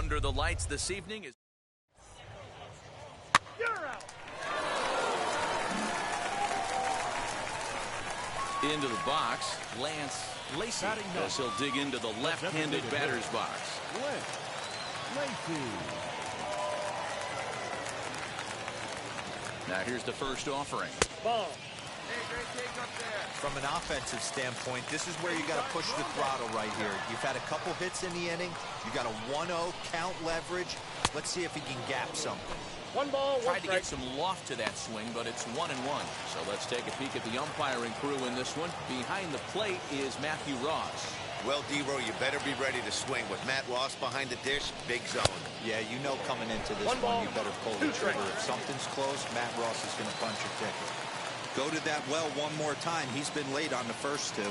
under the lights this evening is into the box. Lance Lacey as he'll dig into the left-handed batter's box. Now here's the first offering. Ball. Hey, great take up there. From an offensive standpoint, this is where you got to push the throttle right here. You've had a couple hits in the inning. You got a 1-0 count leverage. Let's see if he can gap something. One ball, Tried to get some loft to that swing, but it's 1-1. So let's take a peek at the umpiring crew in this one. Behind the plate is Matthew Ross. Well, D-Row, you better be ready to swing. With Matt Ross behind the dish, big zone. Yeah, you know coming into this one, you better pull the trigger. If something's close, Matt Ross is going to punch your ticket. Go to that well one more time. He's been late on the first two.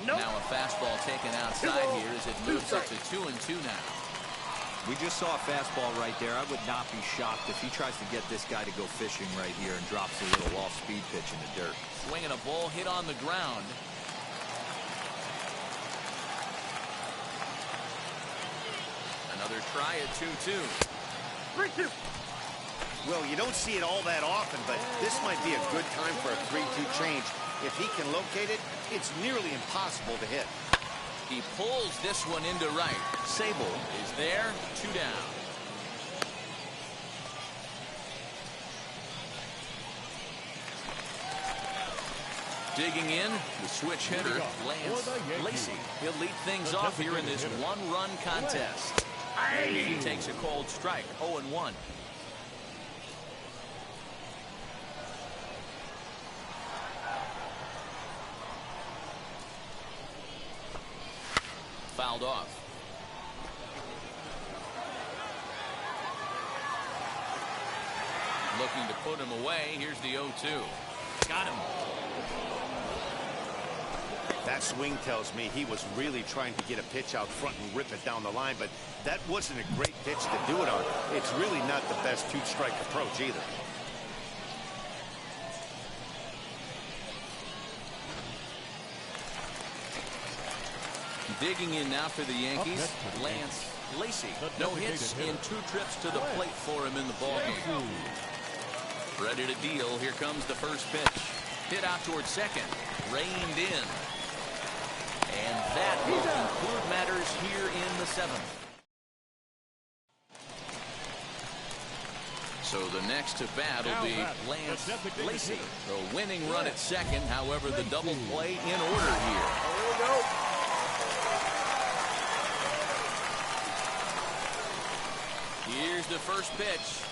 Nope. Now a fastball taken outside here as it moves up to 2-2 now. We just saw a fastball right there. I would not be shocked if he tries to get this guy to go fishing right here and drops a little off-speed pitch in the dirt. Swinging a ball hit on the ground. Another try at 2-2. 3-2. Well, you don't see it all that often, but this might be a good time for a 3-2 change. If he can locate it, it's nearly impossible to hit. He pulls this one into right. Sable is there, 2 down. Digging in, the switch hitter, Lance Lacey. He'll lead things off here in this one-run contest. He takes a cold strike, 0-1. Fouled off. Looking to put him away. Here's the 0-2. Got him. That swing tells me he was really trying to get a pitch out front and rip it down the line, but that wasn't a great pitch to do it on. It's really not the best two-strike approach either. Digging in now for the Yankees, Lance Lacey. No hits in 2 trips to the plate for him in the ballgame. Ready to deal. Here comes the first pitch. Hit out towards second. Reined in. And that will conclude matters here in the 7th. So the next to bat will be Lance Lacey. The winning run at second. However, the double play in order here. Here we go. Here's the first pitch.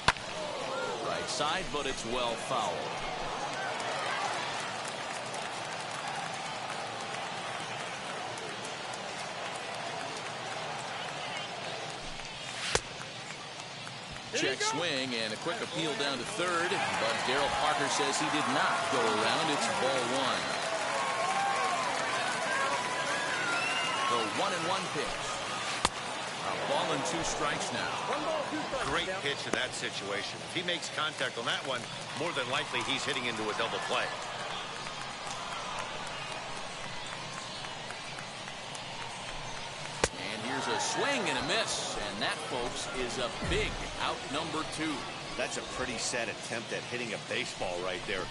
Right side, but it's well fouled. Check swing and a quick appeal down to third, but Daryl Parker says he did not go around. It's ball 1. The 1-1 pitch. A ball and 2 strikes now. Great pitch in that situation. If he makes contact on that one, more than likely he's hitting into a double play. And here's a swing and a miss. And that, folks, is a big out number 2. That's a pretty sad attempt at hitting a baseball right there.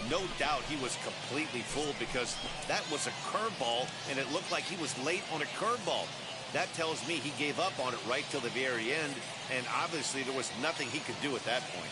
No doubt he was completely fooled because that was a curveball, and it looked like he was late on a curveball. That tells me he gave up on it right till the very end, and obviously there was nothing he could do at that point.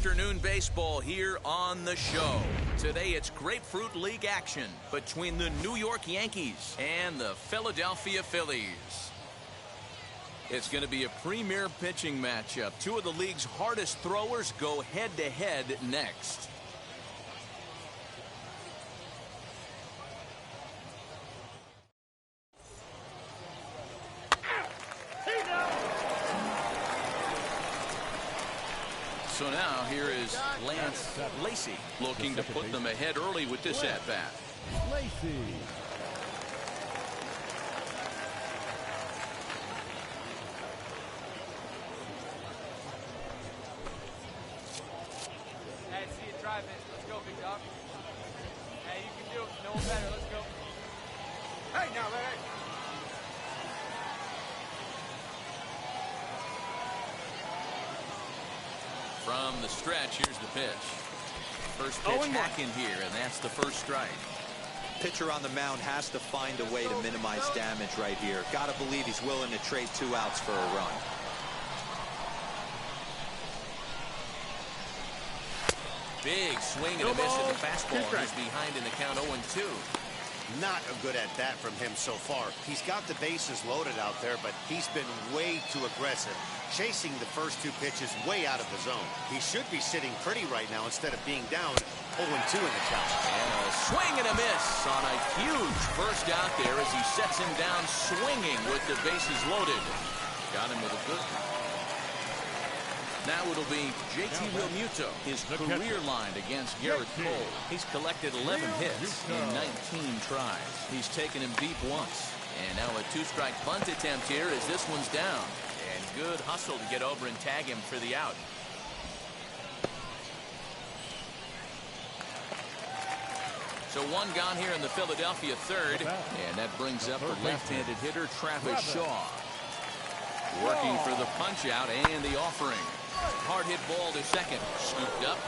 afternoon baseball here on the show. Today it's Grapefruit League action between the New York Yankees and the Philadelphia Phillies. It's going to be a premier pitching matchup. Two of the league's hardest throwers go head-to-head next. So now here is Lance Lacy looking to put them ahead early with this at-bat. Lacy. Hey, see you drive it. Let's go, big dog. Hey, you can do it. No one better. Let's go. Hey, now, hey. From the stretch, here's the pitch. First pitch hack in here, and that's the first strike. Pitcher on the mound has to find a way to minimize damage right here. Got to believe he's willing to trade 2 outs for a run. Big swing and a miss at the fastball. He's behind in the count 0-2. Not a good at bat from him so far. He's got the bases loaded out there, but he's been way too aggressive, chasing the first 2 pitches way out of the zone. He should be sitting pretty right now instead of being down 0-2 in the count. And a swing and a miss on a huge first out there as he sets him down swinging with the bases loaded. Got him with a good one. Now it'll be JT Realmuto, his career line against Garrett Cole. He's collected 11 hits in 19 tries. He's taken him deep once. And now a 2-strike bunt attempt here as this one's down. And good hustle to get over and tag him for the out. So 1 gone here in the Philadelphia third. And that brings up the left-handed hitter Travis Shaw. Working for the punch out and the offering. Hard hit ball to second. Scooped up.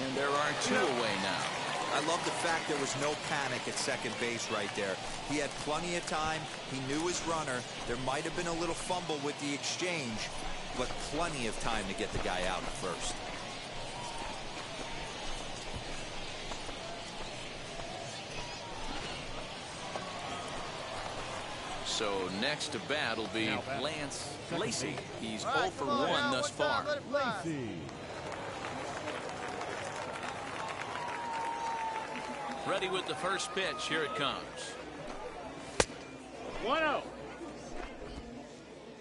And there are 2 away now. I love the fact there was no panic at second base right there. He had plenty of time. He knew his runner. There might have been a little fumble with the exchange, but plenty of time to get the guy out at first. So next to bat will be Lance Lacy. He's 0 for 1 thus far. Lacy. Ready with the first pitch. Here it comes. 1-0.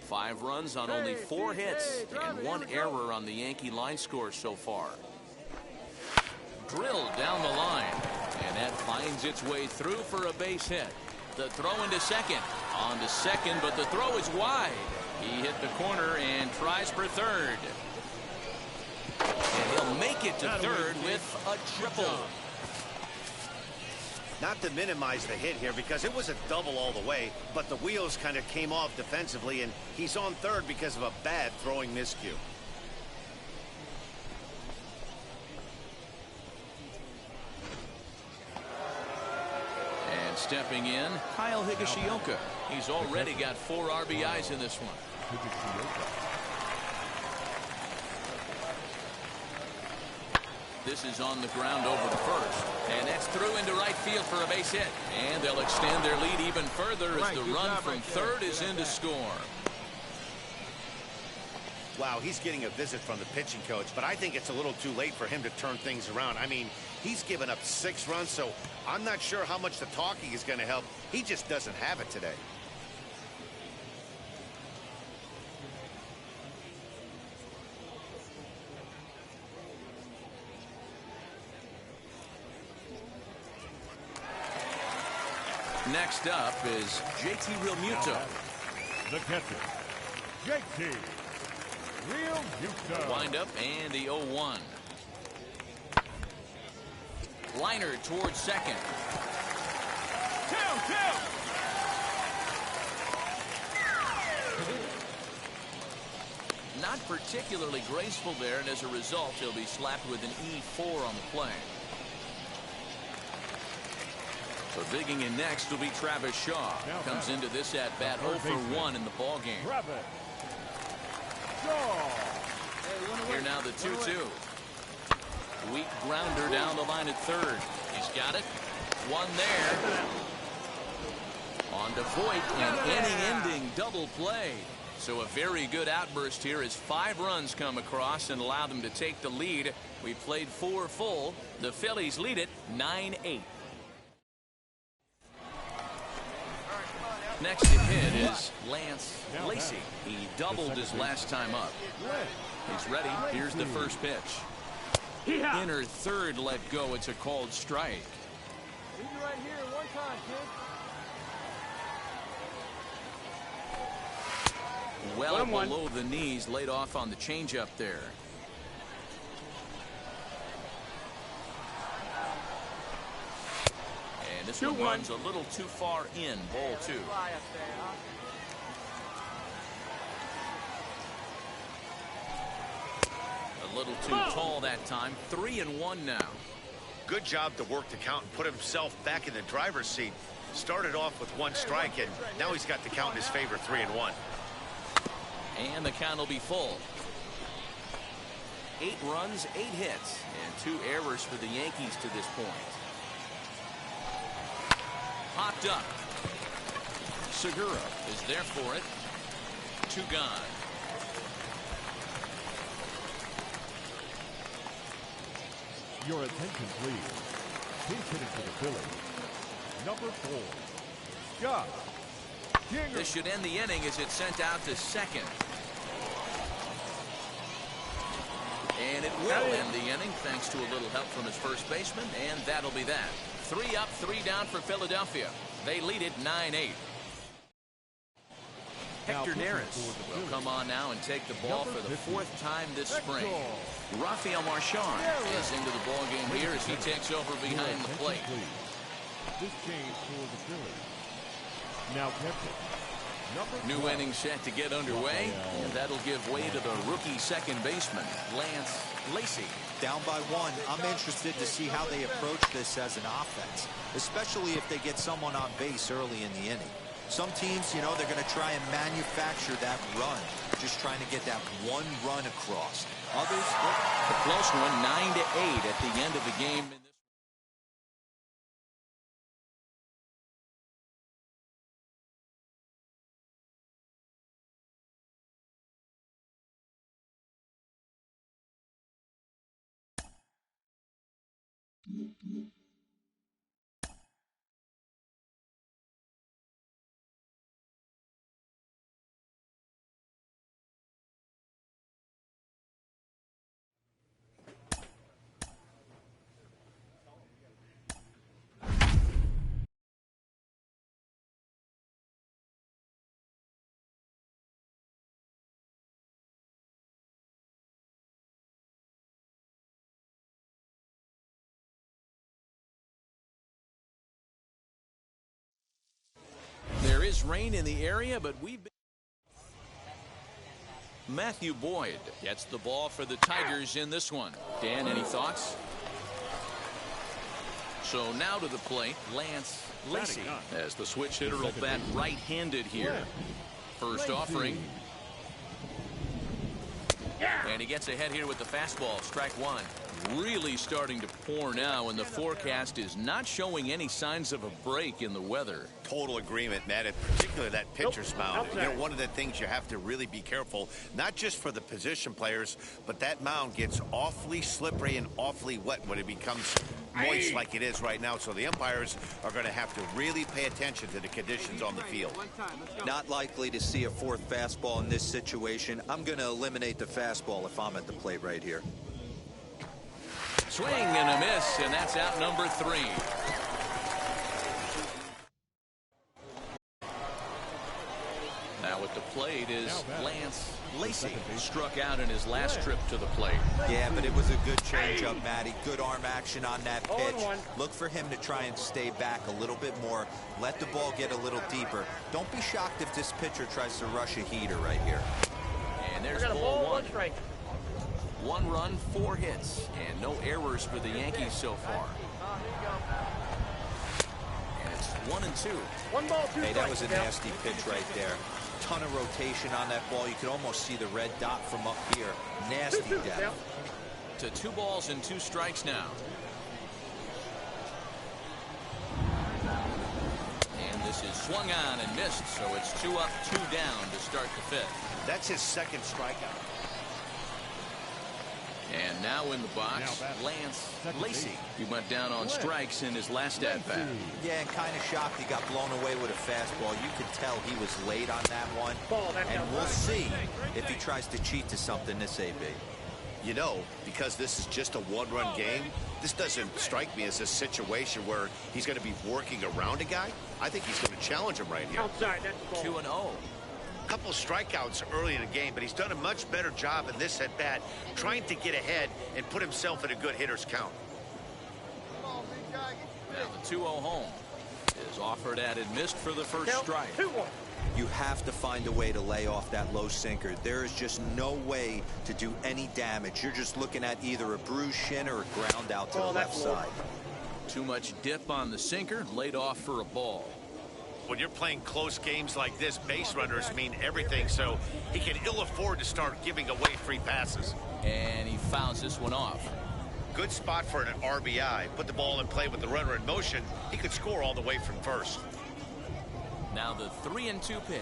5 runs on only 4 hits and 1 error on the Yankee line score so far. Drilled down the line, and that finds its way through for a base hit. The throw into second. On to second, but the throw is wide. He hit the corner and tries for third. And he'll make it to third with a triple. Not to minimize the hit here because it was a double all the way, but the wheels kind of came off defensively, and he's on third because of a bad throwing miscue. And stepping in, Kyle Higashioka. He's already got 4 RBIs in this one. This is on the ground over to first. And that's through into right field for a base hit. And they'll extend their lead even further as the run from third is in to score. Wow, he's getting a visit from the pitching coach, but I think it's a little too late for him to turn things around. I mean, he's given up 6 runs, so I'm not sure how much the talking is going to help. He just doesn't have it today. Next up is JT Realmuto. The catcher, JT Realmuto. Wind up and the 0-1. Liner towards second. Two. Not particularly graceful there, and as a result, he'll be slapped with an E4 on the play. So digging in next will be Travis Shaw. Comes into this at bat 0 for 1 in the ball game. Travis Shaw. Here now the 2-2. Weak grounder down the line at third. He's got it. One there. On to Voigt, an inning-ending double play. So a very good outburst here as 5 runs come across and allow them to take the lead. We played 4 full. The Phillies lead it 9-8. Next to hit is Lance Lacy. He doubled his last time up. He's ready. Here's the first pitch. Inner third let go. It's a called strike. Leave it right here one time, kid. Well below the knees, laid off on the changeup there. And this one runs a little too far in. Ball 2. Fly up there, huh? A little too tall that time. 3-1 now. Good job to work the count and put himself back in the driver's seat. Started off with 1 strike, and now he's got the count in his favor, 3-1. And the count will be full. 8 runs, 8 hits, and 2 errors for the Yankees to this point. Popped up. Segura is there for it. 2 gone. Your attention, please. Pinch hitting for the Phillies. Number 4, Scott Kinger. This should end the inning as it's sent out to second. And it will end the inning thanks to a little help from his first baseman, and that'll be that. 3 up, 3 down for Philadelphia. They lead it 9-8. Hector Neris will come on now and take the ball for the 4th time this spring. Rafael Marchand is into the ball game here as he takes over behind the plate. This change for the Phillies. Now catcher, New inning set to get underway, and that'll give way to the rookie second baseman, Lance Lacy. Down by 1. I'm interested to see how they approach this as an offense, especially if they get someone on base early in the inning. Some teams, you know, they're going to try and manufacture that run, just trying to get that 1 run across. Others, a close one, 9-8 at the end of the game. There is rain in the area, but we've been... Matthew Boyd gets the ball for the Tigers in this one. Dan, any thoughts? So now to the plate, Lance Lacy, as the switch hitter will bat right-handed here. First offering. And he gets ahead here with the fastball, strike 1. Really starting to pour now, and the forecast is not showing any signs of a break in the weather. Total agreement, Matt, in particular that pitcher's mound. You know, one of the things you have to really be careful, not just for the position players, but that mound gets awfully slippery and awfully wet when it becomes moist like it is right now. So the umpires are going to have to really pay attention to the conditions on the field. not likely to see a 4th fastball in this situation. I'm going to eliminate the fastball if I'm at the plate right here. Swing and a miss, and that's out number 3. Now at the plate is Lance Lacy. Struck out in his last trip to the plate. Yeah, but it was a good changeup, Matty. Good arm action on that pitch. Look for him to try and stay back a little bit more. Let the ball get a little deeper. Don't be shocked if this pitcher tries to rush a heater right here. And there's ball 1. 1 run, 4 hits, and no errors for the Yankees so far. And it's 1-2. One ball, 2 Hey, that was a strikes. nasty pitch right there. ton of rotation on that ball. You could almost see the red dot from up here. Nasty depth. To 2 balls and 2 strikes now. And this is swung on and missed, so it's 2 up, 2 down to start the 5th. That's his second strikeout. And now in the box, Lance Lacy. He went down on strikes in his last at-bat. Yeah, and kind of shocked he got blown away with a fastball. You could tell he was late on that one. And we'll see if he tries to cheat to something this AB. You know, because this is just a 1-run game, this doesn't strike me as a situation where he's going to be working around a guy. I think he's going to challenge him right here. Outside, that's 2-0. Couple strikeouts early in the game, but he's done a much better job in this at bat trying to get ahead and put himself in a good hitter's count. Now the 2-0 home is offered at and missed for the first strike. 2-1. You have to find a way to lay off that low sinker. There is just no way to do any damage. You're just looking at either a bruised shin or a ground out to the left side. Too much dip on the sinker, laid off for a ball. When you're playing close games like this, base runners mean everything, so he can ill afford to start giving away free passes. And he fouls this one off. Good spot for an RBI. Put the ball in play with the runner in motion. He could score all the way from first. Now the 3-2 pitch.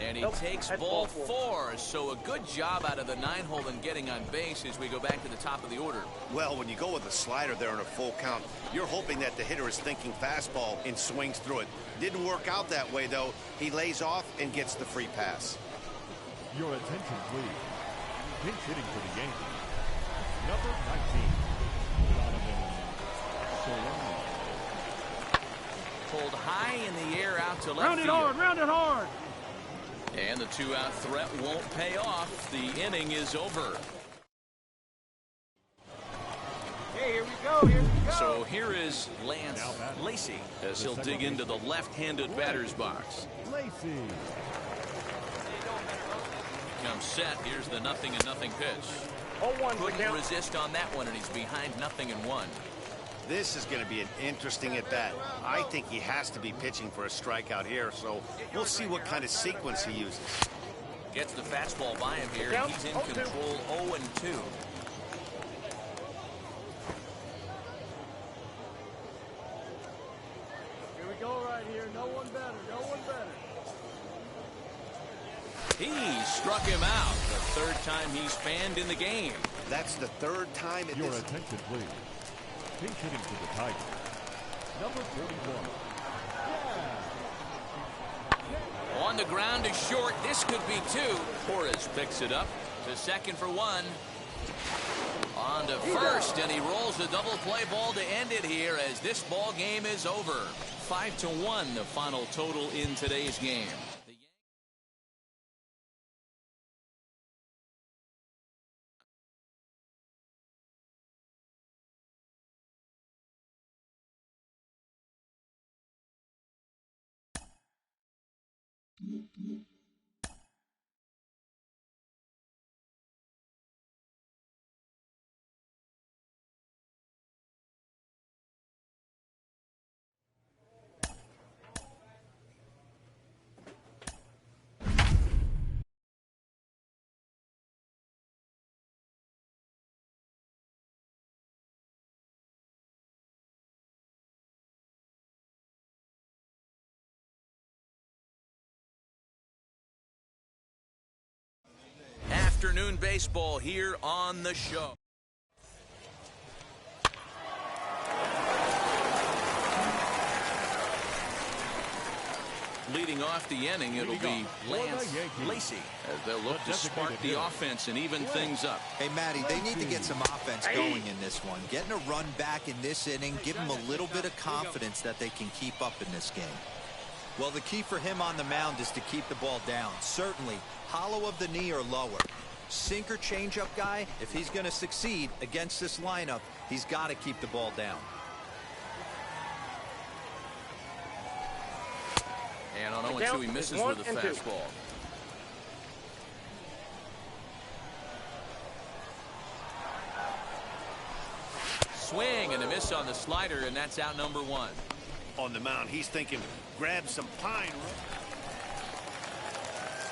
And he takes ball 4. So a good job out of the 9-hole in getting on base as we go back to the top of the order. Well, when you go with a slider there in a full count, you're hoping that the hitter is thinking fastball and swings through it. Didn't work out that way, though. He lays off and gets the free pass. Your attention, please. Pinch hitting for the Yankees. Number 19. Pulled high in the air out to left Round it field. hard, round it hard. And the 2-out threat won't pay off. The inning is over. Hey, here we go, here we go. So here is Lance Lacy as he'll dig into the left-handed batter's box. Lacy. Comes set. Here's the 0-0 pitch. 0-1 Couldn't resist on that one, and he's behind 0-1. This is going to be an interesting at-bat. I think he has to be pitching for a strikeout here, so we'll see what kind of sequence he uses. Gets the fastball by him here, and he's in control 0-2. Here we go right here. No one better, no one better. He struck him out. The 3rd time he's fanned in the game. That's the 3rd time in Your this. attention, please. Pinch hitting for the Tigers. Number 41. On the ground is short. This could be 2. Torres picks it up to second for 1. On to first, and he rolls the double play ball to end it here as this ball game is over. 5-1, the final total in today's game. Afternoon baseball here on the show. Leading off the inning, it'll be Lance Lacy as they'll look to spark the offense and even things up. Hey, Matty, they need to get some offense going in this one. Getting a run back in this inning, give them a little bit of confidence that they can keep up in this game. Well, the key for him on the mound is to keep the ball down. Certainly, hollow of the knee or lower. Sinker changeup guy, if he's going to succeed against this lineup, he's got to keep the ball down. And on 0-2, he misses with a fastball. Swing and a miss on the slider, and that's out number 1. On the mound, he's thinking, grab some pine.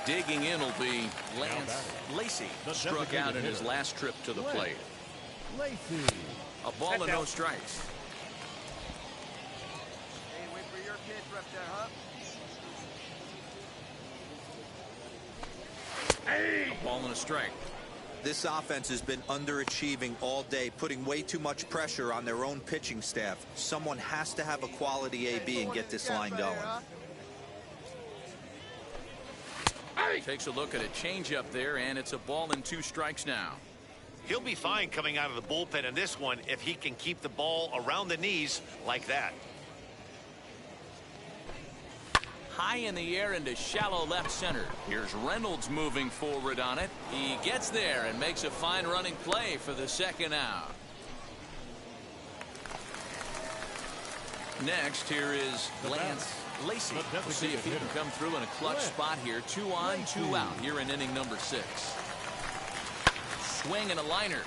Digging in will be Lance Lacey. Struck out in his last trip to the plate. Lacey. A ball and no strikes. Hey, wait for your pitch, rep there, huh? A ball and a strike. This offense has been underachieving all day, putting way too much pressure on their own pitching staff. Someone has to have a quality AB and get this line going. Takes a look at a changeup there, and it's a ball and 2 strikes now. He'll be fine coming out of the bullpen in this one if he can keep the ball around the knees like that. High in the air into shallow left center. Here's Reynolds moving forward on it. He gets there and makes a fine running play for the second out. Next, here is Lance Lacey. We'll see if he can come through in a clutch spot here. 2 on, 2 out here in inning number 6. Swing and a liner.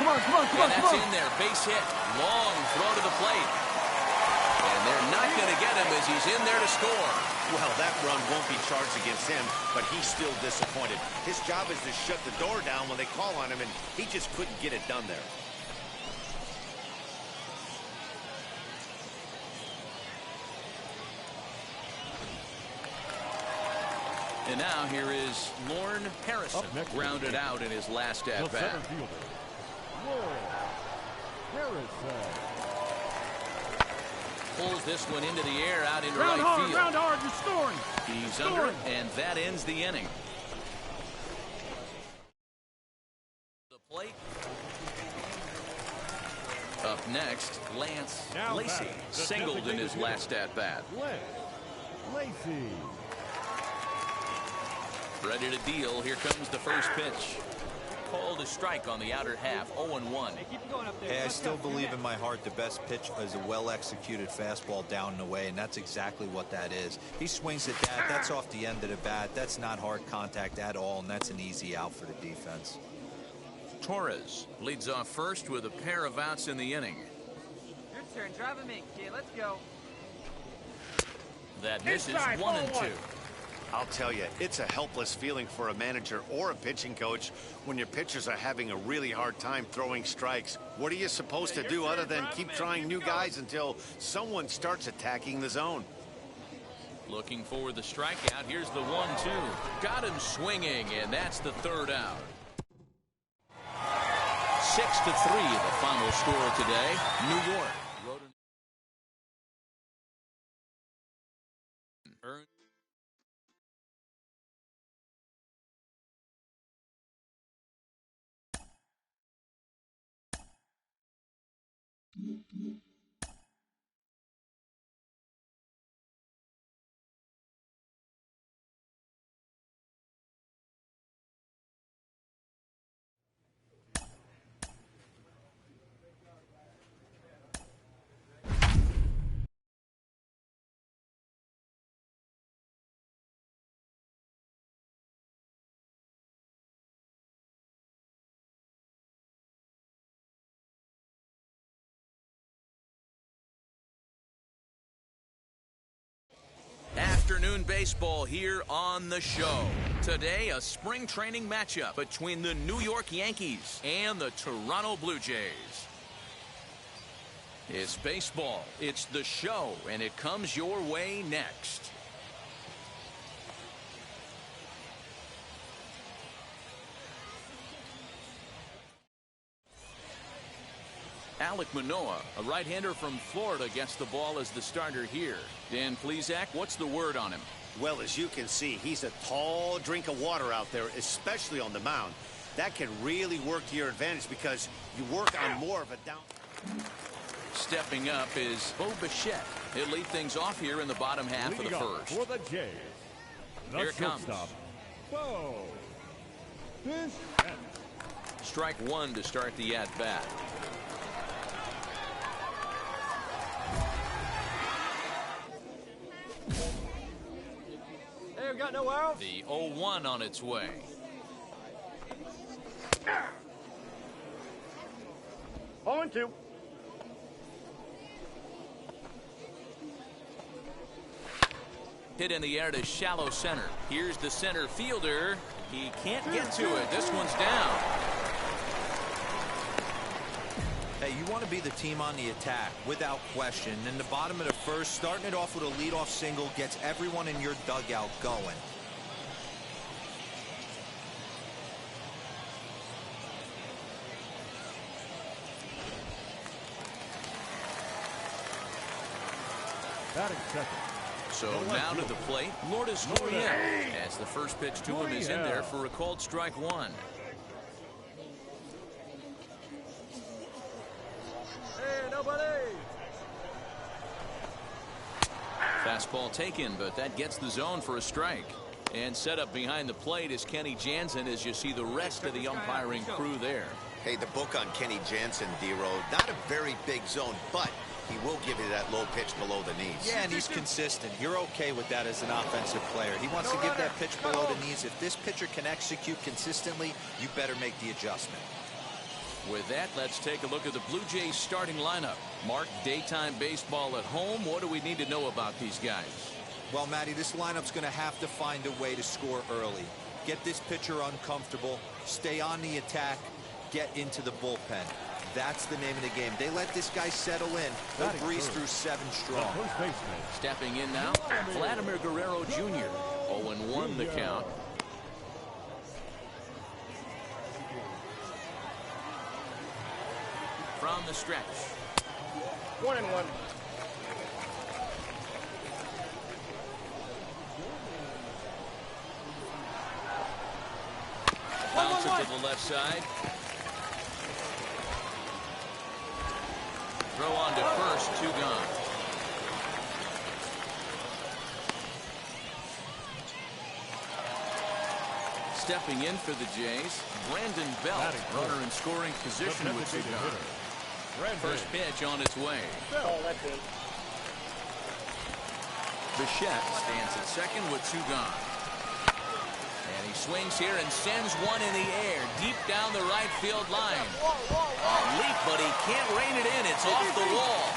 Come on, come on, come on, and that's in there. Base hit. Long throw to the plate. And they're not going to get him as he's in there to score. Well, that run won't be charged against him, but he's still disappointed. His job is to shut the door down when they call on him, and he just couldn't get it done there. And now here is Lorne Harrison, grounded out in his last at bat. Pulls this one into the air out into right field. Round hard, you're scoring. He's under it, and that ends the inning. The plate. Up next, Lance Lacey, singled in his last at bat. Lacey. Ready to deal. Here comes the first pitch. Called a strike on the outer half. 0-1. Hey, I still believe in my heart the best pitch is a well-executed fastball down and away, and that's exactly what that is. He swings at that. That's off the end of the bat. That's not hard contact at all, and that's an easy out for the defense. Torres leads off first with a pair of outs in the inning. Your turn. Drive him in, kid. Let's go. That misses. 1-2. I'll tell you, it's a helpless feeling for a manager or a pitching coach when your pitchers are having a really hard time throwing strikes. What are you supposed to do other than keep trying new guys until someone starts attacking the zone? Looking for the strikeout. Here's the 1-2. Got him swinging, and that's the third out. 6-3, the final score today. New York. Earned. Afternoon baseball here on the show. Today, a spring training matchup between the New York Yankees and the Toronto Blue Jays. It's baseball, it's the show, and it comes your way next. Alek Manoah, a right-hander from Florida, gets the ball as the starter here. Dan Plesac, what's the word on him? Well, as you can see, he's a tall drink of water out there, especially on the mound. That can really work to your advantage because you work on more of a down. Stepping up is Bo Bichette. He'll lead things off here in the bottom half of the first. For the Jays, Here it comes. Bo Bichette. Strike one to start the at-bat. Hey, we got nowhere else? The 0-1 on its way. Oh, and 2. Hit in the air to shallow center. Here's the center fielder. He can't get to it. This one's down. Hey, you want to be the team on the attack, without question. In the bottom of the first, starting it off with a leadoff single gets everyone in your dugout going. Batting second. So now to the plate, Lourdes Gurriel, as the first pitch to him is in there for a called strike one. Hey, nobody. Fastball taken, but that gets the zone for a strike. And set up behind the plate is Kenny Jansen as you see the rest of the umpiring crew there. Hey, the book on Kenny Jansen, D-Row, not a very big zone, but he will give you that low pitch below the knees. Yeah, and he's consistent. You're okay with that as an offensive player. He wants to give that pitch below the knees. If this pitcher can execute consistently, you better make the adjustment. With that, let's take a look at the Blue Jays starting lineup. Mark, daytime baseball at home. What do we need to know about these guys? Well, Matty, this lineup's going to have to find a way to score early. Get this pitcher uncomfortable, stay on the attack, get into the bullpen. That's the name of the game. They let this guy settle in. They'll breeze through 7 strong. Stepping in now, Vladimir Guerrero Jr. 0-1 the count. From the stretch. 1-1. Bounce it to the left side. Throw on to first, 2 gone. Stepping in for the Jays, Brandon Belt, runner in scoring position with 2 gone. First pitch on its way. Oh, that's it. Bichette stands at second with 2 gone. And he swings here and sends one in the air deep down the right field line. A leap, but he can't rein it in. It's off the wall.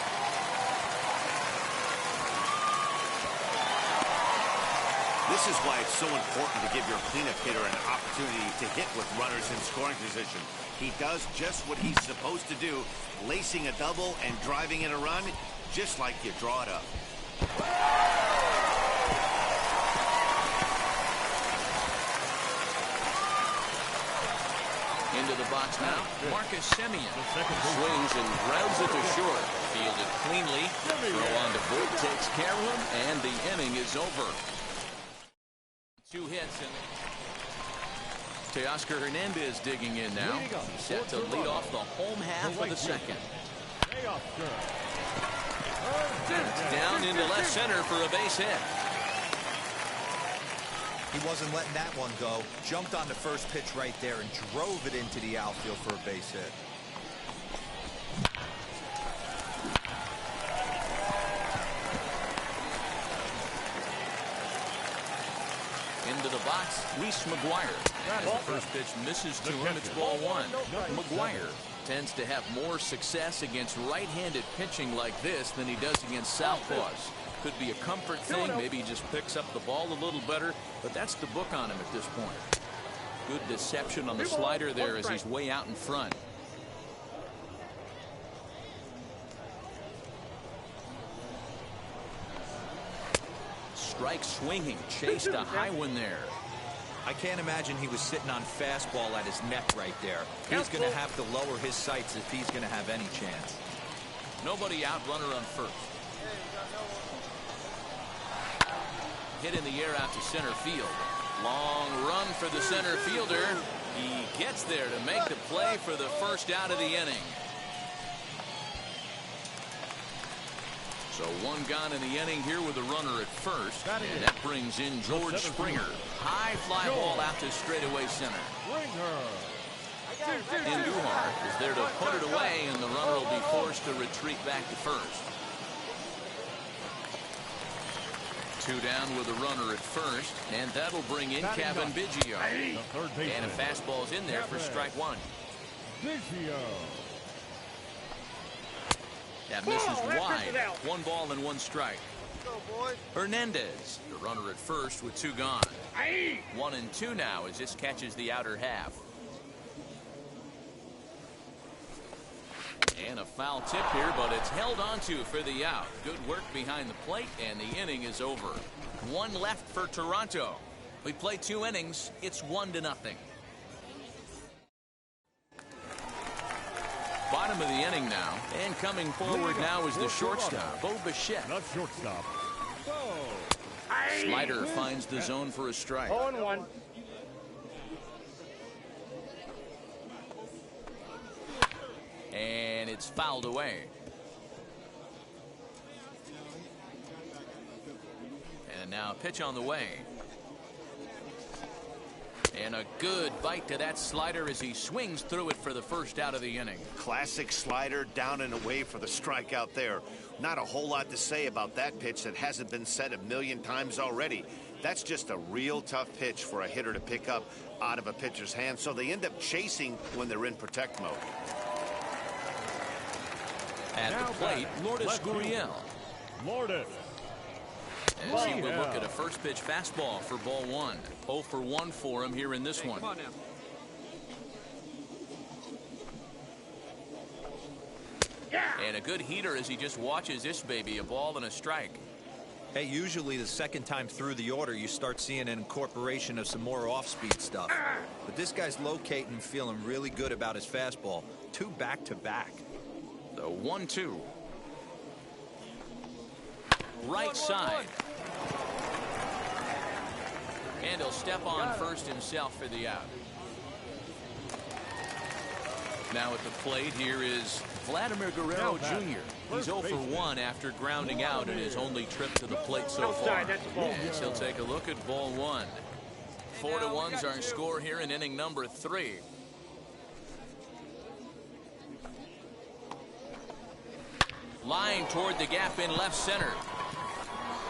This is why it's so important to give your cleanup hitter an opportunity to hit with runners in scoring position. He does just what he's supposed to do, lacing a double and driving in a run, just like you draw it up. Into the box now, Marcus Semien swings and grounds it to short. Fielded cleanly. Throw on to Wood, takes care of him, and the inning is over. 2 hits and Teoscar Hernandez digging in now. He's set to lead off the home half of the second. It's down into left center for a base hit. He wasn't letting that one go. Jumped on the first pitch right there and drove it into the outfield for a base hit. Into the box, Reese McGuire. As the first pitch misses to him, it's ball 1. McGuire tends to have more success against right-handed pitching like this than he does against southpaws. Could be a comfort thing. Maybe he just picks up the ball a little better, but that's the book on him at this point. Good deception on the slider there as he's way out in front. Strike swinging, chased a high one there. I can't imagine he was sitting on fastball at his neck right there. He's going to have to lower his sights if he's going to have any chance. Nobody out, runner on first. Hit in the air out to center field. Long run for the center fielder. He gets there to make the play for the first out of the inning. So 1 gone in the inning here with a runner at first. And that brings in George Springer. High fly ball out to straightaway center. Andujar is there to put it away, and the runner will be forced to retreat back to first. 2 down with a runner at first, and that'll bring in Kevin Biggio. And a fastball's in there for strike 1. That misses wide. 1 ball and 1 strike. Hernandez, the runner at first with 2 gone. 1 and 2 now as this catches the outer half. And a foul tip here, but it's held onto for the out. Good work behind the plate, and the inning is over. 1 left for Toronto. We play 2 innings. It's 1-0. Bottom of the inning now, and coming forward now is the shortstop, Bo Bichette. Not shortstop. Slider finds the zone for a strike. 0-1. And it's fouled away. And now a pitch on the way. And a good bite to that slider as he swings through it for the first out of the inning. Classic slider, down and away for the strikeout there. Not a whole lot to say about that pitch that hasn't been said a million times already. That's just a real tough pitch for a hitter to pick up out of a pitcher's hand, so they end up chasing when they're in protect mode. At the plate, Lourdes Gurriel. Lourdes. As he will look at a first pitch fastball for ball 1. 0 for 1 for him here in this one. Come on now. And a good heater as he just watches this baby, a ball and a strike. Hey, usually the second time through the order, you start seeing an incorporation of some more off-speed stuff. But this guy's locating, feeling really good about his fastball. 2 back-to-back. The 1-2. Right side. And he'll step on first himself for the out. Now at the plate, here is Vladimir Guerrero Jr. He's 0 for 1 after grounding out in his only trip to the plate so far. Yes, he'll take a look at ball 1. 4-1's our score here in inning number 3. Line toward the gap in left center.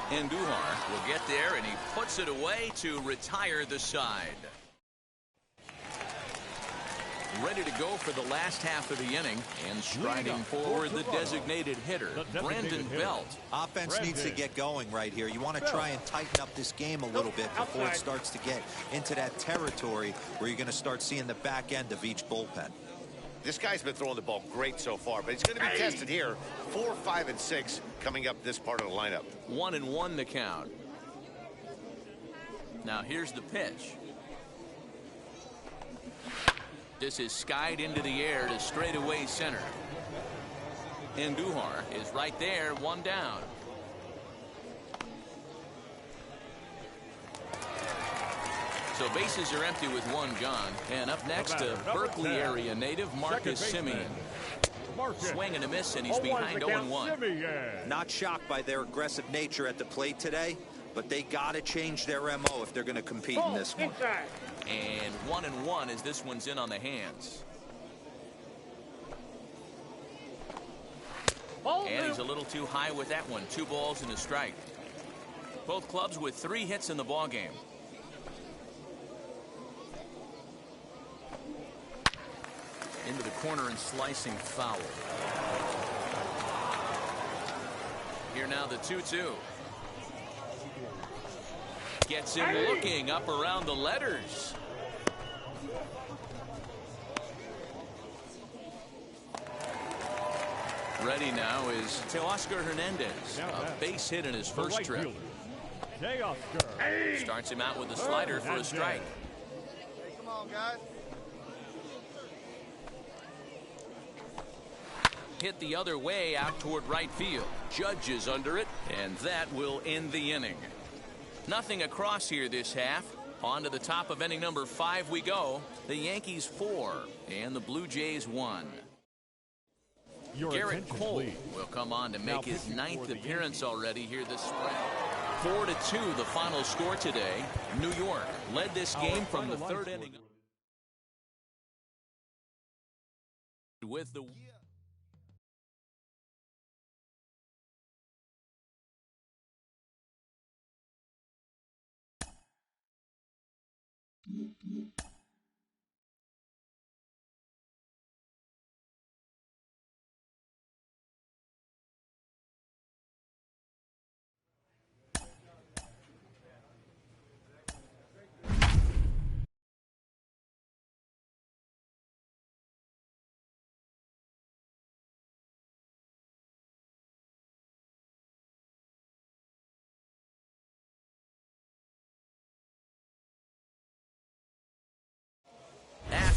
Andujar will get there, and he puts it away to retire the side. Ready to go for the last half of the inning, and striding forward the designated hitter, Brandon Belt. Offense needs to get going right here. You want to try and tighten up this game a little bit before it starts to get into that territory where you're going to start seeing the back end of each bullpen. This guy's been throwing the ball great so far, but he's going to be tested here. 4, 5, and 6 coming up this part of the lineup. 1-1 the count. Now here's the pitch. This is skied into the air to straightaway center. Andujar is right there, 1 down. So bases are empty with 1 gone. And up next, a Berkeley area native, Marcus Simeon. Swing and a miss, and he's behind 0-1. Not shocked by their aggressive nature at the plate today, but they got to change their MO if they're going to compete in this one. And 1-1 as this one's in on the hands. And he's a little too high with that one. 2 balls and a strike. Both clubs with 3 hits in the ballgame. Into the corner and slicing foul. Here now the 2-2. Gets him looking up around the letters. Ready now is Teoscar Hernandez. A base hit in his first trip. Starts him out with a slider for a strike. Hey, come on, guys. Hit the other way out toward right field. Judge is under it, and that will end the inning. Nothing across here this half. On to the top of inning number 5 we go. The Yankees 4 and the Blue Jays 1. Garrett Cole will come on to make his 9th appearance already here this spring. 4-2 the final score today. New York led this game from the 3rd inning with the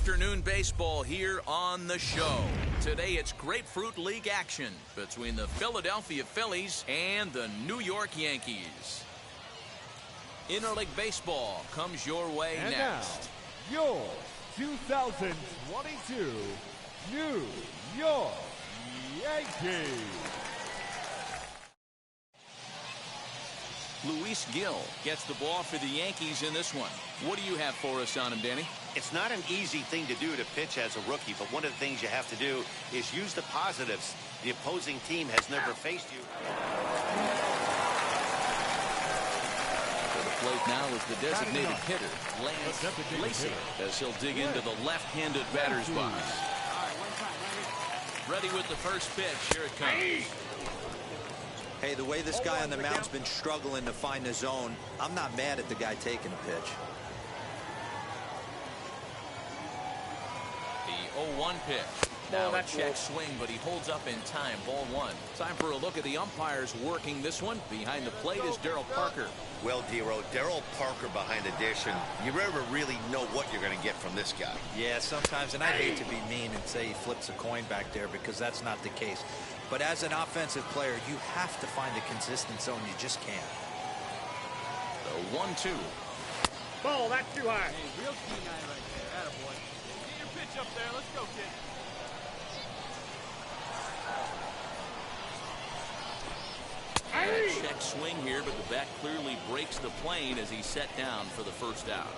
Afternoon baseball here on the show. Today it's Grapefruit League action between the Philadelphia Phillies and the New York Yankees. Interleague baseball comes your way And next. now, your 2022 New York Yankees. Luis Gil gets the ball for the Yankees in this one. What do you have for us on him, Danny? It's not an easy thing to do to pitch as a rookie, but one of the things you have to do is use the positives. The opposing team has never faced you. To the plate now is the designated hitter, Lance Lacy, as he'll dig into the left-handed batter's box. Ready with the first pitch. Here it comes. Hey, the way this guy on the mound's been struggling to find the zone, I'm not mad at the guy taking a pitch. The 0-1 pitch. Now a check swing, but he holds up in time. Ball one. Time for a look at the umpires working this one. Behind the plate is Daryl Parker. Well, Dero, Daryl Parker behind the dish, and you never really know what you're going to get from this guy. Yeah, sometimes, and I hate to be mean and say he flips a coin back there because that's not the case. But as an offensive player, you have to find a consistent zone. You just can't. The 1-2. Ball, that's too high. Hey, real keen eye right there. Attaboy. Get your pitch up there. Let's go, kid. Check swing here, but the bat clearly breaks the plane as he's set down for the first out.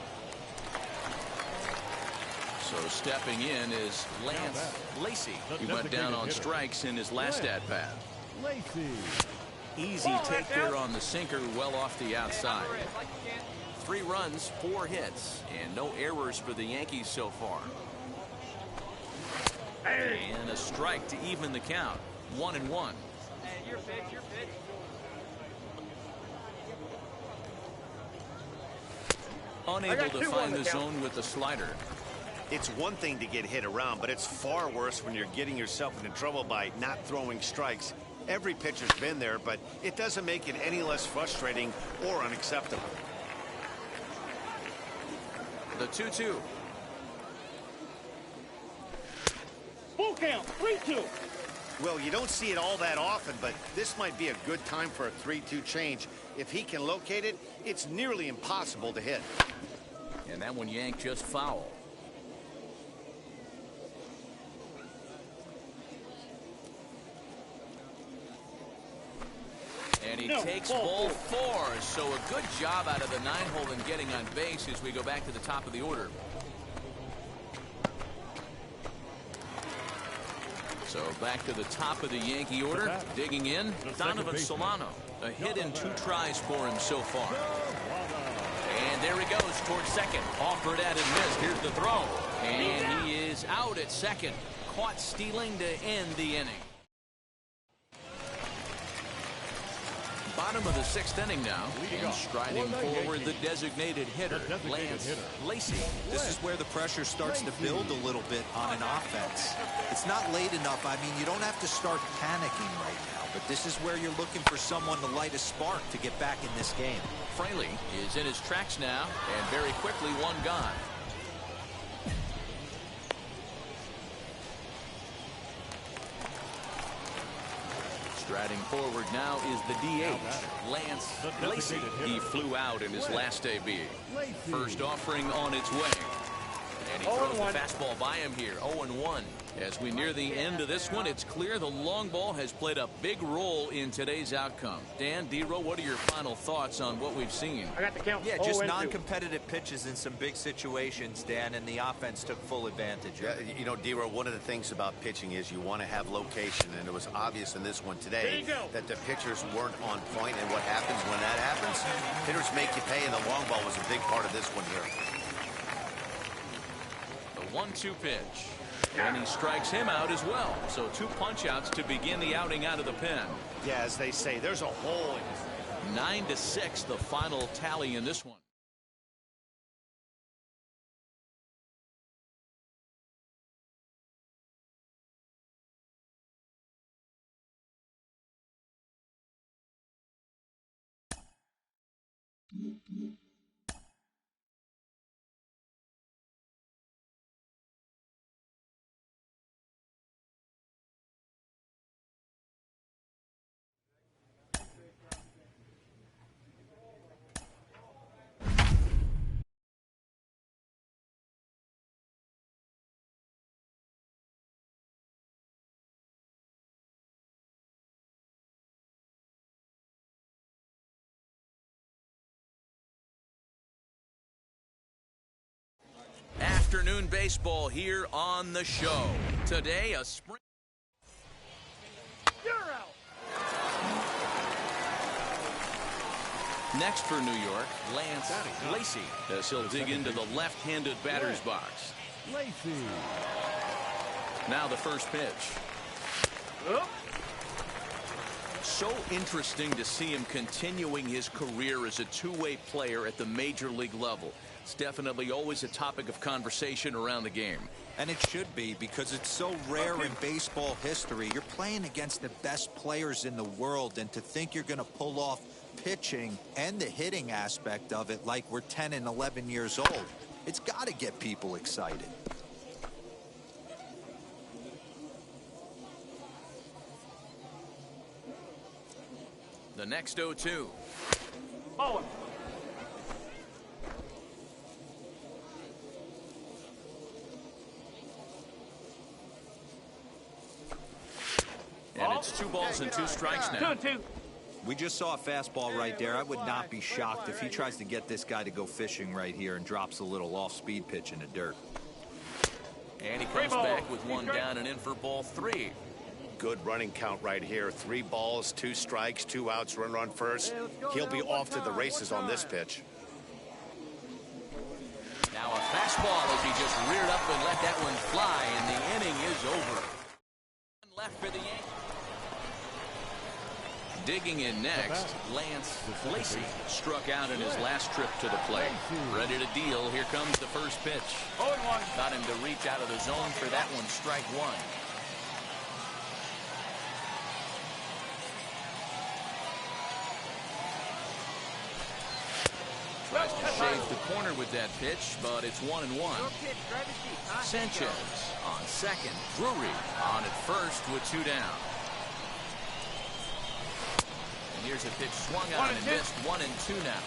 So stepping in is Lance Lacy. He went down on strikes in his last at-bat. Lacy. Easy take there on the sinker, well off the outside. 3 runs, 4 hits, and no errors for the Yankees so far. And a strike to even the count. 1-1. Hey, your pitch, your pitch. Unable to find the zone with the slider. It's one thing to get hit around, but it's far worse when you're getting yourself into trouble by not throwing strikes. Every pitcher's been there, but it doesn't make it any less frustrating or unacceptable. The 2-2. Full count, 3-2. Well, you don't see it all that often, but this might be a good time for a 3-2 change. If he can locate it, it's nearly impossible to hit. And that one yanked just foul. And he takes ball 4. So a good job out of the 9-hole in getting on base as we go back to the top of the order. So back to the top of the Yankee order. Digging in, Donovan Solano. A hit in 2 tries for him so far. And there he goes towards second. Offered at and missed. Here's the throw. And he is out at second. Caught stealing to end the inning. Bottom of the 6th inning now. And striding forward the designated hitter, Lance Lacy. This is where the pressure starts to build a little bit on an offense. It's not late enough. I mean, you don't have to start panicking right now, but this is where you're looking for someone to light a spark to get back in this game. Fraley is in his tracks now, and very quickly one gone. Striding forward now is the DH, Lance Lacy. He flew out in his last AB. First offering on its way. And he throws the fastball by him here, 0-1. As we near the end of this one, it's clear the long ball has played a big role in today's outcome. Dan, Dero, what are your final thoughts on what we've seen? I got the count. Yeah, just non-competitive pitches in some big situations, Dan, and the offense took full advantage of it. You know, Dero, one of the things about pitching is you want to have location, and it was obvious in this one today that the pitchers weren't on point, and what happens when that happens? Hitters make you pay, and the long ball was a big part of this one here. The 1-2 pitch. And he strikes him out as well. So 2 punch-outs to begin the outing out of the pen. Yeah, as they say, there's a hole in 9-6, the final tally in this one. afternoon baseball here on the show. Today, a spring. You're out. Next for New York, Lance Lacey, as he'll dig into the left-handed batter's box. Lacey. Now the first pitch. So interesting to see him continuing his career as a two-way player at the major league level. It's definitely always a topic of conversation around the game. And it should be, because it's so rare in baseball history. You're playing against the best players in the world, and to think you're going to pull off pitching and the hitting aspect of it like we're 10 and 11 years old, it's got to get people excited. The next 0-2. Ball. And it's 2 balls and 2 strikes now. 2-2. We just saw a fastball right there. I would not be shocked if he tries to get this guy to go fishing right here and drops a little off-speed pitch in the dirt. And he comes back with 1 down and in for ball 3. Good running count right here. 3 balls, 2 strikes, 2 outs, runner on first. He'll be off to the races on this pitch. Now a fastball as he just reared up and let that one fly, and the inning is over. Left for the Yankees. Digging in next, Lance Lacey struck out in his last trip to the plate. Ready to deal. Here comes the first pitch. 0-1. Got him to reach out of the zone for that one. Strike 1. Tries to shave the corner with that pitch, but it's 1-1. Sanchez on second. Drury on at first with 2 down. And here's a pitch swung on and missed. 1-2 now.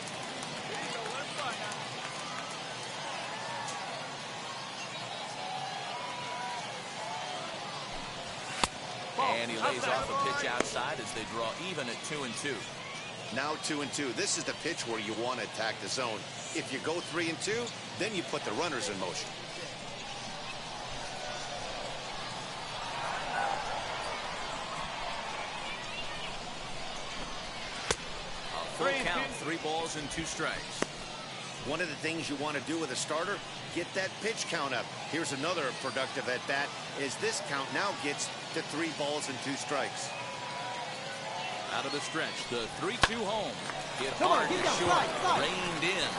And he lays off a pitch outside as they draw even at 2-2. Now 2-2. This is the pitch where you want to attack the zone. If you go 3-2, then you put the runners in motion. Full count, 3 balls and 2 strikes. One of the things you want to do with a starter, get that pitch count up. Here's another productive at bat, as this count now gets to 3 balls and 2 strikes. Out of the stretch, the 3-2 home. Hit hard and short, reined in.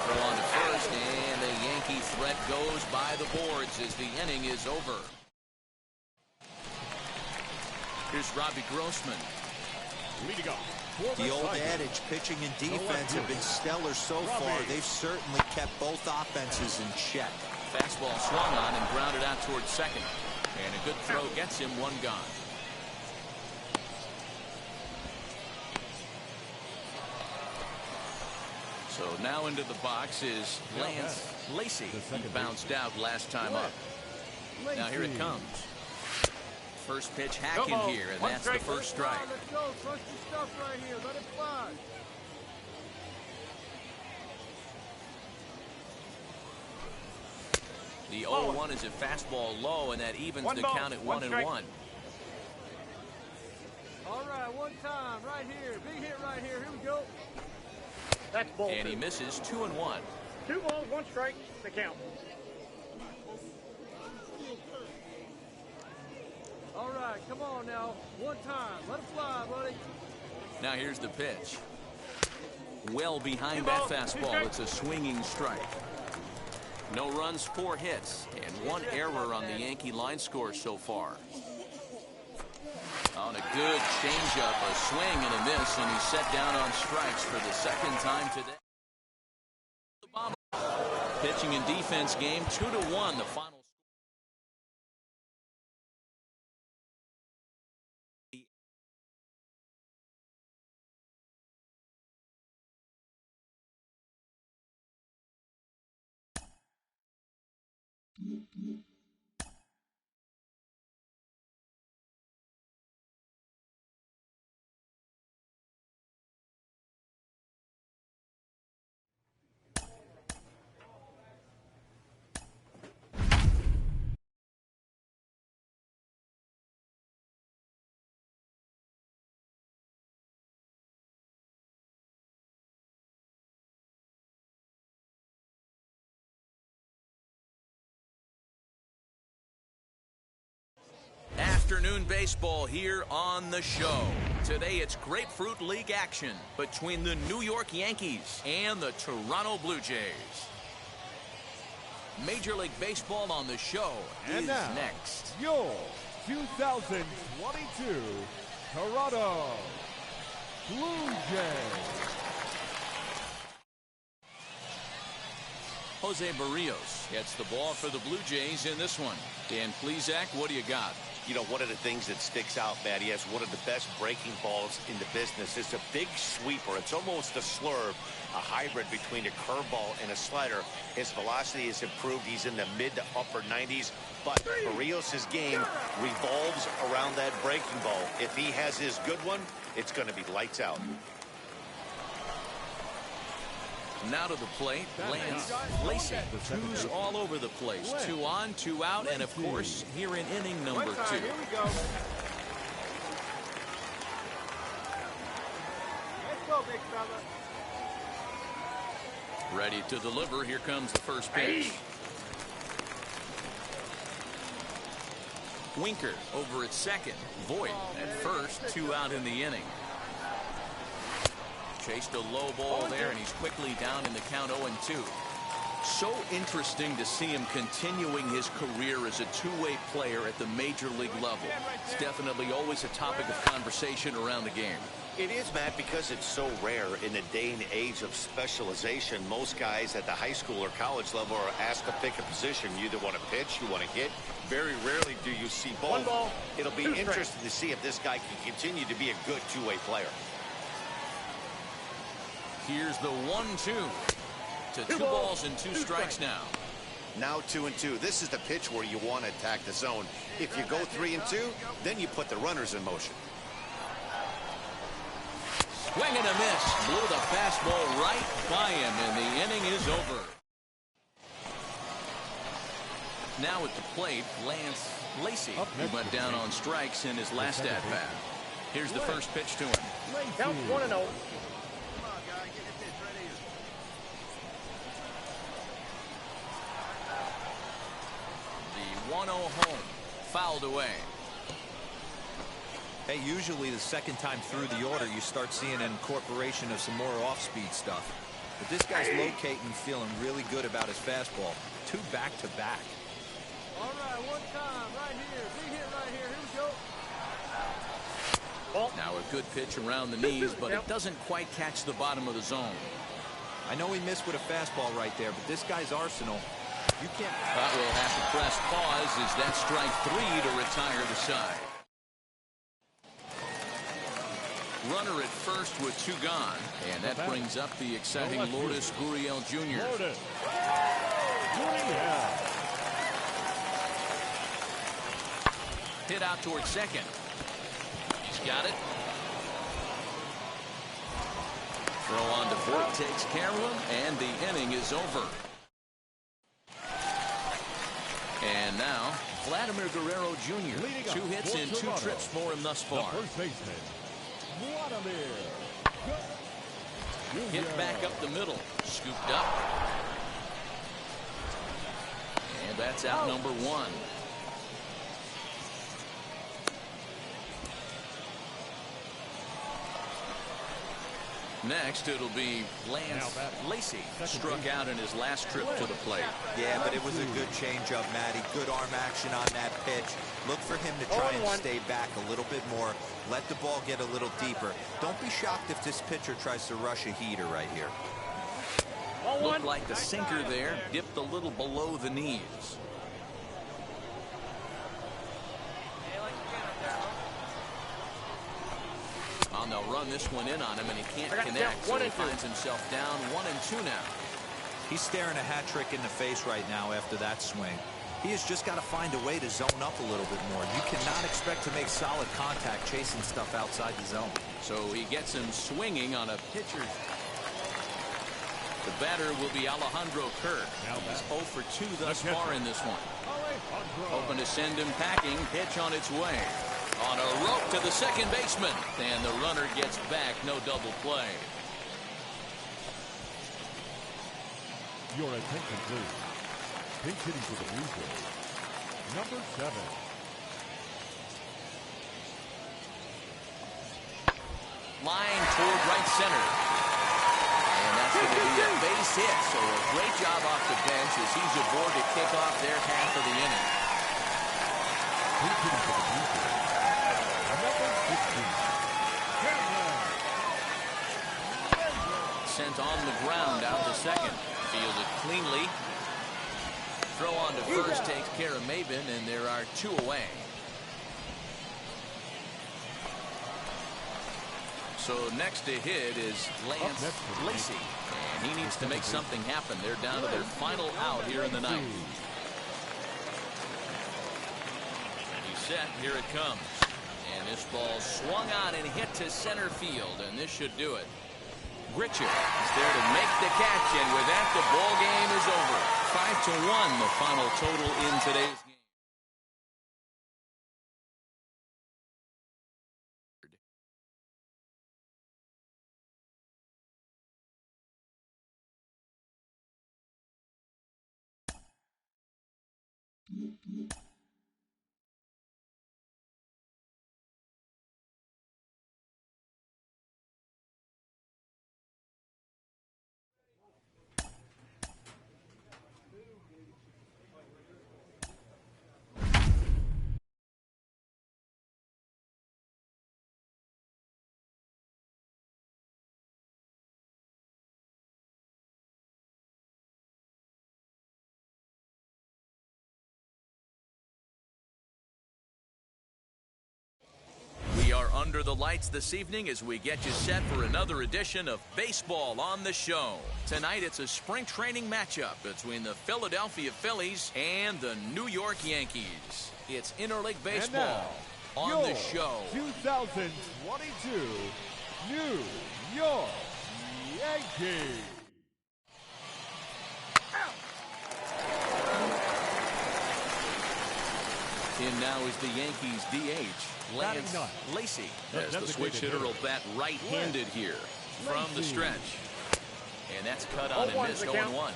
Throw on to first, and the Yankee threat goes by the boards as the inning is over. Here's Robbie Grossman. Leading off. The old adage, pitching and defense have been stellar so far. They've certainly kept both offenses in check. Fastball swung on and grounded out towards second. And a good throw gets him 1 gone. So now into the box is Lance Lacey. He bounced out last time up. Now here it comes. First pitch hacking here, and that's the first strike. Let's go. Trust your stuff right here. Let it fly. The 0-1 is a fastball low, and that evens the count at 1-1. All right, 1 time right here. Big hit right here. Here we go. That's ball 2. And he misses 2-1. 2 balls, 1 strike. The count. All right, come on now. 1 time. Let it fly, buddy. Now here's the pitch. Well behind that fastball. It's a swinging strike. No runs, 4 hits, and 1 error on the Yankee line score so far. On a good changeup, a swing and a miss, and he's set down on strikes for the 2nd time today. Pitching and defense game, 2-1, the final. afternoon baseball here on the show. Today it's Grapefruit League action between the New York Yankees and the Toronto Blue Jays. Major League Baseball on the show is now, next. Your 2022 Toronto Blue Jays. Jose Barrios gets the ball for the Blue Jays in this one. Dan Plesac, what do you got? You know, one of the things that sticks out, Matt, he has one of the best breaking balls in the business. It's a big sweeper. It's almost a slurve, a hybrid between a curveball and a slider. His velocity has improved. He's in the mid to upper 90s. But Barrios' game revolves around that breaking ball. If he has his good one, it's going to be lights out. Now to the plate, Lance Lacey. Twos all over the place. 2 on, 2 out, and of course, here in inning number 2. Here we go. Let's go, big fella. Ready to deliver. Here comes the first pitch. Winker over at second. Voit at first. 2 out in the inning. Chased a low ball there, and he's quickly down in the count 0-2. So interesting to see him continuing his career as a two-way player at the major league level. It's definitely always a topic of conversation around the game. It is, Matt, because it's so rare in the day and age of specialization. Most guys at the high school or college level are asked to pick a position. You either want to pitch, you want to hit. Very rarely do you see both. 1 ball, It'll be 2 interesting strikes. to see if this guy can continue to be a good two-way player. Here's the 1-2 to 2 balls and 2 strikes now. Now 2-2. This is the pitch where you want to attack the zone. If you go 3-2, then you put the runners in motion. Swing and a miss. Blew the fastball right by him, and the inning is over. Now at the plate, Lance Lacey, who went down on strikes in his last at-bat. Here's the first pitch to him. Count 1-0. The 1-0 home, fouled away. Hey, usually the second time through the order, you start seeing an incorporation of some more off-speed stuff. But this guy's locating, feeling really good about his fastball. 2 back-to-back. All right, one time, right here. Big hit right here. Here we go. Ball. Now a good pitch around the knees, but it doesn't quite catch the bottom of the zone. I know he missed with a fastball right there, but this guy's arsenal, you can't... But we'll have to press pause as that strike 3 to retire the side. Runner at first with 2 gone, and that brings up the exciting Lourdes Gurriel Jr. Lourdes Gurriel. Hit out towards second. He's got it. Throw on to Voit takes care of him, and the inning is over. And now, Vladimir Guerrero Jr. 2 hits and 2 trips for him thus far. The first baseman, Vladimir Guerrero. Hit back up the middle. Scooped up. And that's out number 1. Next, it'll be Lance Lacey, struck out in his last trip to the plate. Yeah, but it was a good changeup, Matty. Good arm action on that pitch. Look for him to try and stay back a little bit more. Let the ball get a little deeper. Don't be shocked if this pitcher tries to rush a heater right here. Looked like the sinker there, dipped a little below the knees. And they'll run this one in on him, and he can't connect, so he finds himself down 1-2 now. He's staring a hat trick in the face right now after that swing. He has just got to find a way to zone up a little bit more. You cannot expect to make solid contact chasing stuff outside the zone. So he gets him swinging on a pitcher. The batter will be Alejandro Kirk. He's 0 for 2 thus far in this one. Hoping to send him packing. Pitch on its way. On a rope to the second baseman. And the runner gets back. No double play. Your attention, please. Pinch hitting for the Blue Jays, number 7. Line toward right center. And that's going to be a base hit. So a great job off the bench as he's aboard to kick off their half of the inning. Sent on the ground out to second. Fielded cleanly. Throw on to first takes care of Maben, and there are 2 away. So next to hit is Lance Lacey. And he needs to make something happen. They're down to their final out here in the ninth. He's set. Here it comes. And this ball swung on and hit to center field. And this should do it. Richard is there to make the catch. And with that, the ball game is over. 5-1, the final total in today's game. We are under the lights this evening as we get you set for another edition of Baseball on the Show. Tonight it's a spring training matchup between the Philadelphia Phillies and the New York Yankees. It's interleague baseball on the show. 2022 New York Yankees. In now is the Yankees DH, Lance Lacey, as the switch hitter will bat right-handed here from the stretch. And that's cut on and missed 0-1.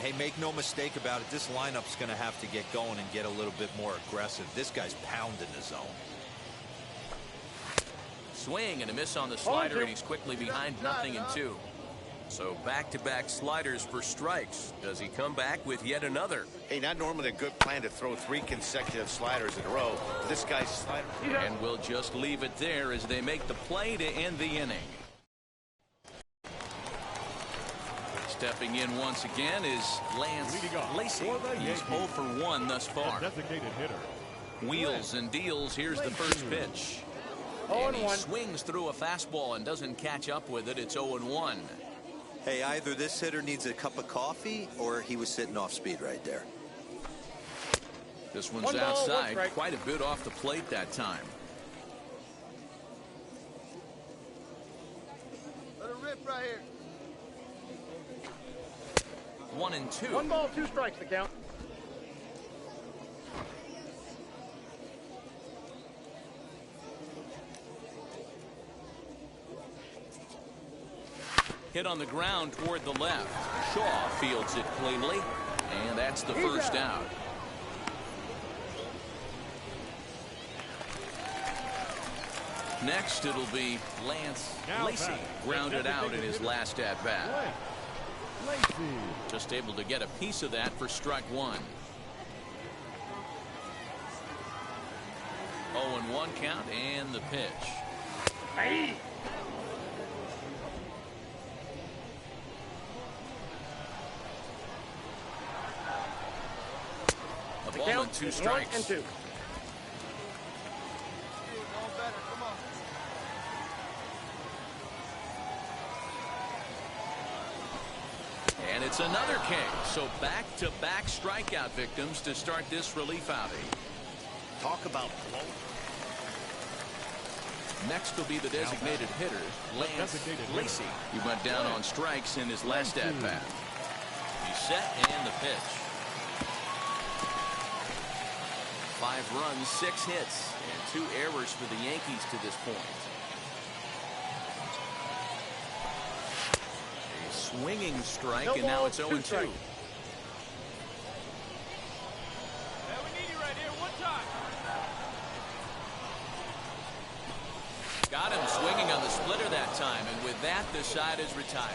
Hey, make no mistake about it. This lineup's going to have to get going and get a little bit more aggressive. This guy's pounding the zone. Swing and a miss on the slider, and he's quickly behind 0-2. So back-to-back sliders for strikes. Does he come back with yet another? Hey, not normally a good plan to throw 3 consecutive sliders in a row. This guy's slider. And we'll just leave it there as they make the play to end the inning. Stepping in once again is Lance Lacey. He's 0 for 1 thus far. Wheels and deals. Here's the first pitch. And he swings through a fastball and doesn't catch up with it. It's 0-1. Hey, either this hitter needs a cup of coffee or he was sitting off speed right there. This one's outside, quite a bit off the plate that time. Let it rip right here. 1-2. 1 ball, 2 strikes to count. Hit on the ground toward the left. Shaw fields it cleanly, and that's the first out. Next, it'll be Lance Lacey, grounded out in his last at-bat. Just able to get a piece of that for strike 1. 0-1 count, and the pitch. Hey. A ball and 2 strikes. 1-2. And it's another K. So back-to-back strikeout victims to start this relief outing. Talk about blow. Next will be the designated hitter, Lance Lacey. He went down on strikes in his last at-bat. He's set, and the pitch. 5 runs, 6 hits, and 2 errors for the Yankees to this point. A swinging strike, and now it's 0-2. Hey, we need you right here. One time. Got him swinging on the splitter that time, and with that, the side is retired.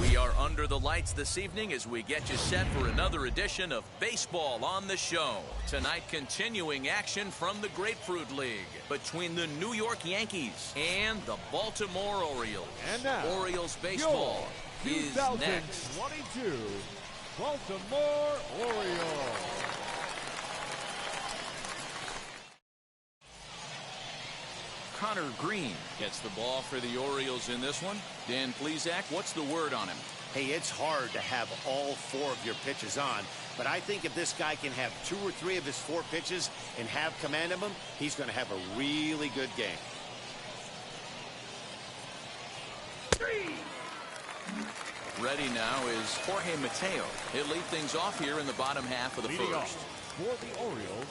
We are under the lights this evening as we get you set for another edition of Baseball on the Show. Tonight, continuing action from the Grapefruit League between the New York Yankees and the Baltimore Orioles. And now, Orioles baseball is next. 2022 Baltimore Orioles. Connor Green gets the ball for the Orioles in this one. Dan Plesac, what's the word on him? Hey, it's hard to have all 4 of your pitches on, but I think if this guy can have 2 or 3 of his 4 pitches and have command of them, he's going to have a really good game. Ready now is Jorge Mateo. He'll lead things off here in the bottom half of the Leading first. off for the Orioles,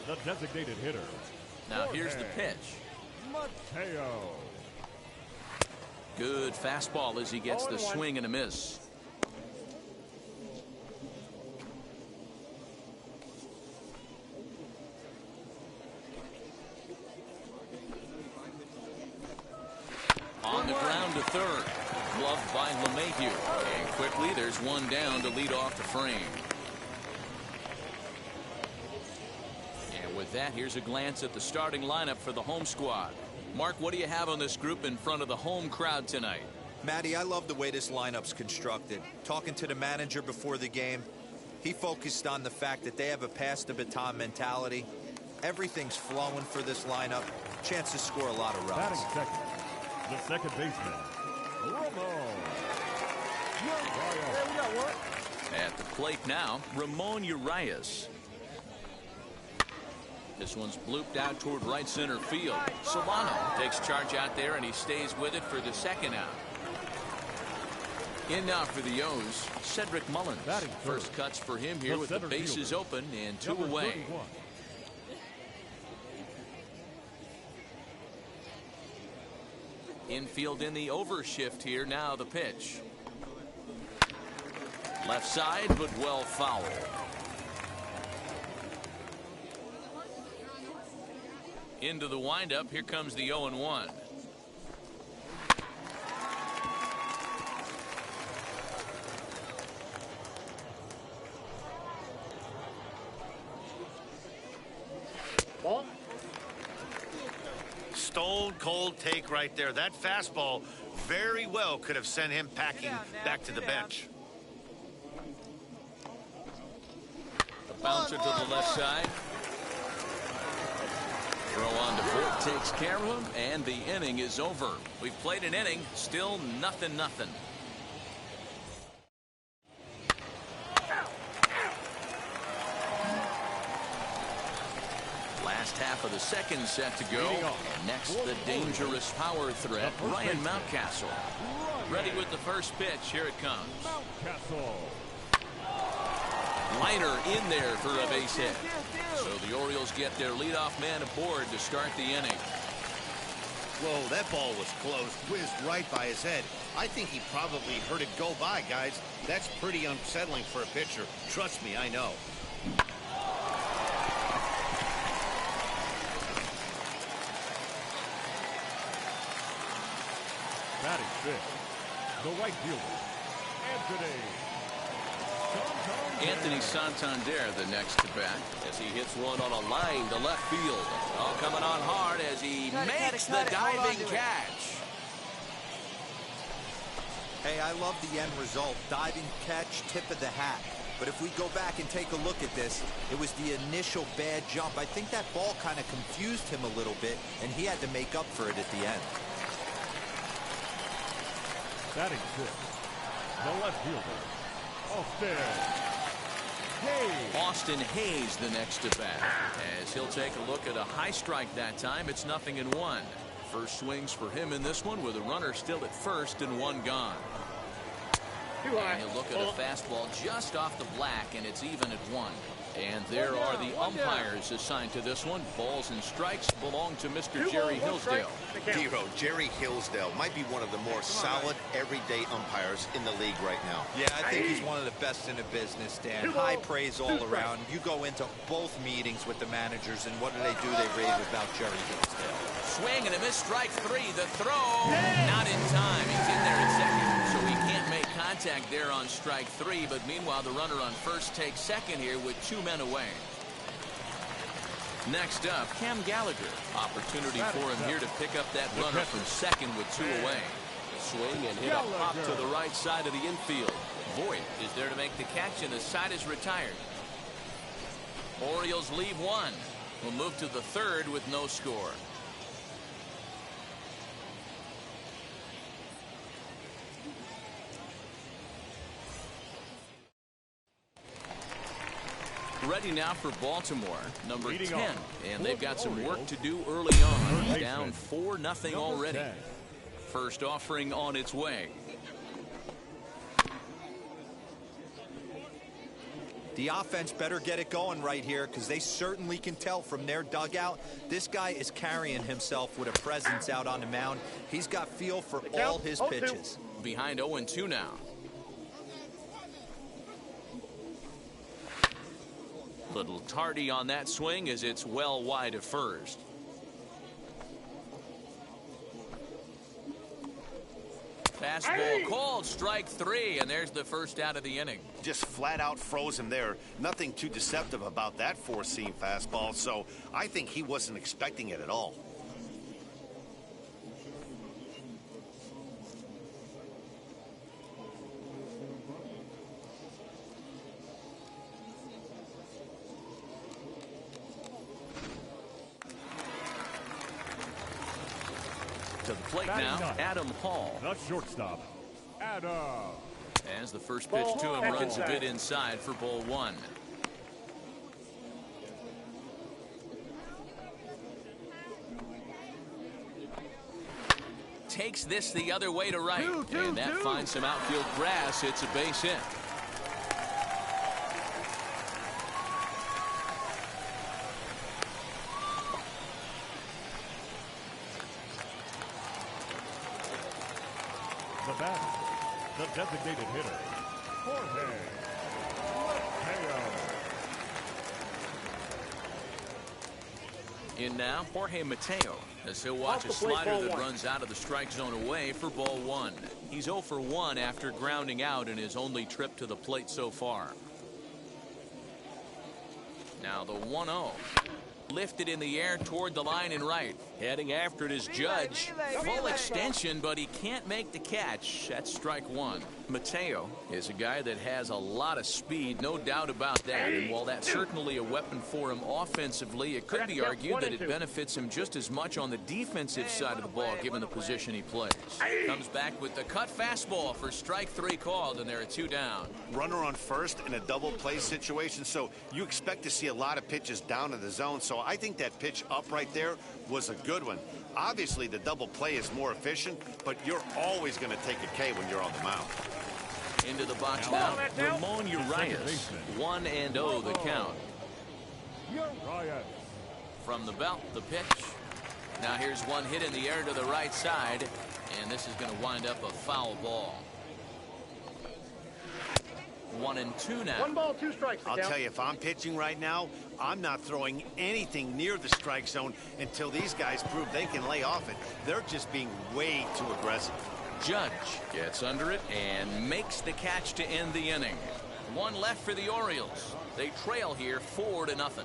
the designated hitter. Now here's the pitch. Mateo. Good fastball as he gets the swing and a miss. On the ground to third. Gloved by LeMahieu. And quickly there's one down to lead off the frame. And with that, here's a glance at the starting lineup for the home squad. Mark, what do you have on this group in front of the home crowd tonight? Matty, I love the way this lineup's constructed. Talking to the manager before the game, he focused on the fact that they have a pass the baton mentality. Everything's flowing for this lineup. Chance to score a lot of runs. Batting second, the second baseman, Ramon Urias. At the plate now, Ramon Urias. This one's blooped out toward right center field. Solano takes charge out there, and he stays with it for the second out. In now for the O's, Cedric Mullins. First cuts for him here with the bases open and 2 away. 31. Infield in the overshift here. Now the pitch. Left side, but well fouled. Into the windup. Here comes the 0-1. Ball. Stone cold take right there. That fastball very well could have sent him packing back to the bench. The bouncer to the left side. Throw on to Fort takes care of him, and the inning is over. We've played an inning, still 0-0. Last half of the second set to go. And next, the dangerous power threat, Ryan Mountcastle. Ready with the first pitch. Here it comes. Mountcastle. Liner in there for a base hit. So the Orioles get their leadoff man aboard to start the inning. Whoa, that ball was close. Whizzed right by his head. I think he probably heard it go by, guys. That's pretty unsettling for a pitcher. Trust me, I know. Batting fifth, the right fielder, Anthony Santander, the next to bat, as he hits one on a line to left field. All coming on hard as he makes the diving catch. Hey, I love the end result. Diving catch, tip of the hat. But if we go back and take a look at this, it was the initial bad jump. I think that ball kind of confused him a little bit, and he had to make up for it at the end. batting fifth, the left fielder, off there. Austin Hayes the next to bat, as he'll take a look at a high strike that time. It's 0-1. First swings for him in this one with a runner still at first and one gone. And he'll look at a fastball just off the black, and it's even at 1. And there are the umpires assigned to this one. Balls and strikes belong to Mr. Jerry Hillsdale. Hero, Jerry Hillsdale might be one of the more solid everyday umpires in the league right now. Yeah, I think he's one of the best in the business, Dan. High praise all around. You go into both meetings with the managers, and what do? They rave about Jerry Hillsdale. Swing and a miss, strike 3. The throw, not in time. He's in there at second, so he can't make contact there on strike 3. But meanwhile, the runner on first takes second here with 2 men away. Next up, Cam Gallagher. Opportunity for him here to pick up that runner from second with 2 away. Swing and hit a pop to the right side of the infield. Voigt is there to make the catch, and the side is retired. Orioles leave 1. We'll move to the third with no score. Ready now for Baltimore, number 10, and they've got some work to do early on. Down 4-0 already. First offering on its way. The offense better get it going right here, because they certainly can tell from their dugout. This guy is carrying himself with a presence out on the mound. He's got feel for all his pitches. Behind 0-2 now. Little tardy on that swing as it's well wide of first. Fastball called, strike 3, and there's the first out of the inning. Just flat out froze him there. Nothing too deceptive about that four-seam fastball, so I think he wasn't expecting it at all. To the plate now, Adam Hall. The shortstop, Adam. As the first pitch to him runs a bit inside for ball 1. Takes this the other way to right, and that finds some outfield grass. It's a base hit. The batter, the designated hitter, Jorge Mateo. In now, Jorge Mateo, as he'll watch a slider that runs out of the strike zone away for ball 1. He's 0 for 1 after grounding out in his only trip to the plate so far. Now the 1-0. Lifted in the air toward the line and right. Heading after it is Judge. Full extension, but he can't make the catch. That's strike 1. Mateo is a guy that has a lot of speed, no doubt about that. And while that's certainly a weapon for him offensively, it could be argued that it benefits him just as much on the defensive side of the ball, given the position he plays. Comes back with the cut fastball for strike 3 called, and there are 2 down. Runner on first in a double play situation, so you expect to see a lot of pitches down in the zone. So I think that pitch up right there was a good one. Obviously, the double play is more efficient, but you're always going to take a K when you're on the mound. Into the box now, Ramon Urias. 1-0 the count. From the belt, the pitch. Now here's one hit in the air to the right side, and this is going to wind up a foul ball. 1-2 now. 1 ball, 2 strikes. I'll tell you, if I'm pitching right now, I'm not throwing anything near the strike zone until these guys prove they can lay off it. They're just being way too aggressive. Judge gets under it and makes the catch to end the inning. 1 left for the Orioles. They trail here 4-0.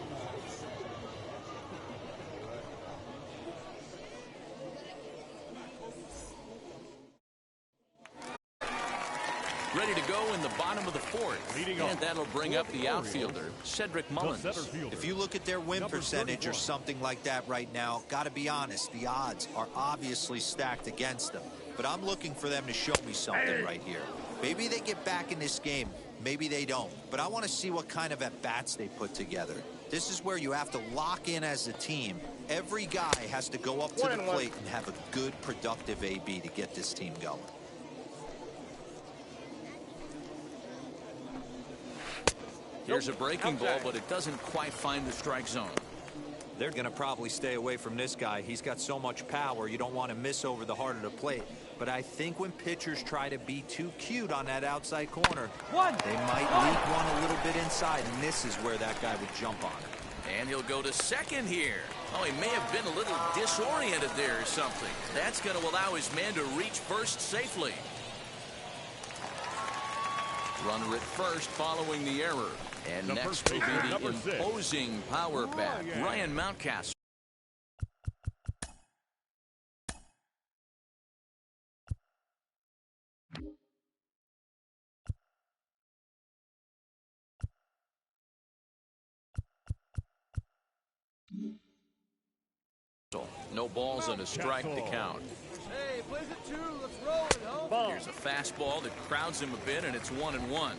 Ready to go in the bottom of the 4th. And that'll bring up the outfielder, Cedric Mullins. If you look at their win percentage or something like that right now, got to be honest, the odds are obviously stacked against them. but I'm looking for them to show me something right here. Maybe they get back in this game. Maybe they don't. But I want to see what kind of at-bats they put together. This is where you have to lock in as a team. Every guy has to go up to the plate and have a good, productive AB to get this team going. Here's a breaking ball, but it doesn't quite find the strike zone. They're going to probably stay away from this guy. He's got so much power, you don't want to miss over the heart of the plate. But I think when pitchers try to be too cute on that outside corner, they might leak one a little bit inside, and this is where that guy would jump on it. And he'll go to second here. Oh, he may have been a little disoriented there or something. That's going to allow his man to reach first safely. Runner at first following the error. And next will be the imposing power bat, Ryan Mountcastle. No balls and a strike to count. Hey, plays it 2. Let's roll it, home. Here's a fastball that crowds him a bit, and it's 1-1.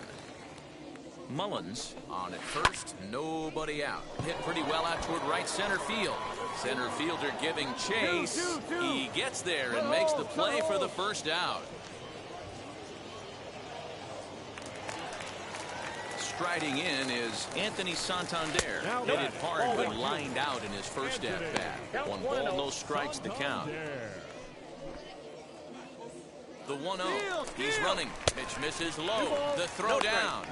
Mullins on at first, nobody out. Hit pretty well out toward right center field. Center fielder giving chase. He gets there and makes the play for the first out. Striding in is Anthony Santander. Hit it hard but lined out in his first at-bat. 1 ball, no strikes to count. The 1-0. He's running. Pitch misses low. The throw down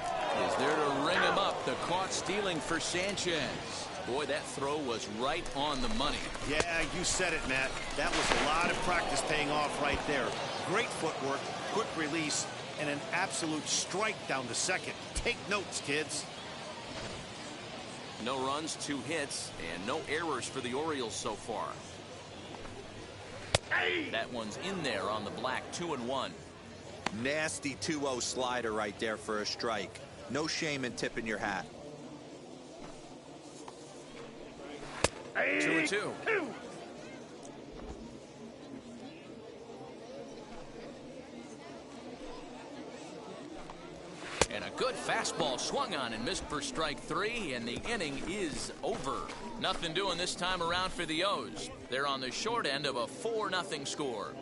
is there to ring him up. The caught stealing for Sanchez. Boy, that throw was right on the money. Yeah, you said it, Matt. That was a lot of practice paying off right there. Great footwork, quick release, and an absolute strike down to second. Take notes, kids. No runs, 2 hits, and no errors for the Orioles so far. That one's in there on the black. 2-1. Nasty 2-0 slider right there for a strike. No shame in tipping your hat. 2-2. And a good fastball swung on and missed for strike 3, and the inning is over. Nothing doing this time around for the O's. They're on the short end of a 4-0 score.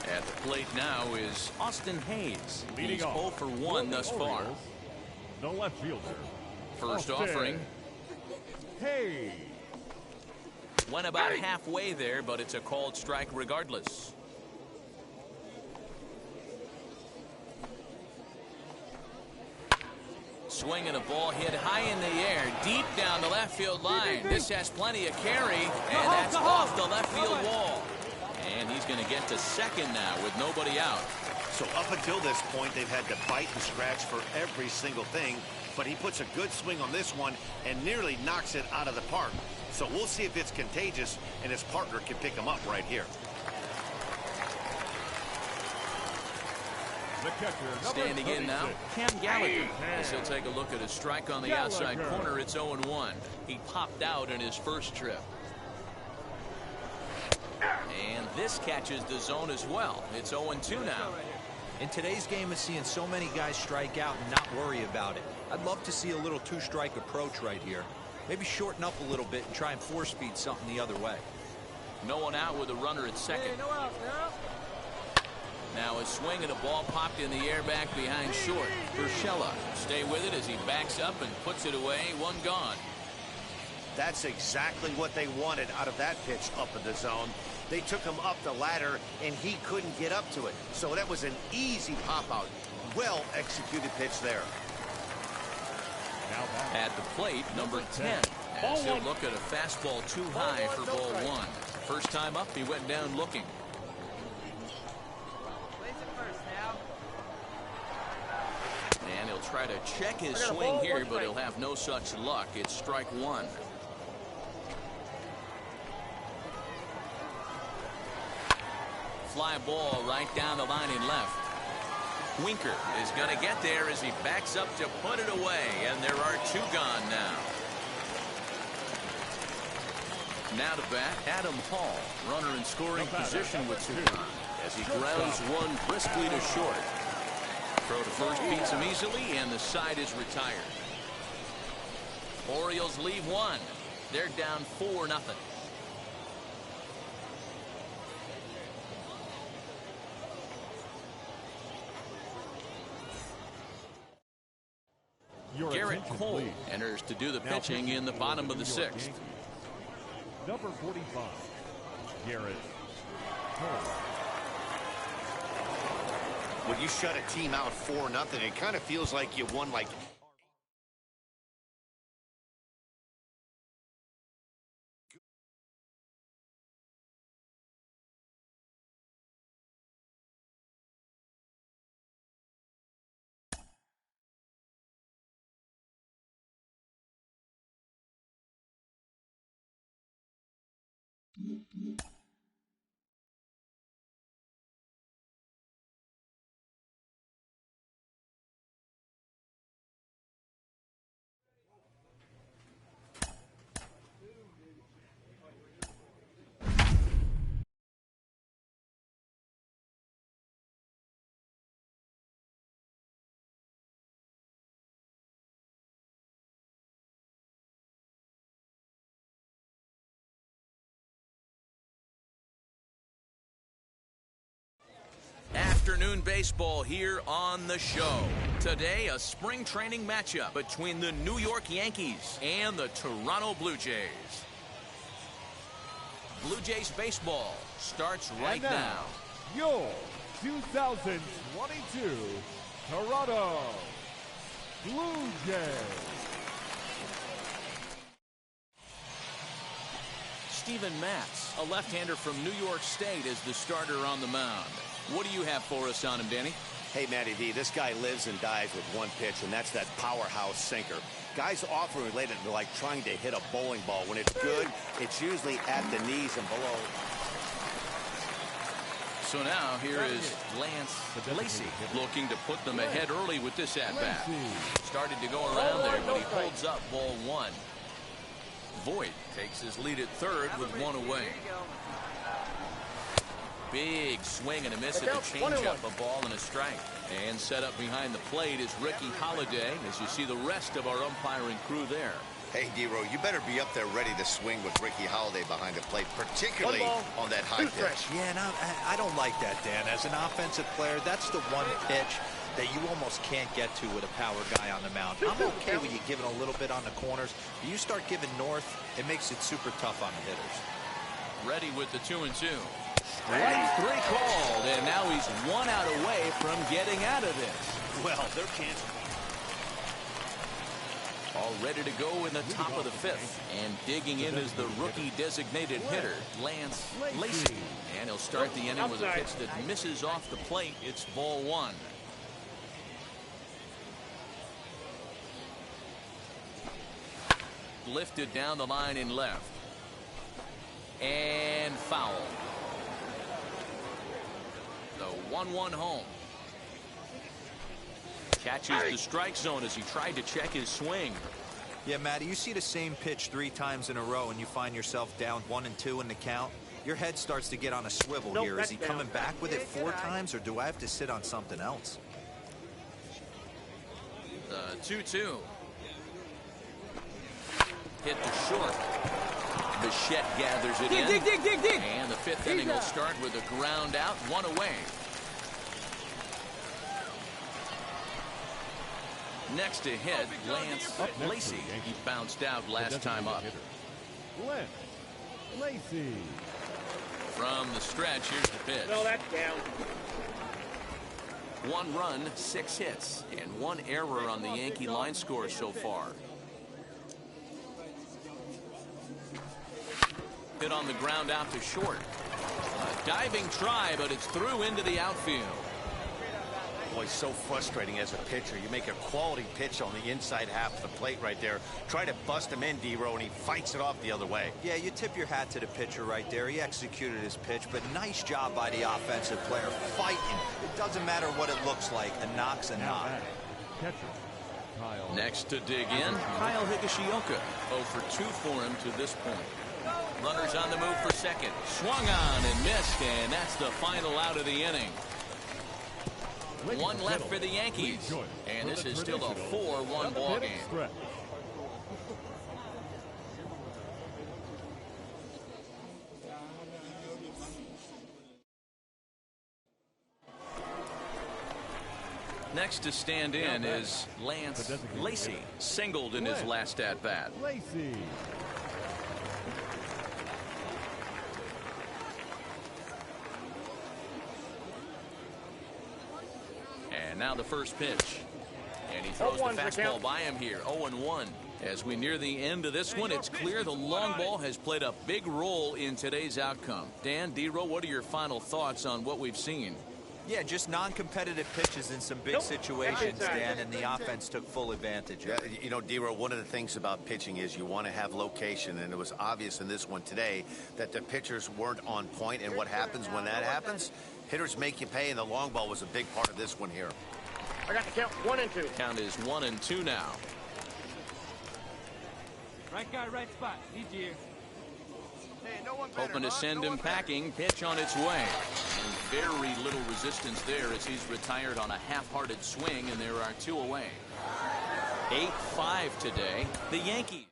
At the plate now is Austin Hayes. He's 0 for 1 thus far. The left fielder. First offering. Hey. Went about halfway there, but it's a called strike regardless. Swinging a ball hit high in the air, deep down the left field line. This has plenty of carry, and that's off the left field wall. And he's going to get to second now with nobody out. So up until this point, they've had to bite and scratch for every single thing, but he puts a good swing on this one and nearly knocks it out of the park. So we'll see if it's contagious and his partner can pick him up right here. The catcher, standing in now, Cam Gallagher. As he'll take a look at a strike on the outside corner. It's 0-1. He popped out in his first trip. And this catches the zone as well. It's 0-2 now. In today's game of seeing so many guys strike out and not worry about it, I'd love to see a little 2-strike approach right here. Maybe shorten up a little bit and try and 4-speed something the other way. No one out with a runner at second. Hey, no outs now. Now a swing and a ball popped in the air back behind short. Urshela stay with it as he backs up and puts it away. 1 gone. That's exactly what they wanted out of that pitch up in the zone. They took him up the ladder, and he couldn't get up to it. So that was an easy pop-out. Well executed pitch there. At the plate, number 10. As he'll look at a fastball too high for ball 1. First time up, he went down looking. Plays it first now. And he'll try to check his swing here, but he'll have no such luck. It's strike 1. Fly ball right down the line and left. Winker is going to get there as he backs up to put it away, and there are 2 gone now. Now to bat, Adam Hall, runner in scoring position with 2 as he grounds one briskly to short. Throw to first beats him easily, and the side is retired. Orioles leave 1. They're down 4-0. Garrett Cole enters to do the pitching in the bottom of the 6th. Number 45, Garrett Cole. When you shut a team out 4-0, it kind of feels like you won like... Afternoon baseball here on the show. Today, a spring training matchup between the New York Yankees and the Toronto Blue Jays. Blue Jays baseball starts right now. Your 2022 Toronto Blue Jays. Steven Matz, a left-hander from New York State, is the starter on the mound. What do you have for us on him, Danny? Hey, Matty V, this guy lives and dies with one pitch, and that's that powerhouse sinker. Guys often relate it to like trying to hit a bowling ball. When it's good, it's usually at the knees and below. So now here is Lance Lacey looking to put them ahead early with this at-bat. Started to go around there, but he holds up ball 1. Voigt takes his lead at third with 1 away. Big swing and a miss at the changeup, a ball and a strike. And set up behind the plate is Ricky Holiday, as you see the rest of our umpiring crew there. Hey, D-Row, you better be up there ready to swing with Ricky Holiday behind the plate, particularly on that high pitch. Yeah, and I don't like that, Dan. As an offensive player, that's the one pitch that you almost can't get to with a power guy on the mound. I'm okay with you giving a little bit on the corners. You start giving north, it makes it super tough on the hitters. Ready with the 2-2. Strike 3 called, and now he's 1 out away from getting out of this. Well, their chance. All ready to go in the top of the 5th, and digging in is the rookie designated hitter, Lance Lacey. And he'll start the inning with a pitch that misses off the plate. It's ball 1. Lifted down the line in left. And foul. The 1-1 home. Catches the strike zone as he tried to check his swing. Yeah, Matty, you see the same pitch 3 times in a row and you find yourself down 1 and 2 in the count. Your head starts to get on a swivel here. Is he coming back with it 4 times, or do I have to sit on something else? 2-2. Hit to short. Bichette gathers it in. And the 5th inning will start with a ground out, 1 away. Next to hit, Lance Lacey. He bounced out last time up. Lance Lacey. From the stretch, here's the pitch. No, that's down. 1 run, 6 hits, and 1 error on the Yankee line score so far. Hit on the ground out to short. A diving try, but it's through into the outfield. Boy, so frustrating as a pitcher. You make a quality pitch on the inside half of the plate right there. Try to bust him in, D-Row, and he fights it off the other way. Yeah, you tip your hat to the pitcher right there. He executed his pitch, but nice job by the offensive player fighting. It doesn't matter what it looks like. A knock's a knock. Catcher. Kyle. Next to dig in, Kyle Higashioka. 0 for 2 for him to this point. Runners on the move for second. Swung on and missed, and that's the final out of the inning. One left for the Yankees, and this is still a 4-1 ball game. Next to stand in is Lance Lacey, singled in his last at-bat. Lacey. And now the first pitch. And he throws the fastball by him here. 0-1. As we near the end of this one, it's clear the long ball has played a big role in today's outcome. Dan, D-Row, what are your final thoughts on what we've seen? Yeah, just non-competitive pitches in some big situations, Dan, and the offense took full advantage of it. You know, D-Row, one of the things about pitching is you want to have location, and it was obvious in this one today that the pitchers weren't on point, and what happens when that happens? Hitters make you pay, and the long ball was a big part of this one here. I got the count 1 and 2. Count is 1-2 now. Right guy, right spot. He's here. Hey, no one better, Hoping to send him packing. Pitch on its way. And very little resistance there as he's retired on a half-hearted swing, and there are 2 away. 8-5 today. The Yankees.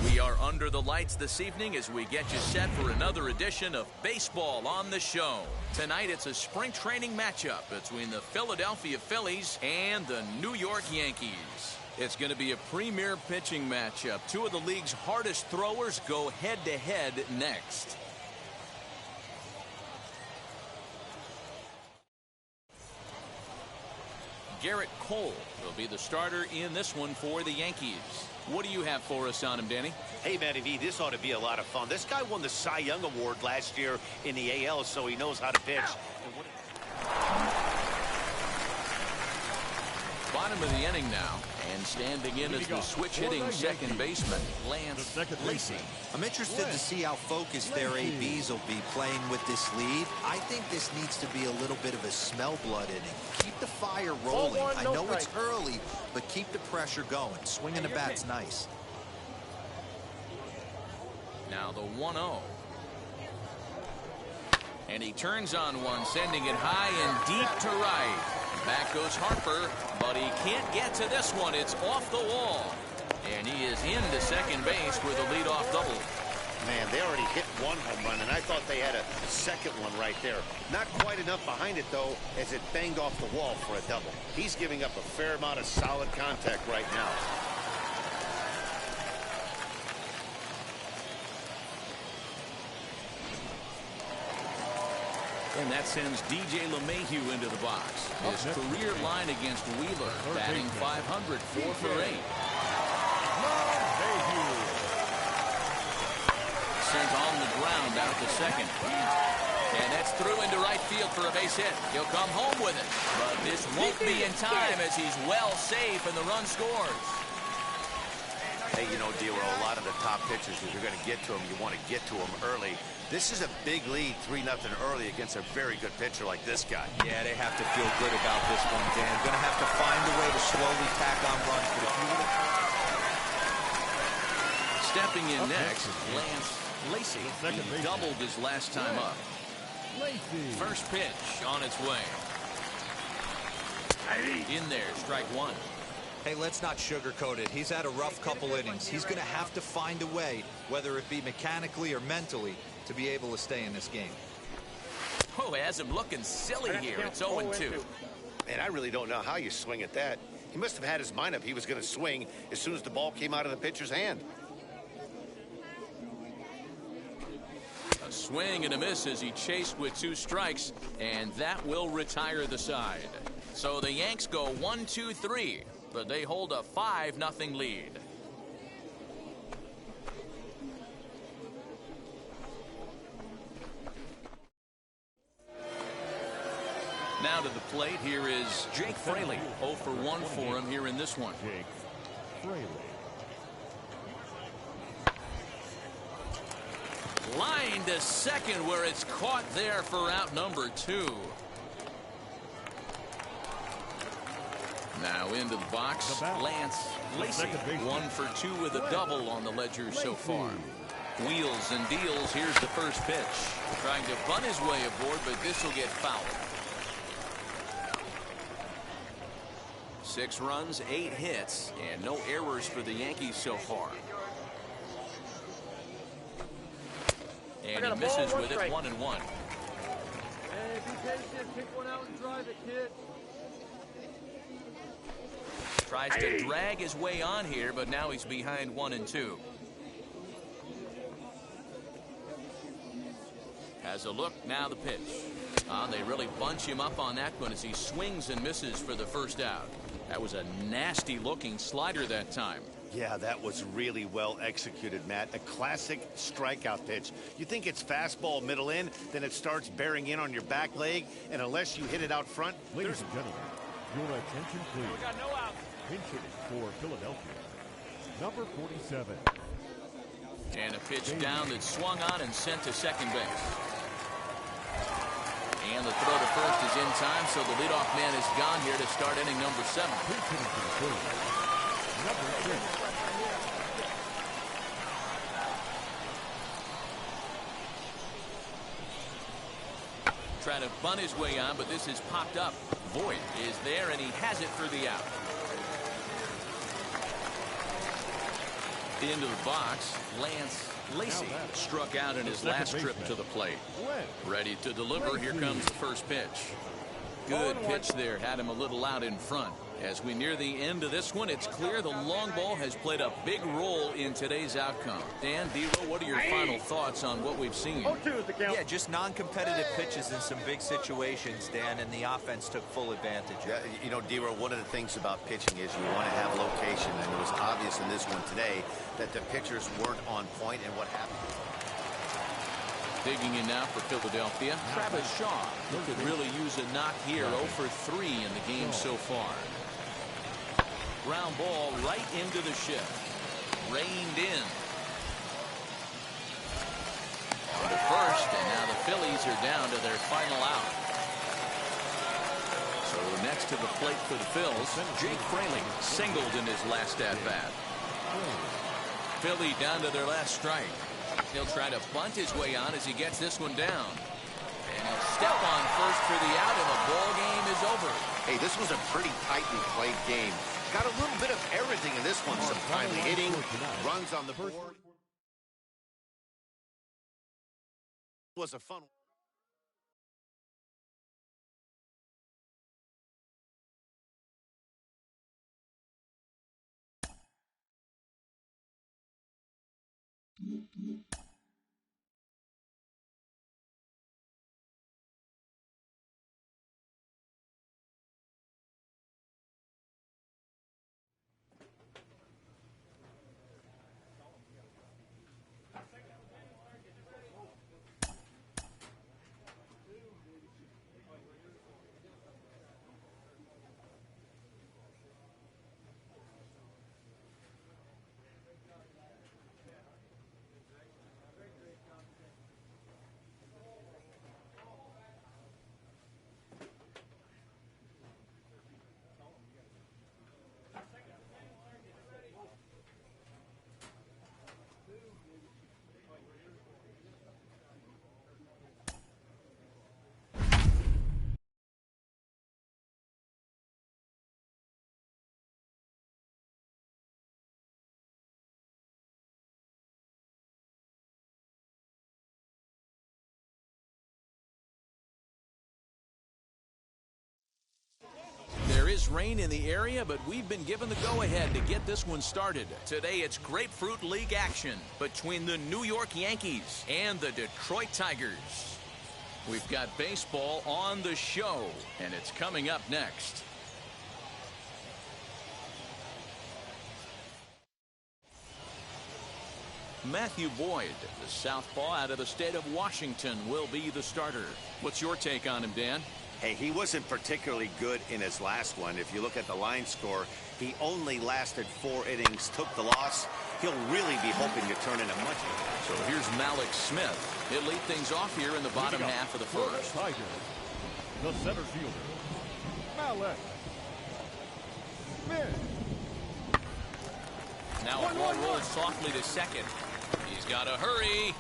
We are under the lights this evening as we get you set for another edition of Baseball on the Show. Tonight it's a spring training matchup between the Philadelphia Phillies and the New York Yankees. It's going to be a premier pitching matchup. 2 of the league's hardest throwers go head-to-head next. Garrett Cole will be the starter in this one for the Yankees. What do you have for us on him, Danny? Hey, Matty V, this ought to be a lot of fun. This guy won the Cy Young Award last year in the AL, so he knows how to pitch. Bottom of the inning now, and standing in as the switch-hitting second baseman, Lance Lacey. I'm interested to see how focused their ABs will be playing with this lead. I think this needs to be a little bit of a smell blood inning. Keep the fire rolling. I know it's early, but keep the pressure going. Swinging the bat's nice. Now the 1-0. And he turns on one, sending it high and deep to right. Back goes Harper, but he can't get to this one. It's off the wall. And he is into second base with a leadoff double. Man, they already hit 1 home run, and I thought they had a second one right there. Not quite enough behind it, though, as it banged off the wall for a double. He's giving up a fair amount of solid contact right now. And that sends DJ LeMahieu into the box. His career line against Wheeler, batting .500, 4 for 8. Sent on ground out to second. And that's through into right field for a base hit. He'll come home with it. But this won't be in time as he's well safe and the run scores. Hey, you know, D-Roll, a lot of the top pitchers, if you're going to get to them, you want to get to them early. This is a big lead, 3-0 early against a very good pitcher like this guy. Yeah, they have to feel good about this one, Dan. Going to have to find a way to slowly tack on runs. But if you would have... Stepping in next, Lance Lacey. He doubled his last time up. First pitch on its way. In there, strike one. Hey, let's not sugarcoat it. He's had a rough couple innings. He's going to have to find a way, whether it be mechanically or mentally, to be able to stay in this game. Oh, has him looking silly here. It's 0-2. And I really don't know how you swing at that. He must have had his mind up he was going to swing as soon as the ball came out of the pitcher's hand. A swing and a miss as he chased with 2 strikes, and that will retire the side. So the Yanks go 1-2-3, but they hold a 5-0 lead. Now to the plate, here is Jake Fraley. 0 for 1 for him here in this one. Jake Fraley. Line to second where it's caught there for out number 2. Now into the box, Lance Lacey. 1 for 2 with a double on the ledger so far. Wheels and deals. Here's the first pitch. Trying to bunt his way aboard, but this will get fouled. 6 runs, 8 hits, and no errors for the Yankees so far. And he misses with it, 1-1. Hey, be patient. Pick one out and drive it, kid. Tries to drag his way on here, but now he's behind 1-2. Has a look, now the pitch. They really bunch him up on that one as he swings and misses for the first out. That was a nasty looking slider that time. Yeah, that was really well executed, Matt. A classic strikeout pitch. You think it's fastball middle in, then it starts bearing in on your back leg, and unless you hit it out front... Ladies and gentlemen, your attention please. We got no outs. Pinch hitting for Philadelphia, number 47. And a pitch down that's swung on and sent to second base. And the throw to first is in time, so the leadoff man is gone here to start inning number 7. Pinch hitting for the Phillies, number 6. Trying to bunt his way on, but this is popped up. Voigt is there, and he has it for the out. Into the box, Lance Lacey struck out in his last trip to the plate. Ready to deliver. Here comes the first pitch. Good pitch there. Had him a little out in front. As we near the end of this one, it's clear the long ball has played a big role in today's outcome. Dan, D-Roll, what are your final thoughts on what we've seen? 0-2 is the count. Yeah, just non-competitive pitches in some big situations, Dan, and the offense took full advantage. Yeah, you know, D-Roll, one of the things about pitching is you want to have location, and it was obvious in this one today that the pitchers weren't on point, and what happened. Digging in now for Philadelphia, Travis Shaw. He could really use a knock here. 0 for 3 in the game so far. Ground ball right into the shift. Reined in. On to first, and now the Phillies are down to their final out. So next to the plate for the Phils, Jake Fraley singled in his last at-bat. Philly down to their last strike. He'll try to bunt his way on as he gets this one down. And he'll step on first for the out, and the ball game is over. Hey, this was a pretty tightly played game. Got a little bit of everything in this one. Some timely hitting, runs on the board. Was a fun one. there's rain in the area, but we've been given the go-ahead to get this one started. Today, it's Grapefruit League action between the New York Yankees and the Detroit Tigers. We've got baseball on the show, and it's coming up next. Matthew Boyd, the southpaw out of the state of Washington, will be the starter. What's your take on him, Dan? Hey, he wasn't particularly good in his last one. If you look at the line score, he only lasted 4 innings, took the loss. He'll really be hoping to turn in a much. So here's Malik Smith. He'll lead things off here in the bottom half of the first. Tigers, the center fielder, Malik Smith. Now a ball rolls softly to second. He's got to hurry.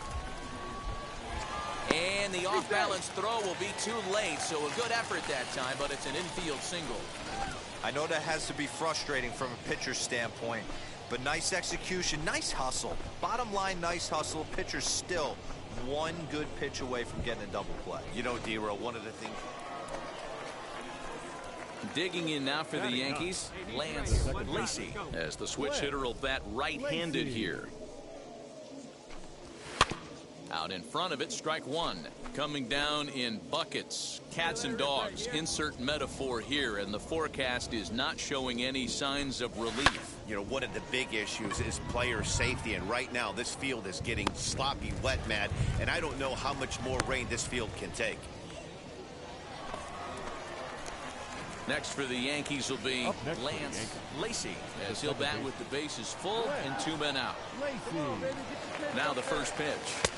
And the off-balance throw will be too late, so a good effort that time, but it's an infield single. I know that has to be frustrating from a pitcher's standpoint, but nice execution, nice hustle. Bottom line, nice hustle. Pitcher's still one good pitch away from getting a double play. You know, D-Row, one of the things. Digging in now for the Yankees, Lance Lacey, as the switch hitter will bat right-handed here. Out in front of it, strike one. Coming down in buckets, cats and dogs. Insert metaphor here, and the forecast is not showing any signs of relief. You know, one of the big issues is player safety, and right now this field is getting sloppy wet, Matt, and I don't know how much more rain this field can take. Next for the Yankees will be Lance Lacey, as he'll bat with the bases full and 2 men out. Now the first pitch.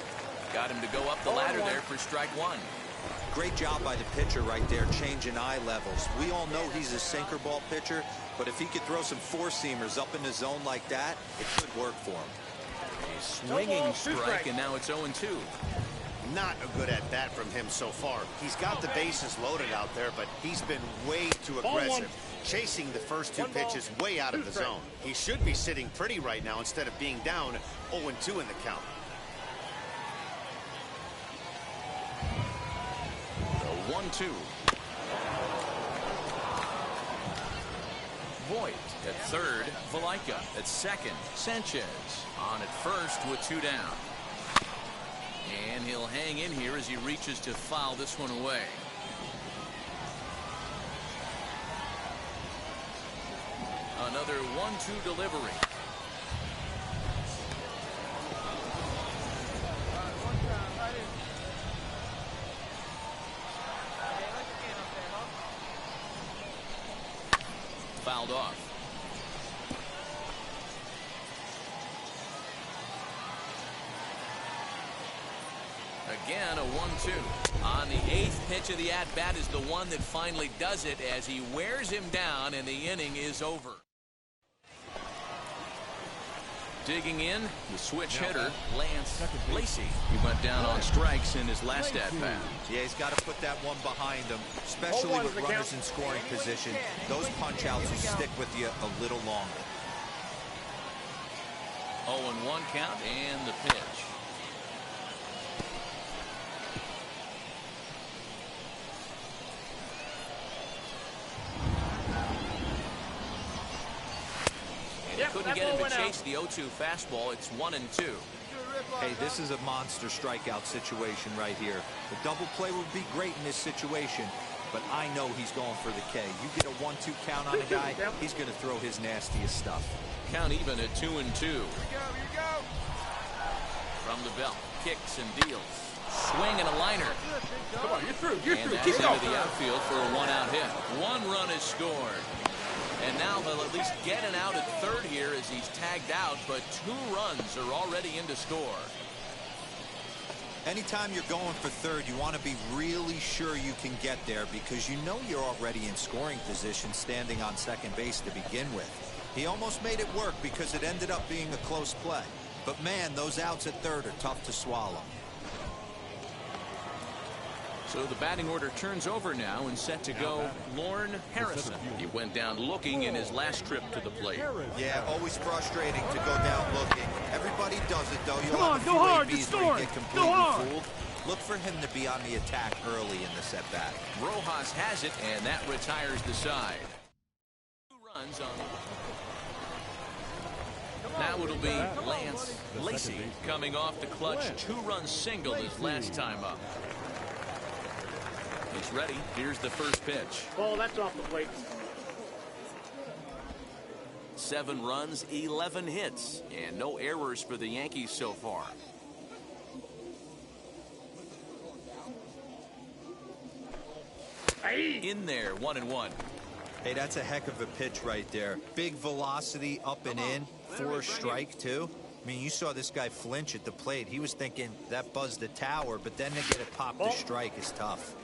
Got him to go up the ladder there for strike one. Great job by the pitcher right there, changing eye levels. We all know he's a sinker ball pitcher, but if he could throw some four-seamers up in the zone like that, it could work for him. A swinging strike, and now it's 0-2. Not a good at bat from him so far. He's got the bases loaded out there, but he's been way too aggressive, chasing the first 2 pitches way out of the zone. He should be sitting pretty right now instead of being down 0-2 in the count. The 1-2. Voigt at third, Valaika at second, Sanchez on at first with 2 down. And he'll hang in here as he reaches to foul this one away. Another 1-2 delivery. Fouled off. Again, a 1-2. On the 8th pitch of the at-bat is the one that finally does it as he wears him down and the inning is over. Digging in, the switch hitter, Lance Lacey. He went down on strikes in his last at-bat. Yeah, he's got to put that one behind him, especially with runners in scoring position. Those punch-outs will stick with you a little longer. 0-1 count and the pitch. Couldn't get him to chase the 0-2 fastball. It's 1-2. Hey, this is a monster strikeout situation right here. The double play would be great in this situation, but I know he's going for the K. You get a 1-2 count on a guy, he's going to throw his nastiest stuff. Count even at 2-2. Here you go. From the belt, kicks and deals. Swing and a liner. Come on, you're through. You're and through. that's Keep into going. the outfield for a 1-out hit. 1 run is scored. And now they'll at least get an out at third here as he's tagged out, but 2 runs are already in to score. Anytime you're going for third, you want to be really sure you can get there because you know you're already in scoring position standing on second base to begin with. He almost made it work because it ended up being a close play. But man, those outs at third are tough to swallow. So the batting order turns over now and set to go Lorne Harrison. He went down looking in his last trip to the plate. Yeah, always frustrating to go down looking. Everybody does it, though. You'll Come on, have a go few hard, ABs it's where you scoring. get Go completely hard. fooled. Look for him to be on the attack early in the at-bat. Rojas has it, and that retires the side. runs on. Now it'll be Lance Lacy coming off the clutch two-run single his last time up. He's ready. Here's the first pitch. Oh, that's off the plate. 7 runs, 11 hits, and no errors for the Yankees so far. In there, 1-1. Hey, that's a heck of a pitch right there. Big velocity up and in for a strike, too. I mean, you saw this guy flinch at the plate. He was thinking that buzzed the tower, but then to get it popped to strike is tough.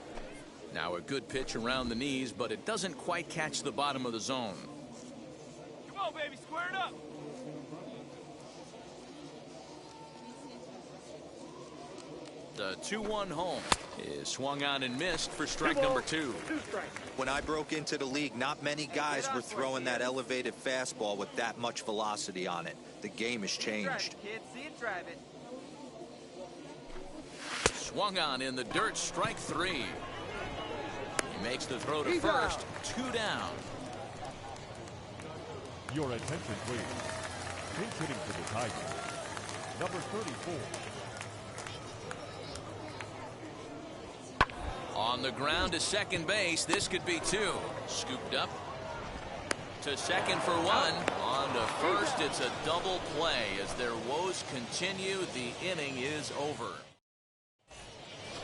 Now a good pitch around the knees, but it doesn't quite catch the bottom of the zone. Come on, baby, square it up. The 2-1 home is swung on and missed for strike number 2. 2 strikes. When I broke into the league, not many guys were throwing that elevated fastball with that much velocity on it. The game has changed. Kid, see it, drive it. Swung on in the dirt, strike 3. He makes the throw to first, 2 down. Your attention, please. Pinch hitting for the Tigers, number 34. On the ground to second base, this could be 2. Scooped up to second for 1. On to first, it's a double play. As their woes continue, the inning is over.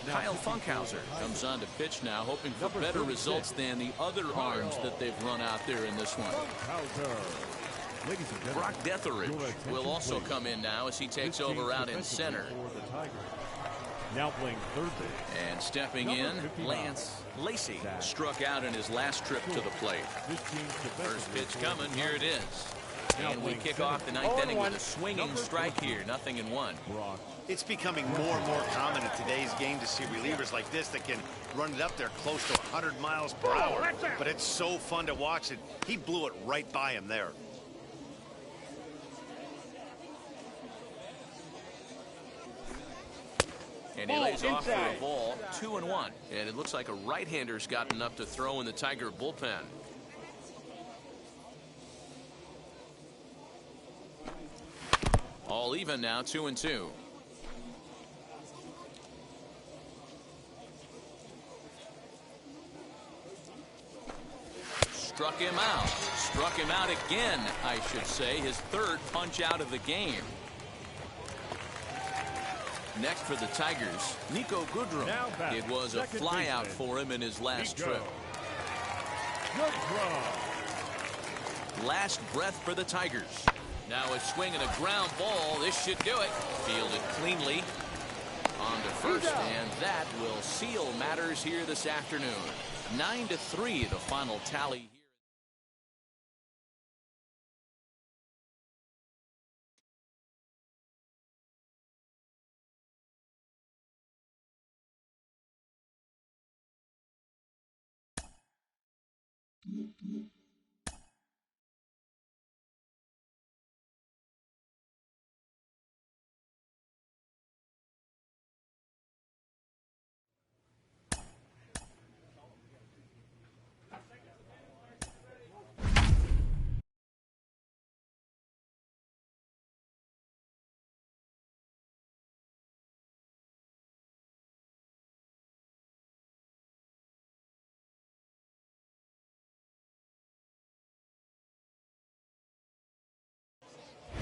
Kyle Funkhauser comes on to pitch now, hoping for better results than the other arms that they've run out there in this one. Brock Detheridge will also come in now as he takes over out in center. Now playing third base. And stepping in, Lance Lacy struck out in his last trip to the plate. First pitch coming, here it is. And we kick off the 9th inning with a swinging strike here, 0-1. It's becoming more and more common in today's game to see relievers like this that can run it up there close to 100 miles per hour. But it's so fun to watch it. He blew it right by him there. And he lays off for a ball, 2-1. And it looks like a right-hander's gotten up to throw in the Tiger bullpen. All even now, 2-2. Struck him out. Struck him out again, I should say. His 3rd punch out of the game. Next for the Tigers, Nico Goodrum. It was a flyout for him in his last trip. Last breath for the Tigers. Now a swing and a ground ball. This should do it. Fielded cleanly. On to first, and that will seal matters here this afternoon. 9-3 the final tally here.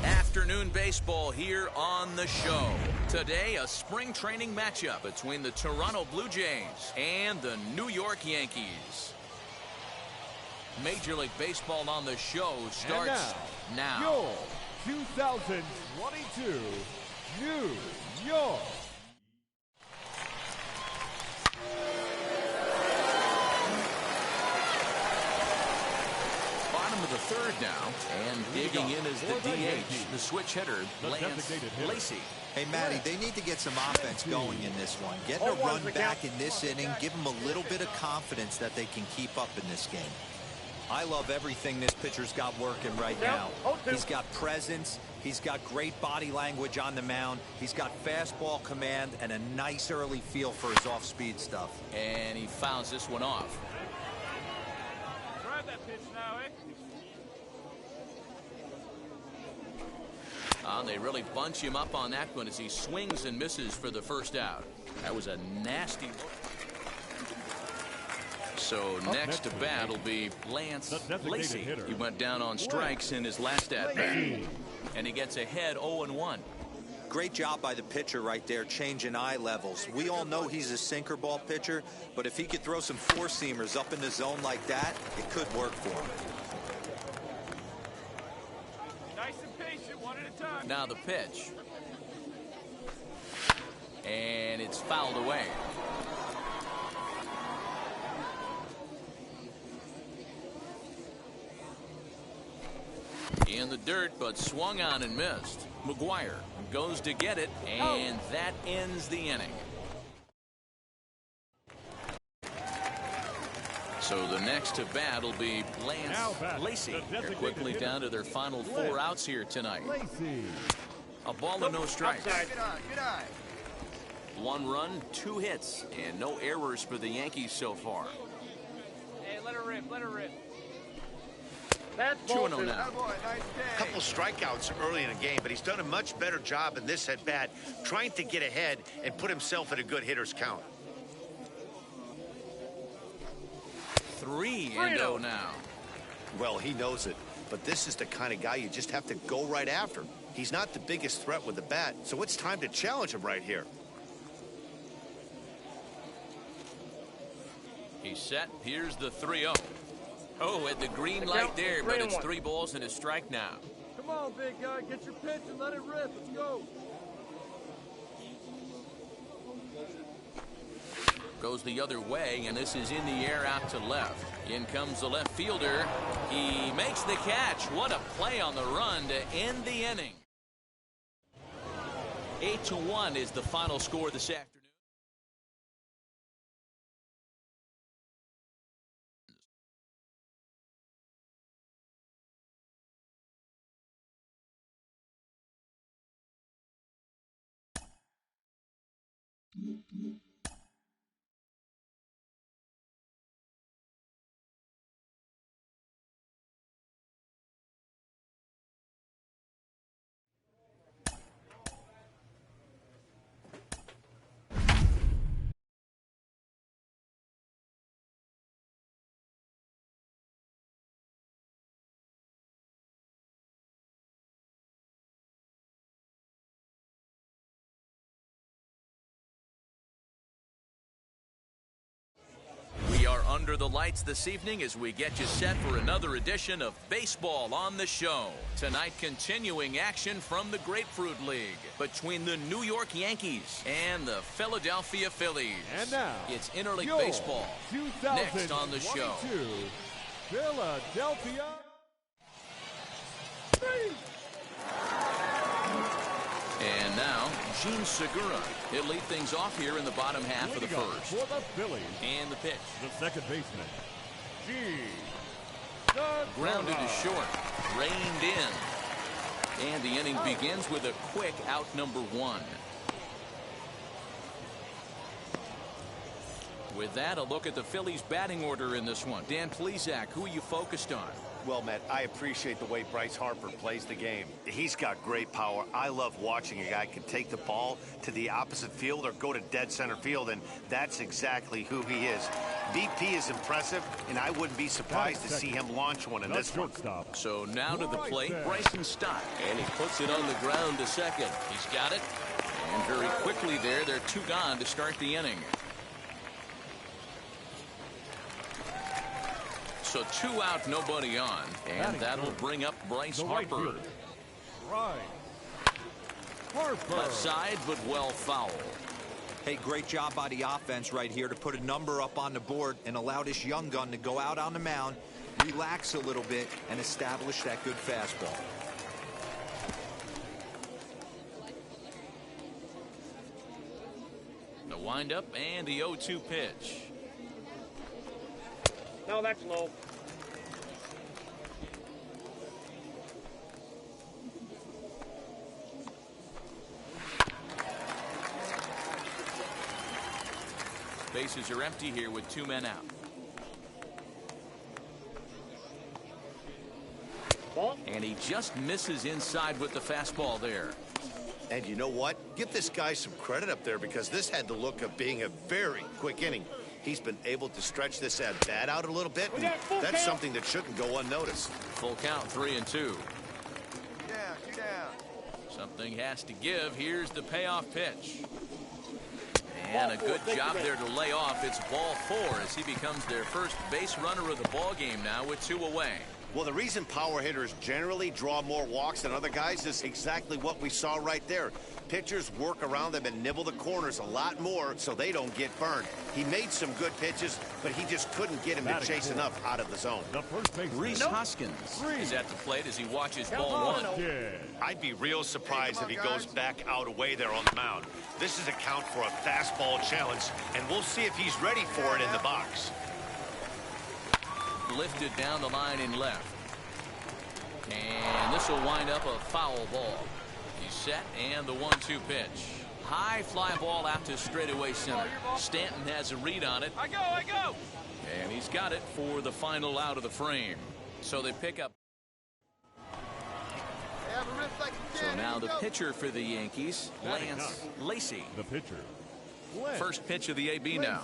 Afternoon baseball here on the show. Today, a spring training matchup between the Toronto Blue Jays and the New York Yankees. Major League Baseball on the show starts now. Your 2022 New York. Bottom of the 3rd now, and digging in is the DH, the switch hitter, Lance Lacy. Hey, Matty, they need to get some offense going in this one. Getting a run back in this inning, give them a little bit of confidence that they can keep up in this game. I love everything this pitcher's got working right now. He's got presence. He's got great body language on the mound. He's got fastball command and a nice early feel for his off-speed stuff. And he fouls this one off. Drive that pitch now, eh? They really bunch him up on that one as he swings and misses for the first out. That was a nasty look. So next to bat will be Lance Lacey. He went down on strikes in his last at bat. And he gets ahead 0-1. Great job by the pitcher right there, changing eye levels. We all know he's a sinker ball pitcher, but if he could throw some four-seamers up in the zone like that, it could work for him. Nice and patient, one at a time. Now the pitch. And it's fouled away. In the dirt, but swung on and missed. McGuire goes to get it, and that ends the inning. So the next to bat will be Lance Lacey. They're quickly down to their final 4 outs here tonight. A ball and no strikes. Good eye. 1 run, 2 hits, and no errors for the Yankees so far. Hey, let her rip. 2-0 now. A couple strikeouts early in the game, but he's done a much better job in this at-bat trying to get ahead and put himself at a good hitter's count. 3-0 now. Well, he knows it, but this is the kind of guy you just have to go right after. He's not the biggest threat with the bat, so it's time to challenge him right here. He's set. Here's the 3-0. Oh, at the green light there, but it's 3 balls and a strike now. Come on, big guy. Get your pitch and let it rip. Let's go. Goes the other way, and this is in the air out to left. In comes the left fielder. He makes the catch. What a play on the run to end the inning. 8-1 is the final score this afternoon. We are under the lights this evening as we get you set for another edition of Baseball on the Show. Tonight, continuing action from the Grapefruit League between the New York Yankees and the Philadelphia Phillies. And now, it's interleague baseball. Next on the show. Philadelphia. And now, Gene Segura. He'll lead things off here in the bottom half of the first. For the Phillies. And the pitch. The second baseman, Gene. Grounded to short. Reined in. And the inning begins with a quick out number 1. With that, a look at the Phillies batting order in this one. Dan Plesac, who are you focused on? Well, Matt, I appreciate the way Bryce Harper plays the game. He's got great power. I love watching a guy can take the ball to the opposite field or go to dead center field, and that's exactly who he is. BP is impressive, and I wouldn't be surprised to see him launch one in this one. So now to the plate, Bryson Stott, and he puts it on the ground to second. He's got it, and very quickly there, they're 2 gone to start the inning. So 2 out, nobody on, and that'll bring up Bryce Harper. Left side, but well foul. Hey, great job by the offense right here to put a number up on the board and allow this young gun to go out on the mound, relax a little bit, and establish that good fastball. The windup and the 0-2 pitch. No, that's low. Bases are empty here with 2 men out. And he just misses inside with the fastball there. And you know what? Give this guy some credit up there because this had the look of being a very quick inning. He's been able to stretch this at-bat out a little bit, and that's something that shouldn't go unnoticed. Full count, 3-2. Down, 2 down. Something has to give. Here's the payoff pitch. And a good job there to lay off. It's ball 4 as he becomes their first base runner of the ball game now with 2 away. Well, the reason power hitters generally draw more walks than other guys is exactly what we saw right there. Pitchers work around them and nibble the corners a lot more so they don't get burned. He made some good pitches, but he just couldn't get him to chase enough out of the zone. Reese Hoskins is at the plate as he watches ball 1. I'd be real surprised if he goes back out away there on the mound. This is a count for a fastball challenge, and we'll see if he's ready for it in the box. Lifted down the line in left. And this will wind up a foul ball. He's set, and the 1-2 pitch. High fly ball out to straightaway center. Stanton has a read on it. I go! And he's got it for the final out of the frame. So they pick up. So now the pitcher for the Yankees, Lance Lacy. The pitcher. First pitch of the AB now.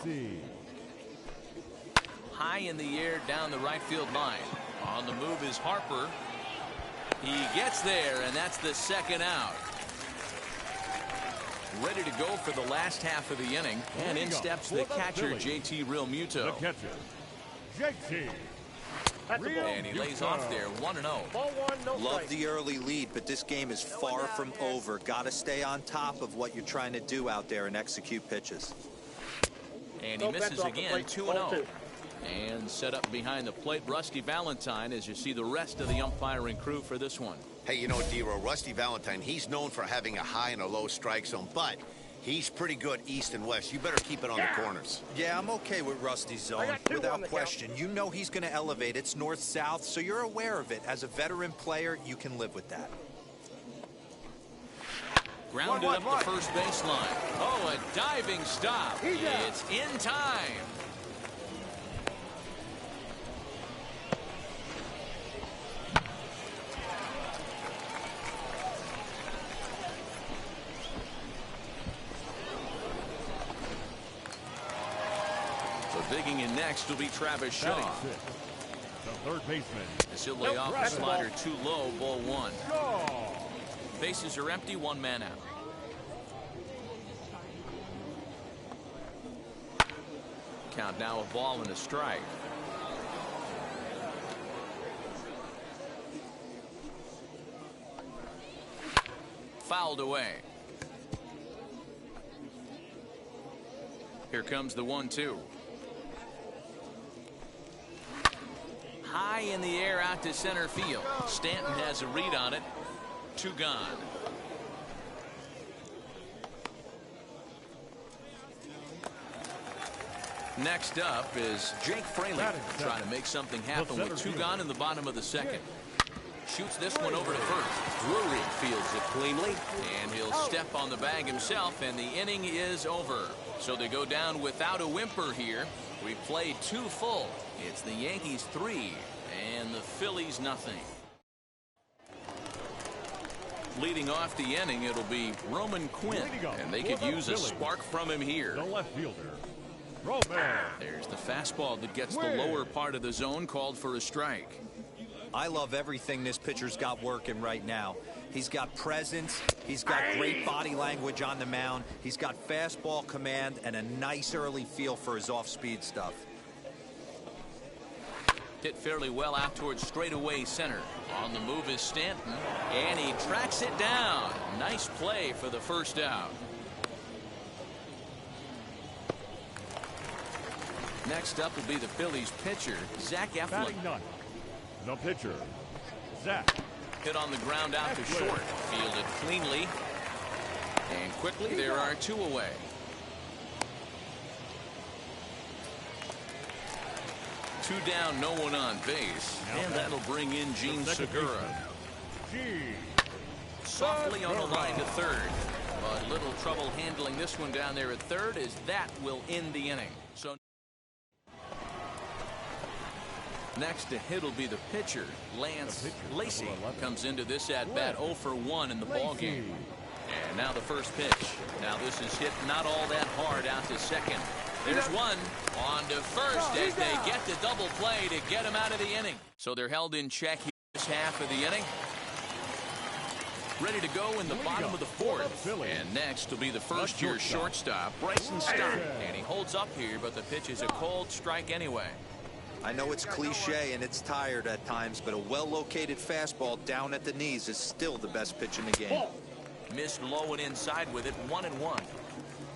High in the air down the right field line. On the move is Harper. He gets there, and that's the second out. Ready to go for the last half of the inning. And in steps the catcher, JT Realmuto. The catcher, JT. And he lays off there, 1-0. Love the early lead, but this game is far from over. Got to stay on top of what you're trying to do out there and execute pitches. And he misses again, 2-0. And set up behind the plate, Rusty Valentine, as you see the rest of the umpiring crew for this one. Hey, you know, D-Row, Rusty Valentine, he's known for having a high and a low strike zone, but he's pretty good east and west. You better keep it on the corners. Yeah, I'm okay with Rusty's zone, without question. You know he's going to elevate. It's north-south, so you're aware of it. As a veteran player, you can live with that. Grounded up the first baseline. Oh, a diving stop. It's in time. Digging in next will be Travis Shaw. The third baseman. As he'll lay off the slider too low, ball 1. Bases are empty, 1 man out. Count now, a ball and a strike. Fouled away. Here comes the 1-2. High in the air out to center field. Stanton has a read on it. 2 gone. Next up is Jake Fraley trying to make something happen with 2 gone in the bottom of the second. Shoots this one over to first. Drury fields it cleanly, and he'll step on the bag himself, and the inning is over. So they go down without a whimper here. We played 2 full. It's the Yankees 3 and the Phillies nothing. Leading off the inning, it'll be Roman Quinn, and they could use a spark from him here. The left fielder, Roman. There's the fastball that gets the lower part of the zone, called for a strike. I love everything this pitcher's got working right now. He's got presence, he's got great body language on the mound, he's got fastball command, and a nice early feel for his off-speed stuff. Hit fairly well out towards straightaway center. On the move is Stanton, and he tracks it down. Nice play for the first out. Next up will be the Phillies pitcher, Zach Eflin. The pitcher, Zach. Hit on the ground out to short. Fielded cleanly. And quickly there are 2 away. Two down, no one on base. And that'll bring in Gene Segura. Softly on the line to third. But little trouble handling this one down there at third, as that will end the inning. So Next to hit will be the pitcher, Lance Lacey. Comes into this at-bat 0 for 1 in the ballgame. And now the first pitch. Now this is hit not all that hard out to second. There's one on to first as they get the double play to get him out of the inning. So they're held in check here this half of the inning. Ready to go in the bottom of the fourth. And next will be the first-year shortstop, Bryson Stott. And he holds up here, but the pitch is a cold strike anyway. I know it's cliche and it's tired at times, but a well-located fastball down at the knees is still the best pitch in the game. Missed low and inside with it, 1-1.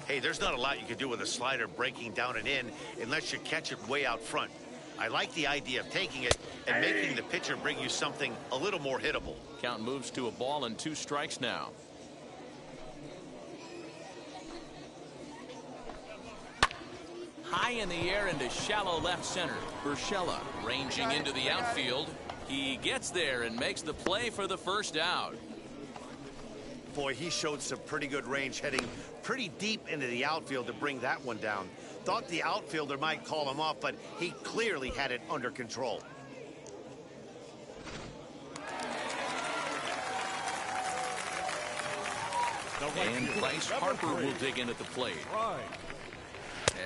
Hey, there's not a lot you can do with a slider breaking down and in unless you catch it way out front. I like the idea of taking it and making the pitcher bring you something a little more hittable. Count moves to a ball and 2 strikes now. High in the air into shallow left center. Urshela ranging into the outfield. He gets there and makes the play for the first out. Boy, he showed some pretty good range, heading pretty deep into the outfield to bring that one down. Thought the outfielder might call him off, but he clearly had it under control. And Bryce Harper will dig in at the plate.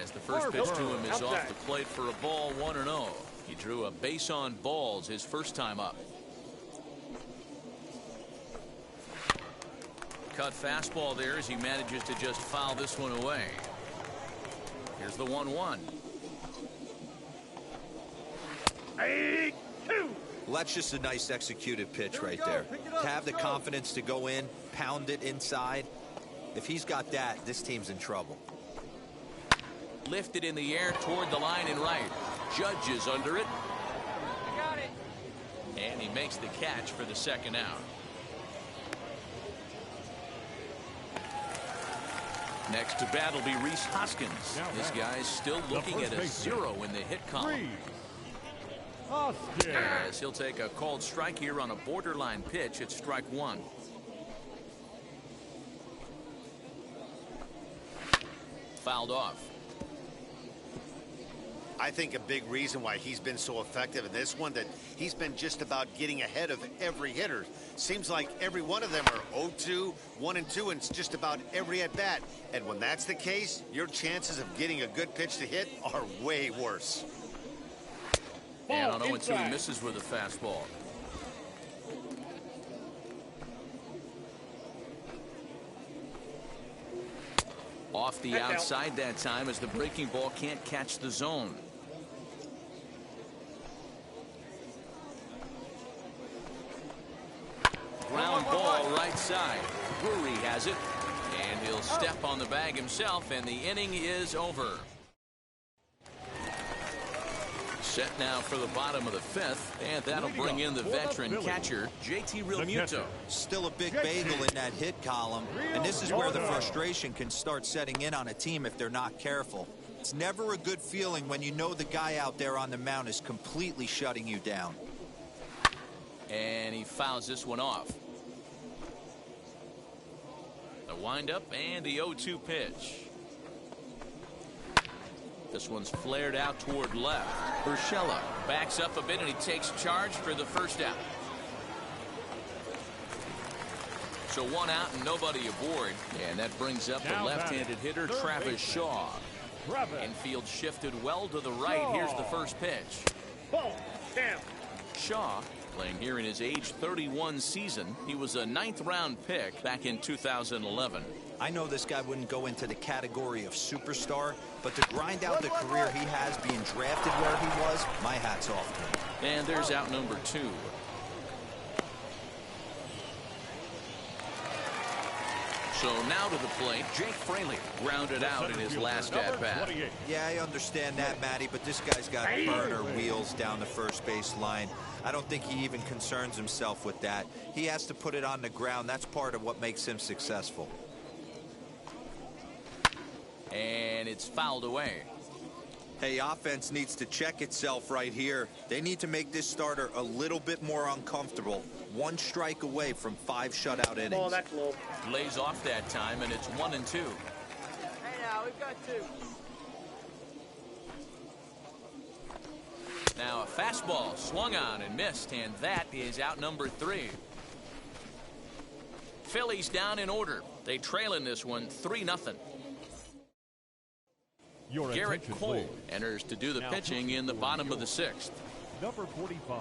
As the first pitch to him is off the plate for a ball, 1-0. He drew a base on balls his first time up. Cut fastball there as he manages to just foul this one away. Here's the 1-1. Well, that's just a nice executed pitch right there. To have the confidence to go in, pound it inside. If he's got that, this team's in trouble. Lifted in the air toward the line and right. Judge is under it. I got it. And he makes the catch for the second out. Next to bat will be Rhys Hoskins. This guy's still looking at a 0 in the hit column. As he'll take a called strike here on a borderline pitch at strike 1. Fouled off. I think a big reason why he's been so effective in this one, that he's been just about getting ahead of every hitter. Seems like every one of them are 0-2, 1-2, and it's just about every at-bat. And when that's the case, your chances of getting a good pitch to hit are way worse. And on 0-2, he misses with a fastball. Off the outside that time as the breaking ball can't catch the zone. Ground ball right side. Drury has it, and he'll step on the bag himself, and the inning is over. Set now for the bottom of the 5th, and that'll bring in the veteran catcher, JT Realmuto. Still a big bagel in that hit column, and this is where the frustration can start setting in on a team if they're not careful. It's never a good feeling when you know the guy out there on the mound is completely shutting you down. And he fouls this one off. The windup and the 0-2 pitch. This one's flared out toward left. Urshela backs up a bit and he takes charge for the first out. So 1 out and nobody aboard. And that brings up the left-handed hitter Travis Shaw. Infield shifted well to the right. Here's the first pitch. Shaw playing here in his age 31 season. He was a 9th-round pick back in 2011. I know this guy wouldn't go into the category of superstar, but to grind out the career he has being drafted where he was, my hat's off to him. And there's out number 2. So now to the plate, Jake Fraley grounded out in his last at-bat. Yeah, I understand that, Matty, but this guy's got burner wheels down the first base line. I don't think he even concerns himself with that. He has to put it on the ground. That's part of what makes him successful. And it's fouled away. Hey, offense needs to check itself right here. They need to make this starter a little bit more uncomfortable. 1 strike away from 5 shutout innings. Oh, that's low. Lays off that time, and it's 1-2. Hey, now we've got 2. Now a fastball swung on and missed, and that is out number 3. Phillies down in order. They trail in this one 3-0. Garrett Cole enters to do the pitching in the bottom of the 6th. Number 45,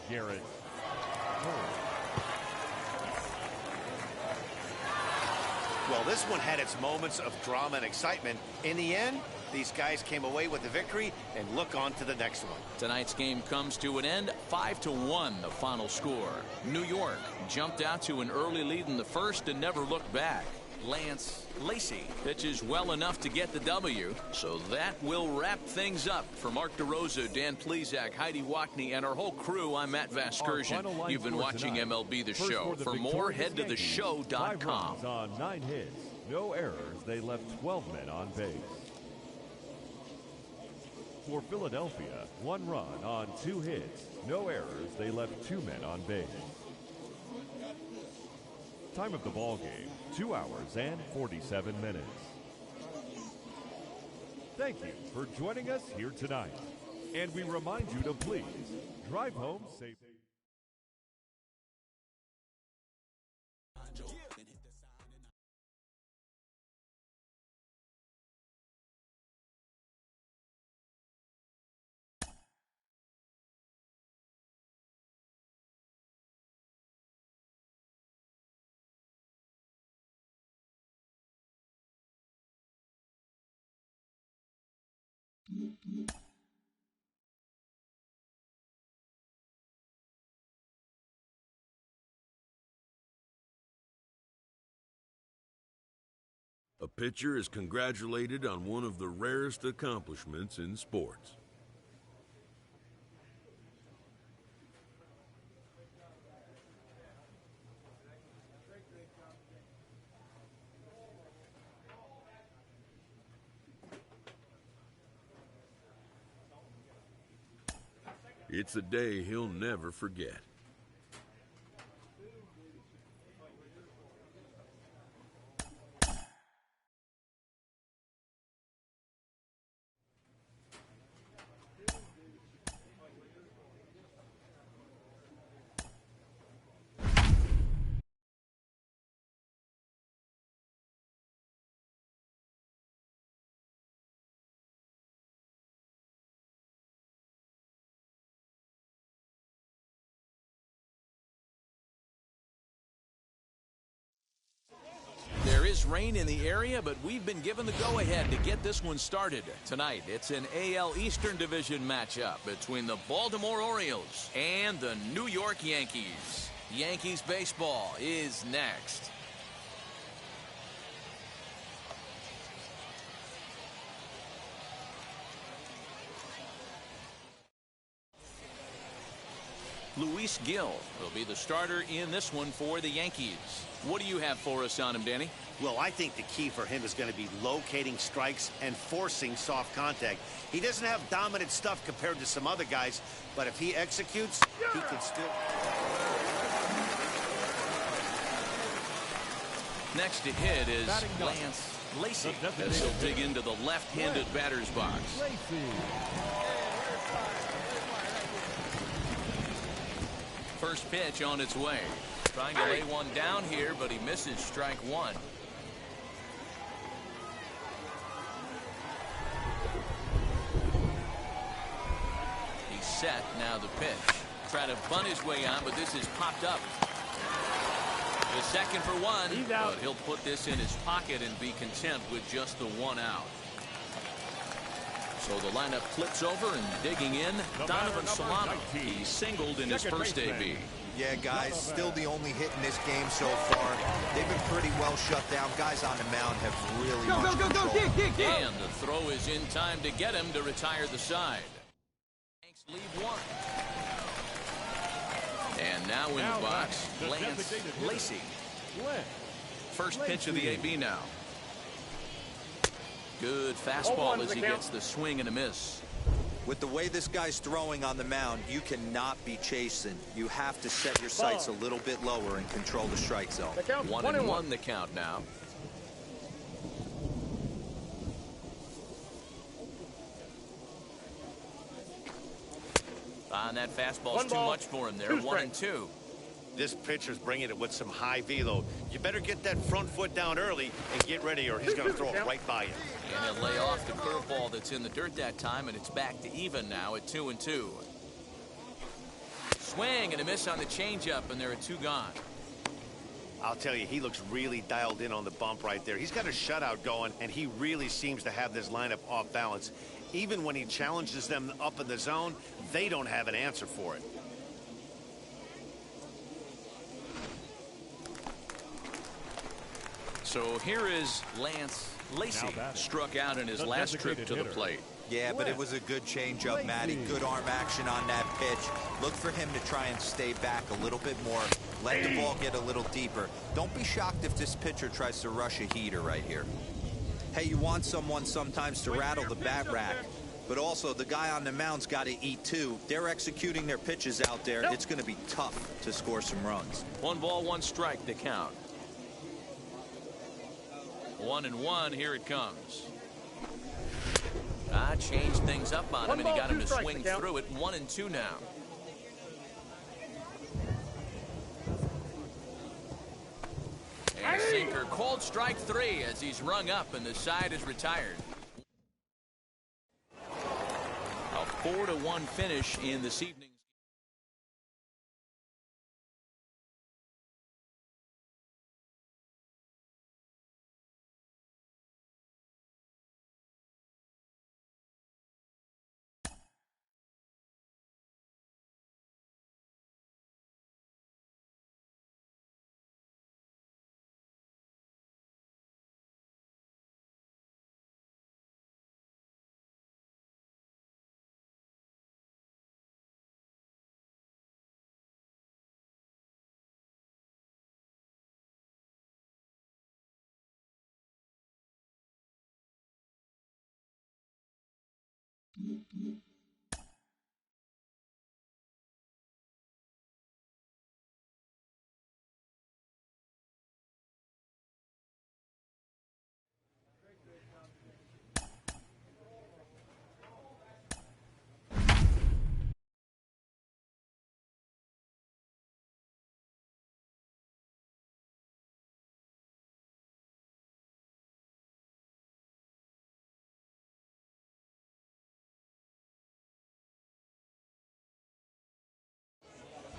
Garrett Cole. Well, this one had its moments of drama and excitement. In the end, these guys came away with the victory and look on to the next one. Tonight's game comes to an end, 5-1 the final score. New York jumped out to an early lead in the first and never looked back. Lance Lacy pitches well enough to get the W, so that will wrap things up. For Mark DeRosa, Dan Plesac, Heidi Wackney, and our whole crew, I'm Matt Vasgersian. You've been watching MLB The Show. For more, head to theshow.com. 5 runs on 9 hits, no errors. They left 12 men on base. For Philadelphia, 1 run on 2 hits, no errors. They left 2 men on base. Time of the ball game, 2 hours and 47 minutes. Thank you for joining us here tonight. And we remind you to please drive home safely. A pitcher is congratulated on one of the rarest accomplishments in sports. It's a day he'll never forget. There is rain in the area, but we've been given the go-ahead to get this one started. Tonight, it's an AL Eastern Division matchup between the Baltimore Orioles and the New York Yankees. Yankees baseball is next. Luis Gil will be the starter in this one for the Yankees. What do you have for us on him, Danny? Well, I think the key for him is going to be locating strikes and forcing soft contact. He doesn't have dominant stuff compared to some other guys, but if he executes, he can still... Next to hit is Lance Lacy, as he'll dig into the left-handed batter's box. First pitch on its way. Trying to lay one down here, but he misses strike 1. He's set. Now the pitch. Try to bunt his way on, but this is popped up. The second for 1, but he'll put this in his pocket and be content with just the 1 out. So the lineup flips over, and digging in, Donovan Solano. He singled in his first AB. Yeah, guys, still the only hit in this game so far. They've been pretty well shut down. Guys on the mound have really much control. And the throw is in time to get him to retire the side. Yanks lead 1. And now in the box, Lance Lacy. First pitch of the AB now. Good fastball as he gets the swing and a miss. With the way this guy's throwing on the mound, you cannot be chasing. You have to set your sights a little bit lower and control the strike zone. 1-1 the count now. And that fastball's too much for him there. 1-2. This pitcher's bringing it with some high velo. You better get that front foot down early and get ready, or he's going to throw it right by you. And he'll lay off the curveball that's in the dirt that time, and it's back to even now at 2-2. Swing and a miss on the changeup, and there are 2 gone. I'll tell you, he looks really dialed in on the bump right there. He's got a shutout going, and he really seems to have this lineup off balance. Even when he challenges them up in the zone, they don't have an answer for it. So here is Lance Lacy, struck out in his last trip to the plate. Yeah, but it was a good changeup, Matty. Good arm action on that pitch. Look for him to try and stay back a little bit more. Let the ball get a little deeper. Don't be shocked if this pitcher tries to rush a heater right here. Hey, you want someone sometimes to rattle the bat rack, but also the guy on the mound's got to eat too. They're executing their pitches out there. It's going to be tough to score some runs. 1 ball, 1 strike to count. 1-1, here it comes. Changed things up on him, and he got him to swing through it. 1-2 now. And a sinker, called strike 3 as he's rung up and the side is retired. A 4-1 finish in this evening.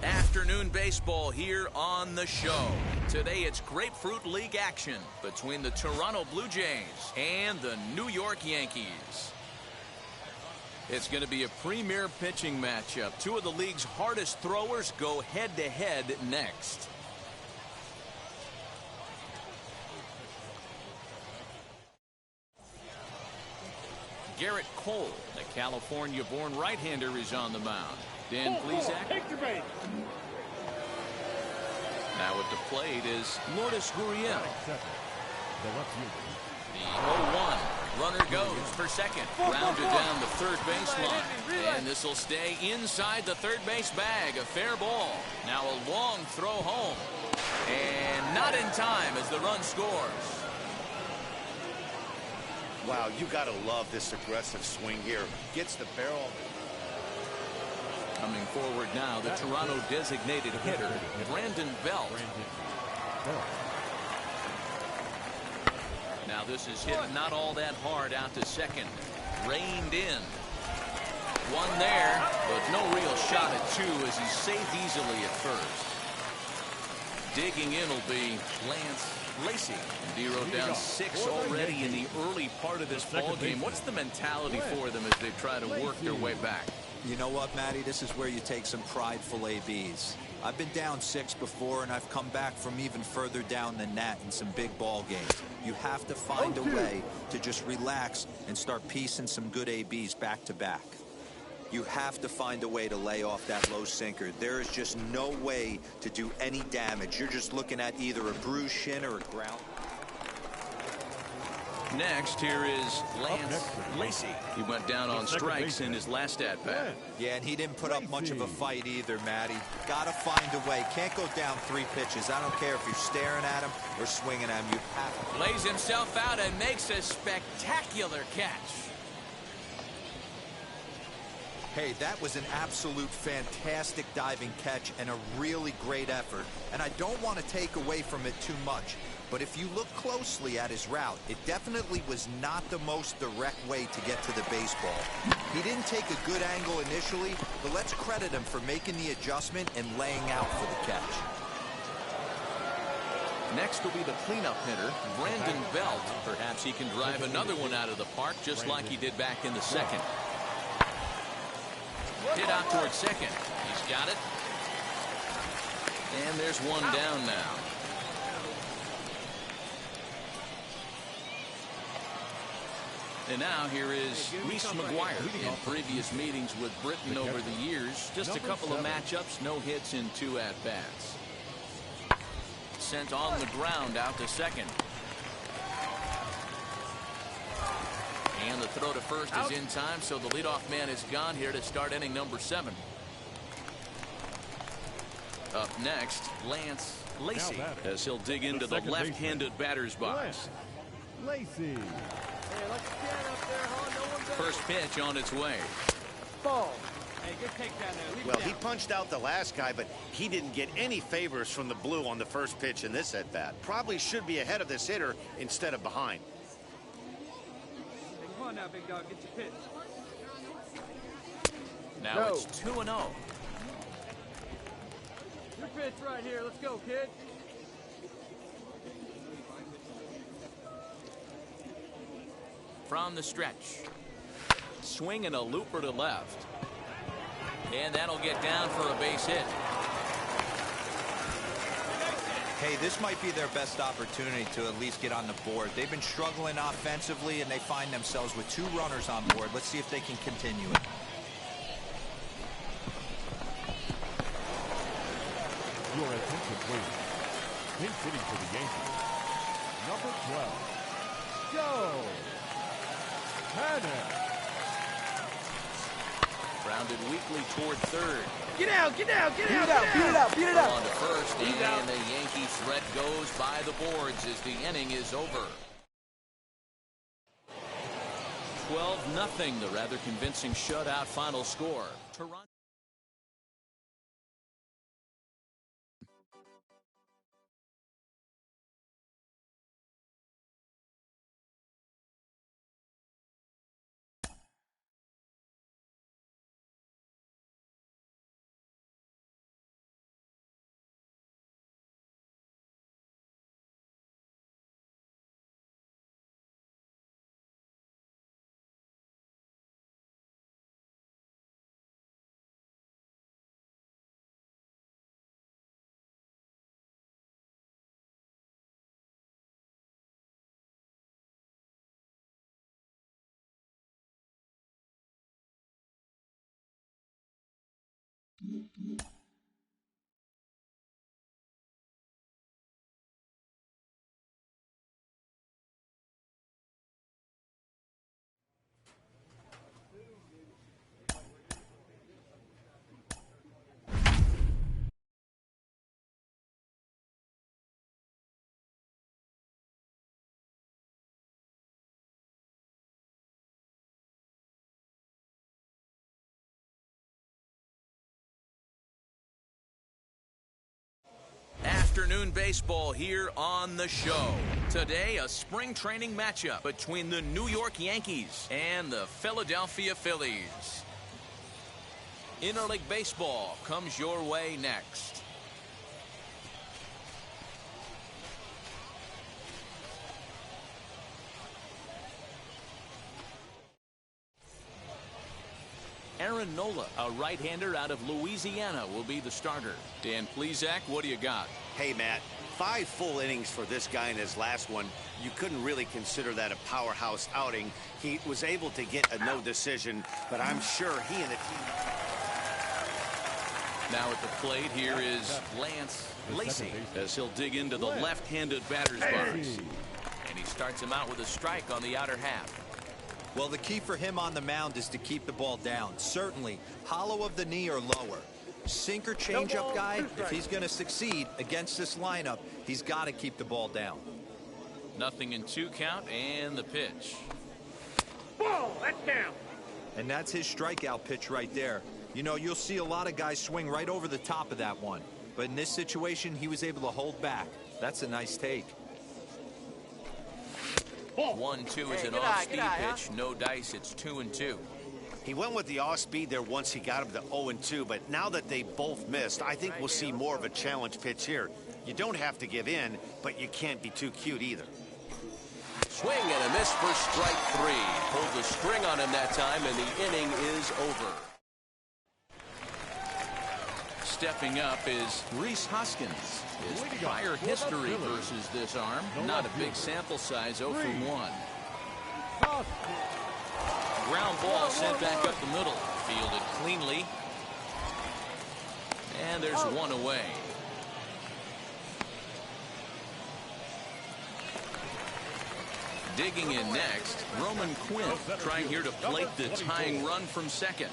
Afternoon baseball here on the show. Today it's Grapefruit League action between the Toronto Blue Jays and the New York Yankees. It's going to be a premier pitching matchup. 2 of the league's hardest throwers go head-to-head next. Garrett Cole, the California-born right-hander, is on the mound. Dan Plesac. Now at the plate is Lourdes Gurriel. The 0-1. Runner goes for second. Grounded down the third baseline. And this will stay inside the third base bag. A fair ball. Now a long throw home. And not in time as the run scores. Wow, you got to love this aggressive swing here. Gets the barrel. Coming forward now, the Toronto designated hitter, Brandon Belt. Now this is hit not all that hard out to second. Reined in. 1 there, but no real shot at 2 as he's saved easily at first. Digging in will be Lance Lacy. Dero down 6 already in the early part of this ball game. What's the mentality for them as they try to work their way back? You know what, Matty? This is where you take some prideful ABs. I've been down 6 before, and I've come back from even further down than that in some big ball games. You have to find a way to just relax and start piecing some good ABs back to back. You have to find a way to lay off that low sinker. There is just no way to do any damage. You're just looking at either a bruised shin or a ground. Next, here is Lance Lacy. He went down on strikes in his last at-bat. Yeah, and he didn't put up much of a fight either, Matty. Gotta find a way. Can't go down 3 pitches. I don't care if you're staring at him or swinging at him. You have to. Lays himself out and makes a spectacular catch. Hey, that was an absolute fantastic diving catch and a really great effort. And I don't want to take away from it too much, but if you look closely at his route, it definitely was not the most direct way to get to the baseball. He didn't take a good angle initially, but let's credit him for making the adjustment and laying out for the catch. Next will be the cleanup hitter, Brandon Belt. Perhaps he can drive another one out of the park just like he did back in the second. Hit out towards second. He's got it. And there's one down now. And now here is Reese McGuire. In previous meetings with Britain over the years, just a couple of matchups, no hits in 2 at-bats. Sent on the ground out to second. And the throw to first is in time, so the leadoff man is gone here to start inning number 7. Up next, Lance Lacey, as he'll dig into the left-handed batter's box. Lacey. Hey, let's stand up there, huh? No one better. First pitch on its way. Ball. Hey, good takedown there. Leave Well, it he down. punched out the last guy, but he didn't get any favors from the blue on the first pitch in this at-bat. Probably should be ahead of this hitter instead of behind. Hey, come on now, big dog. Get your pitch. Now No. it's 2-0. Your pitch right here. Let's go, kid. From the stretch. Swing and a looper to left. And that'll get down for a base hit. Hey, this might be their best opportunity to at least get on the board. They've been struggling offensively, and they find themselves with 2 runners on board. Let's see if they can continue it. Your attention, please. Pinch hitting for the Yankees. Number 12. Go! Panic! Grounded weakly toward third. Get out, get out, get out, beat it out, beat it On to first, and the Yankee threat goes by the boards as the inning is over. 12-0, the rather convincing shutout final score. Toronto. Afternoon baseball here on the show. Today, a spring training matchup between the New York Yankees and the Philadelphia Phillies. Interleague baseball comes your way next. Aaron Nola, a right-hander out of Louisiana, will be the starter. Dan Plesac, what do you got? Hey, Matt, 5 full innings for this guy in his last one. You couldn't really consider that a powerhouse outing. He was able to get a no decision, but I'm sure he and the team... Now at the plate, here is Lance Lacey, as he'll dig into the left-handed batter's box. And he starts him out with a strike on the outer half. Well, the key for him on the mound is to keep the ball down. Certainly, hollow of the knee or lower. Sinker changeup guy, if he's going to succeed against this lineup, he's got to keep the ball down. 0-2 count and the pitch. Ball, that's down. And that's his strikeout pitch right there. You know, you'll see a lot of guys swing right over the top of that one. But in this situation, he was able to hold back. That's a nice take. 1-2 is an off-speed pitch. No dice. It's 2-2. He went with the off-speed there once he got him to 0-2, but now that they both missed, I think we'll see more of a challenge pitch here. You don't have to give in, but you can't be too cute either. Swing and a miss for strike 3. Pulled the string on him that time, and the inning is over. Stepping up is Rhys Hoskins. His prior history versus this arm, not a big sample size, 0 for 1. Ground ball sent back up the middle. Fielded cleanly. And there's one away. Digging in next, Roman Quinn trying here to plate the tying run from second.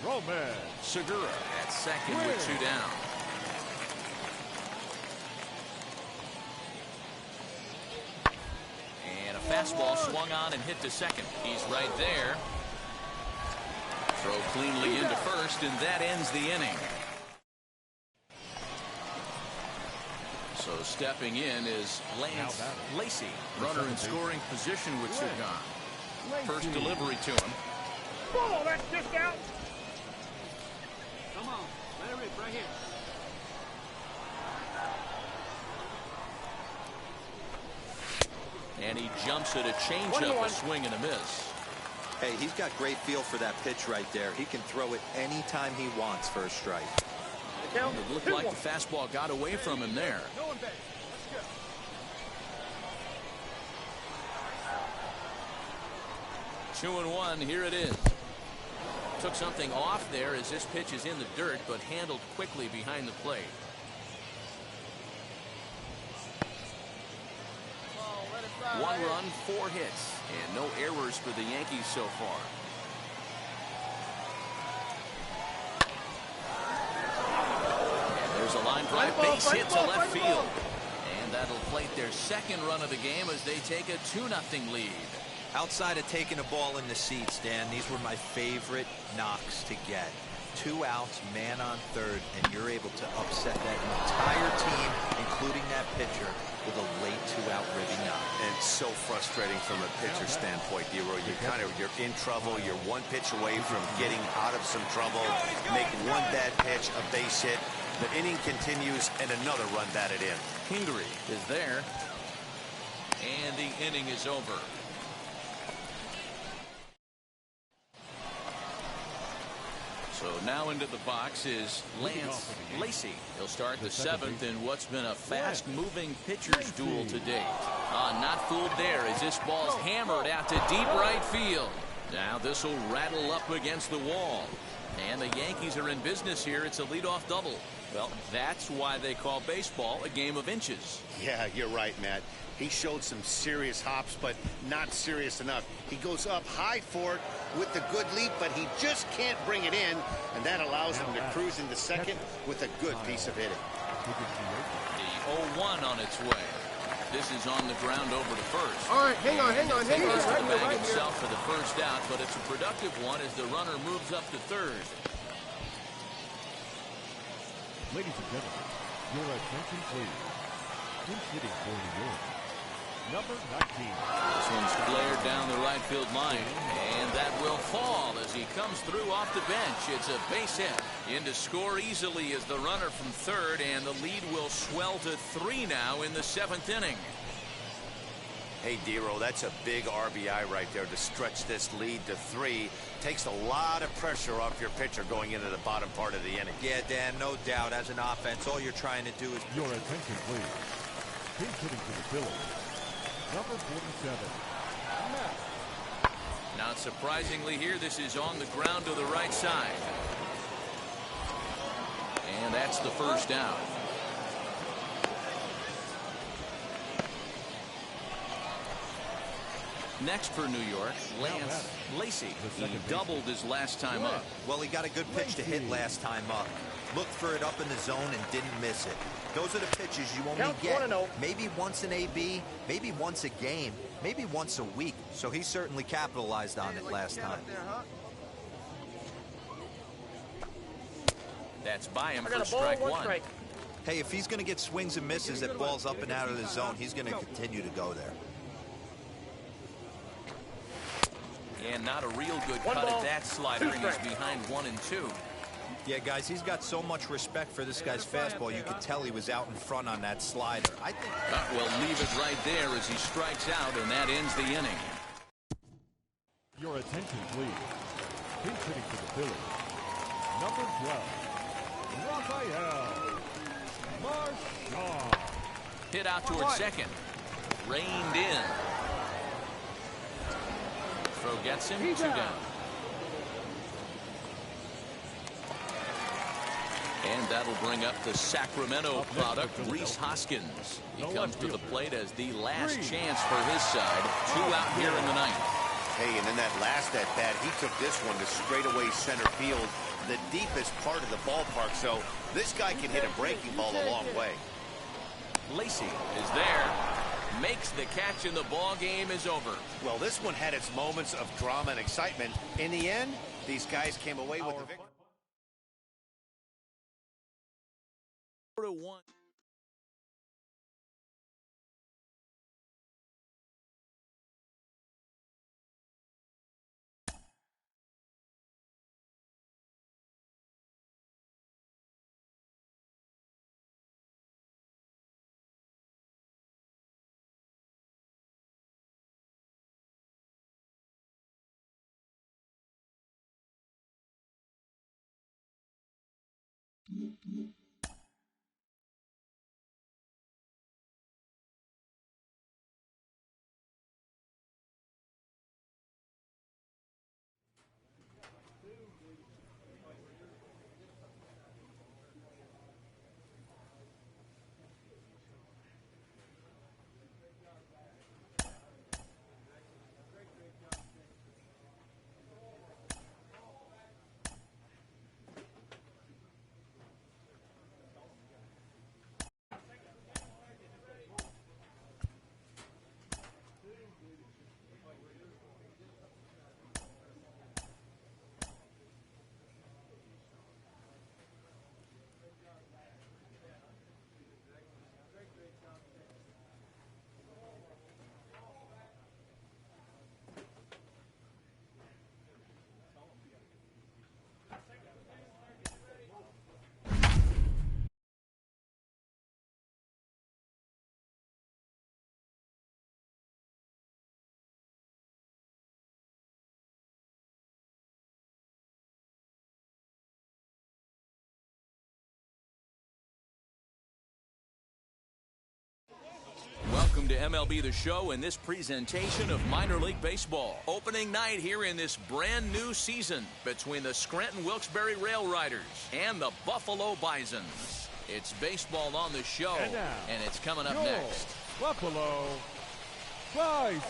Segura at second with 2 down. And a fastball swung on and hit to second. He's right there. Throw cleanly into first, and that ends the inning. So stepping in is Lance Lacey, runner in scoring position with Sugan. First delivery to him. Whoa, that's just out. Come on, let it rip right here. And he jumps at a changeup, a swing and a miss. Hey, he's got great feel for that pitch right there. He can throw it anytime he wants for a strike. It looked like the fastball got away from him there. 2-1, here it is. Took something off there as this pitch is in the dirt, but handled quickly behind the plate. One run, 4 hits, and no errors for the Yankees so far. There's a line drive base hit to left field. And that'll plate their second run of the game as they take a 2-0 lead. Outside of taking a ball in the seats, Dan, these were my favorite knocks to get. 2 outs, man on third, and you're able to upset that entire team, including that pitcher, with a late 2-out ribby knock. And so frustrating from a pitcher standpoint, D-Roy. You're in trouble. You're 1 pitch away from getting out of some trouble. Make 1 bad pitch, a base hit. The inning continues, and another run batted in. Pingree is there, and the inning is over. So now into the box is Lance Lacey. He'll start the 7th in what's been a fast-moving pitcher's duel to date. Not fooled there as this ball's hammered out to deep right field. Now this will rattle up against the wall. And the Yankees are in business here. It's a leadoff double. Well, that's why they call baseball a game of inches. Yeah, you're right, Matt. He showed some serious hops, but not serious enough. He goes up high for it with the good leap, but he just can't bring it in, and that allows him to cruise into second with a good piece of hitting. The 0-1 on its way. This is on the ground over to first. All right, hang on. Takes the bag himself for the first out, but it's a productive one as the runner moves up to third. Ladies and gentlemen, your attention please. Who's hitting for New York? Number 19. This one's flared down the right field line, and that will fall as he comes through off the bench. It's a base hit. In to score easily is the runner from third, and the lead will swell to 3 now in the 7th inning. Hey, D-Roy, that's a big RBI right there to stretch this lead to 3. Takes a lot of pressure off your pitcher going into the bottom part of the inning. Yeah, Dan, no doubt. As an offense, all you're trying to do is... Your attention, please. He's hitting to the Phillies. Number 47. Not surprisingly here, this is on the ground to the right side. And that's the first out. Next for New York, Lance Lacey. He doubled his last time up. Well, he got a good pitch to hit last time up. Looked for it up in the zone and didn't miss it. Those are the pitches you only get maybe once an AB, maybe once a game, maybe once a week. So he certainly capitalized on it last time. That's by him for strike one. Hey, if he's going to get swings and misses at balls up and out of the zone, he's going to continue to go there. And not a real good cut at that slider, and he's behind 1-2. Yeah, guys, he's got so much respect for this guy's fastball. You could tell he was out in front on that slider. I think will leave it right there as he strikes out, and that ends the inning. Your attention, please. Pinch hitting for the Phillies. Number 12, Rafael Marshall. Hit out towards second. Reined in. Throw gets him, 2 down. And that'll bring up the Sacramento product, Rhys Hoskins. He comes to the plate as the last chance for his side. 2 out here in the ninth. Hey, and in that last at-bat, he took this one to straightaway center field, the deepest part of the ballpark, so this guy can hit a breaking ball a long way. Lacy is there, makes the catch, and the ball game is over. Well, this one had its moments of drama and excitement. In the end, these guys came away with the victory. 4-1. Welcome to MLB The Show and this presentation of minor league baseball. Opening night here in this brand new season between the Scranton Wilkes-Barre Rail Riders and the Buffalo Bisons. It's baseball on the show, and it's coming up next. Buffalo Bisons.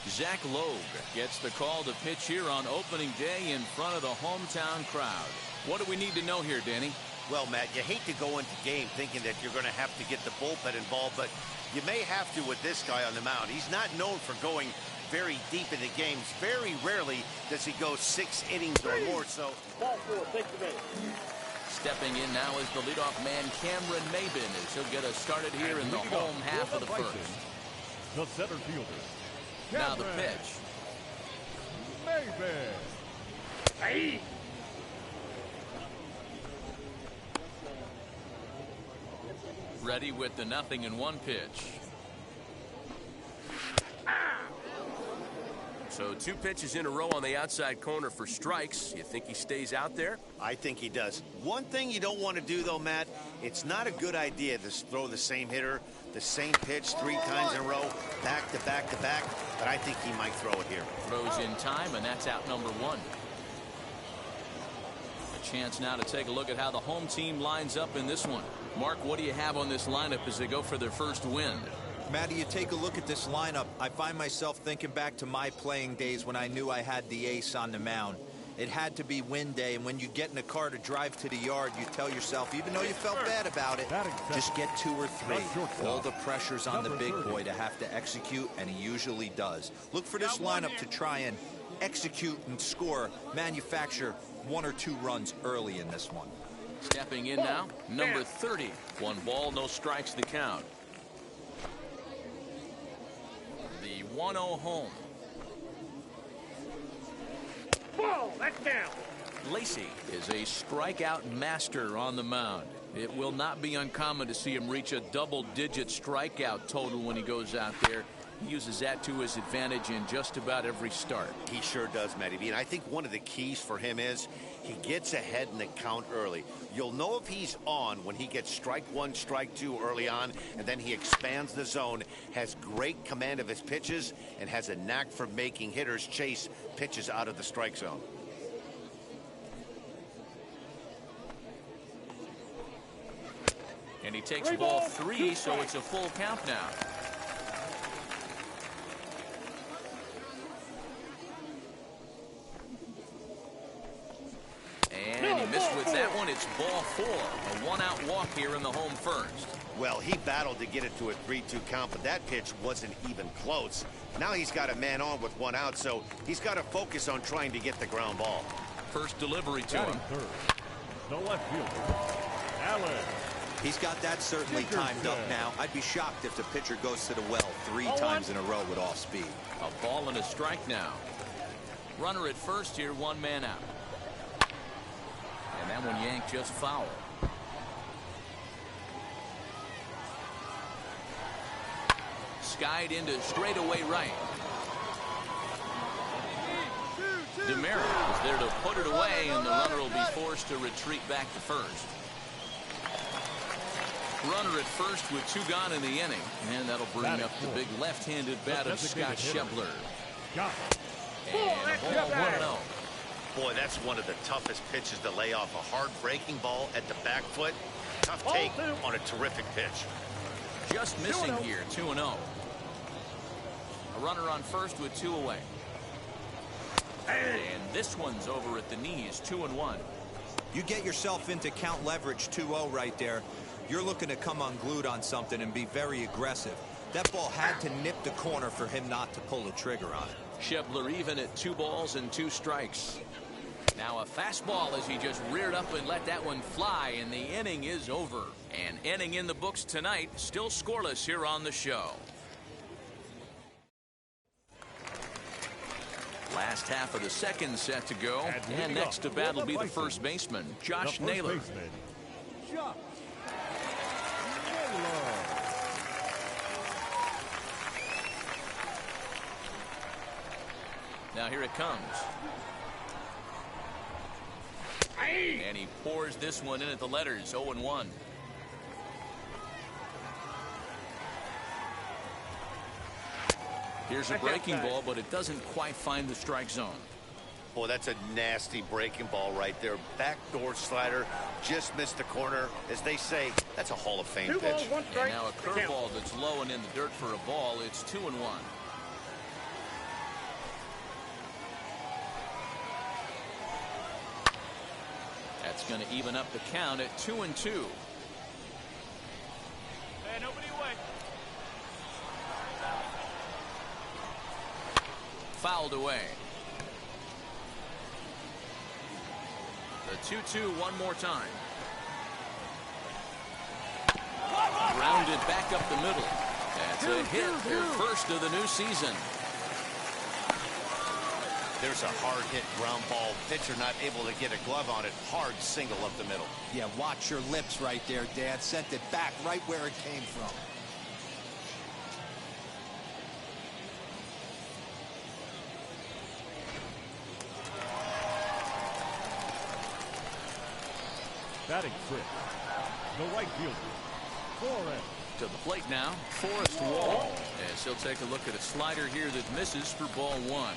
Zach Logue gets the call to pitch here on opening day in front of the hometown crowd. What do we need to know here, Danny? Well, Matt, you hate to go into game thinking that you're going to have to get the bullpen involved, but you may have to with this guy on the mound. He's not known for going very deep into games. Very rarely does he go 6 innings or more, so... Stepping in now is the leadoff man, Cameron Maybin, as he'll get us started here in the home half of the first. The center fielder. Now the pitch. Maybe. Hey. Ready with the 0-1 pitch. So 2 pitches in a row on the outside corner for strikes. You think he stays out there? I think he does. One thing you don't want to do, though, Matt, it's not a good idea to throw the same hitter, the same pitch 3 times in a row, back to back to back, but I think he might throw it here. Throws in time, and that's out number 1. A chance now to take a look at how the home team lines up in this one. Mark, what do you have on this lineup as they go for their first win? Matty, you take a look at this lineup. I find myself thinking back to my playing days when I knew I had the ace on the mound. It had to be win day, and when you get in a car to drive to the yard, you tell yourself, even though you felt bad about it, just get 2 or 3. All the pressure's on the big boy to have to execute, and he usually does. Look for this lineup to try and execute and score, manufacture 1 or 2 runs early in this one. Stepping in now, number 30. 1 ball, no strikes the count. The 1-0 home. Ball, that's down. Lacey is a strikeout master on the mound. It will not be uncommon to see him reach a double-digit strikeout total when he goes out there. He uses that to his advantage in just about every start. He sure does, Matty B. And I think one of the keys for him is he gets ahead in the count early. You'll know if he's on when he gets strike 1, strike 2 early on, and then he expands the zone, has great command of his pitches, and has a knack for making hitters chase pitches out of the strike zone. And he takes ball 3, so it's a full count now. And he missed with that one. It's ball 4. A 1-out walk here in the home first. Well, he battled to get it to a 3-2 count, but that pitch wasn't even close. Now he's got a man on with 1 out, so he's got to focus on trying to get the ground ball. First delivery to him. Third, the left fielder, Allen. He's got that certainly timed up now. I'd be shocked if the pitcher goes to the well 3 times in a row with off speed. A ball and a strike now. Runner at first here, 1 man out. And that one yanked just foul. Skied into straightaway right. DeMera is there to put it away, and the runner will be forced to retreat back to first. Runner at first with 2 gone in the inning, and that'll bring up the big left-handed bat of Scott Schebler. And a ball 1-0. Boy, that's one of the toughest pitches to lay off. A hard breaking ball at the back foot. Tough take on a terrific pitch. Just missing here, 2-0. A runner on first with 2 away. And this one's over at the knees, 2-1. You get yourself into count leverage 2-0 right there. You're looking to come unglued on something and be very aggressive. That ball had to nip the corner for him not to pull the trigger on it. Schebler even at 2 balls and 2 strikes. Now a fastball as he just reared up and let that one fly, and the inning is over. An inning in the books tonight, still scoreless here on the show. Last half of the second set to go, and next to bat will be the first baseman, Josh Naylor. Now here it comes. And he pours this one in at the letters, 0-1. Here's a breaking ball, but it doesn't quite find the strike zone. Boy, that's a nasty breaking ball right there. Backdoor slider, just missed the corner. As they say, that's a Hall of Fame pitch. And now a curveball that's low and in the dirt for a ball. It's 2-1. That's going to even up the count at 2-2. Hey, nobody away. Fouled away. The 2-2 one more time. Grounded back up the middle. That's a hit, their first of the new season. There's a hard hit ground ball. Pitcher not able to get a glove on it. Hard single up the middle. Yeah, watch your lips right there, Dad. Sent it back right where it came from. Batting fifth, the right fielder, Forrest. To the plate now, Forrest Wall. As he'll take a look at a slider here that misses for ball 1.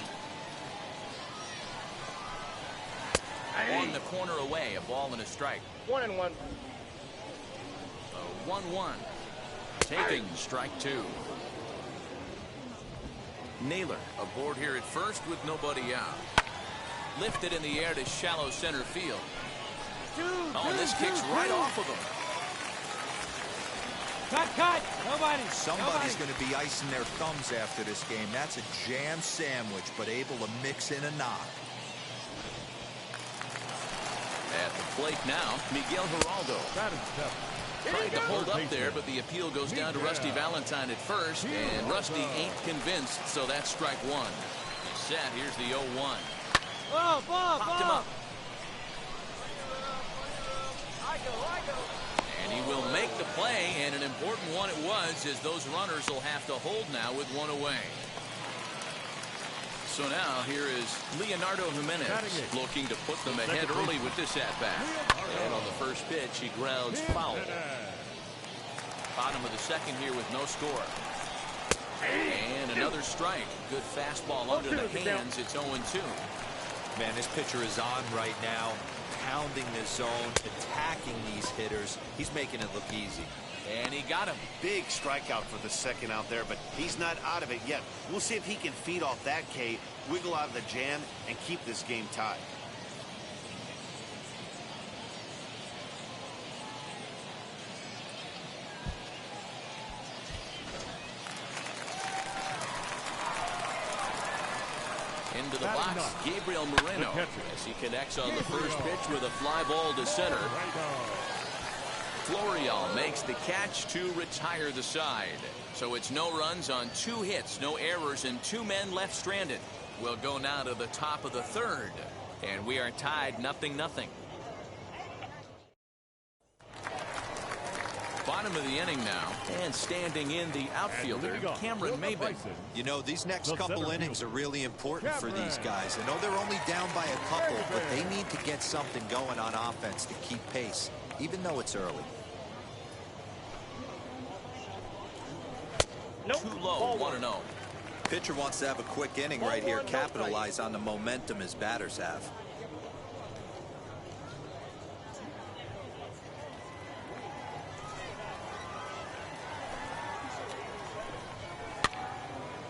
On the corner away, a ball and a strike. 1-1. A 1-1. Taking strike 2. Naylor aboard here at first with nobody out. Lifted in the air to shallow center field. Oh, and this kicks right off of him. Cut! Nobody. Somebody's going to be icing their thumbs after this game. That's a jam sandwich, but able to mix in a knock. At the plate now, Miguel Geraldo. Tried to hold up there, but the appeal goes down to Rusty Valentine at first, and Rusty ain't convinced, so that's strike one. He's set. Here's the 0-1. Oh, Popped him up. I go. And he will make the play, and an important one it was, as those runners will have to hold now with one away. So now here is Leonardo Jimenez looking to put them ahead early with this at-bat. And on the first pitch, he grounds foul. Bottom of the second here with no score. And another strike. Good fastball under the hands. It's 0-2. Man, this pitcher is on right now, pounding the zone, attacking these hitters. He's making it look easy. And he got him. Big strikeout for the second out there, but he's not out of it yet. We'll see if he can feed off that K, wiggle out of the jam, and keep this game tied. Into the box, Gabriel Moreno, as he connects on the first pitch with a fly ball to center. Florial makes the catch to retire the side. So it's no runs on 2 hits, no errors, and 2 men left stranded. We'll go now to the top of the third, and we are tied 0-0. Bottom of the inning now, and standing in the outfielder, Cameron Maybin. You know, these next couple innings are really important for these guys. I know they're only down by a couple, but they need to get something going on offense to keep pace, even though it's early. Too low, 1-0. Pitcher wants to have a quick inning right here, capitalize on the momentum his batters have.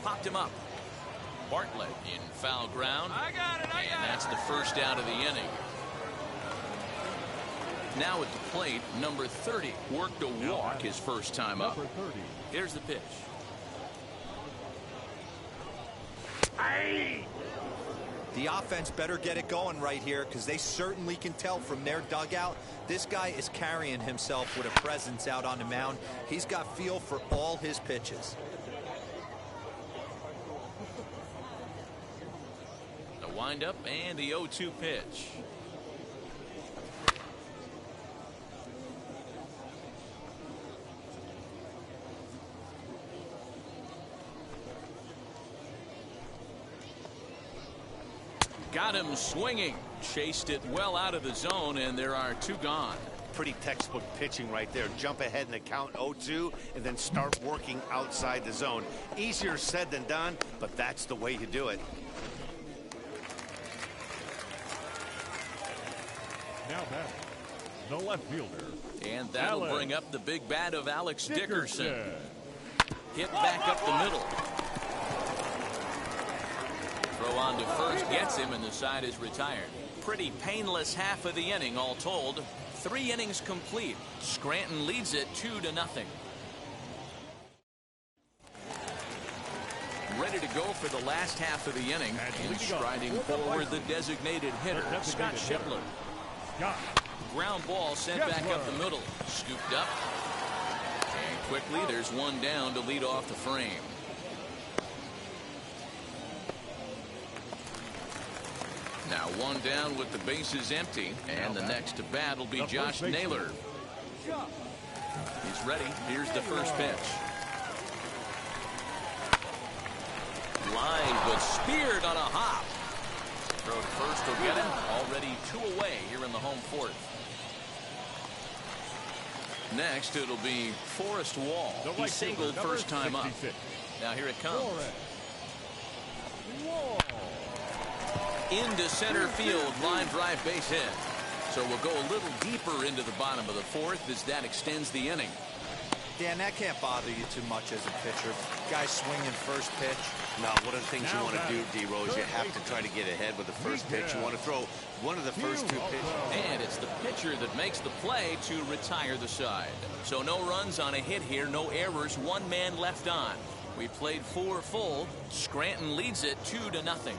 Popped him up. Bartlett in foul ground. I got it. And that's the first out of the inning. Now at the plate, number 30 worked a walk his first time up. Here's the pitch. The offense better get it going right here, because they certainly can tell from their dugout this guy is carrying himself with a presence out on the mound. He's got feel for all his pitches. The windup and the 0-2 pitch. Got him swinging. Chased it well out of the zone, and there are 2 gone. Pretty textbook pitching right there. Jump ahead in the count 0-2 and then start working outside the zone. Easier said than done, but that's the way you do it. Now back, the left fielder. And that'll bring up the big bat of Alex Dickerson. Hit back up the middle. Throw on to first gets him, and the side is retired. Pretty painless half of the inning all told. 3 innings complete. Scranton leads it 2-0. Ready to go for the last half of the inning. And striding forward, the designated hitter, Scott Scheffler. Ground ball sent back up the middle. Scooped up. And quickly, there's one down to lead off the frame. Now 1 down with the bases empty, and the next to bat will be Josh Naylor. He's ready. Here's the first pitch. Line, but speared on a hop. Throw to first will get him. Already 2 away here in the home 4th. Next, it'll be Forrest Wall. He singled first time up. Now here it comes. Into center field, line drive base hit. So we'll go a little deeper into the bottom of the 4th as that extends the inning. Dan, that can't bother you too much as a pitcher. Guy swinging first pitch. Now, one of the things you want to do, D-Rose, is you have to try to get ahead with the first pitch. You want to throw one of the first two pitches. And it's the pitcher that makes the play to retire the side. So no runs on a hit here, no errors, one man left on. We played 4 full. Scranton leads it 2-0.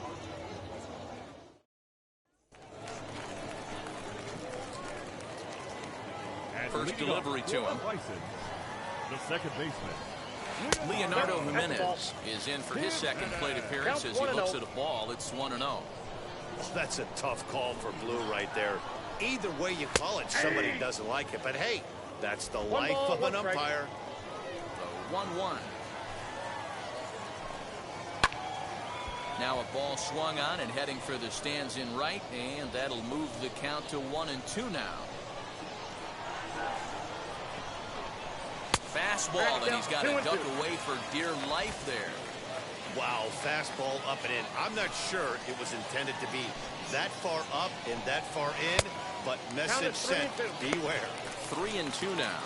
First delivery to him. The second baseman, Leonardo Jimenez is in for his second plate appearance as he looks at a ball. It's 1-0. That's a tough call for Blue right there. Either way you call it, somebody doesn't like it. But hey, that's the life of an umpire. So 1-1. Now a ball swung on and heading for the stands in right, and that'll move the count to 1-2 now. Fastball, and he's got to duck away for dear life there. Wow, fastball up and in. I'm not sure it was intended to be that far up and that far in, but message sent, beware. 3-2 now.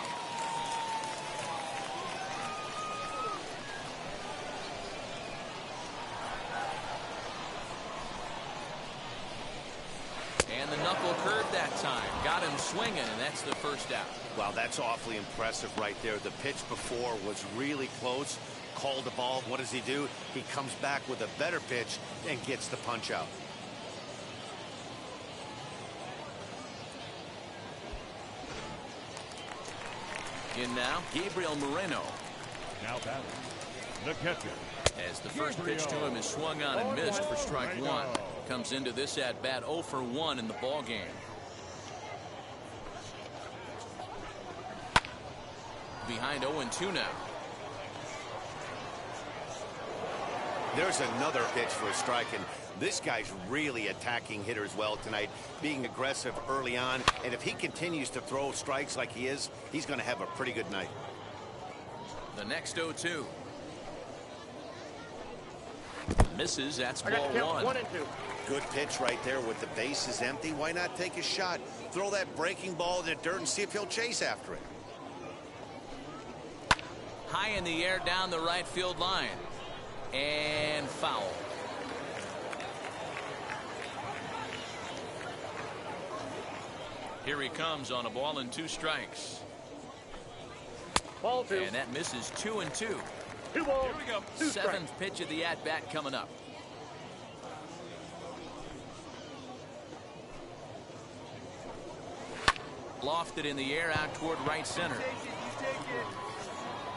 And the knuckle curve that time. Got him swinging, and that's the first out. Wow, that's awfully impressive right there. The pitch before was really close. Called the ball. What does he do? He comes back with a better pitch and gets the punch out. In now, Gabriel Moreno. now batting, the catcher. As the first pitch to him is swung on and missed for strike 1. Comes into this at bat 0 for 1 in the ball game. Behind 0-2 now. There's another pitch for a strike, and this guy's really attacking hitters well tonight, being aggressive early on, and if he continues to throw strikes like he is, he's going to have a pretty good night. The next 0-2. Misses. That's ball 1. Good pitch right there with the bases empty. Why not take a shot? Throw that breaking ball in the dirt and see if he'll chase after it. High in the air down the right field line. And foul. Here he comes on a ball and 2 strikes. Ball 2. And that misses 2-2. 2 balls. Here we go. 7th pitch of the at-bat coming up. Lofted in the air out toward right center.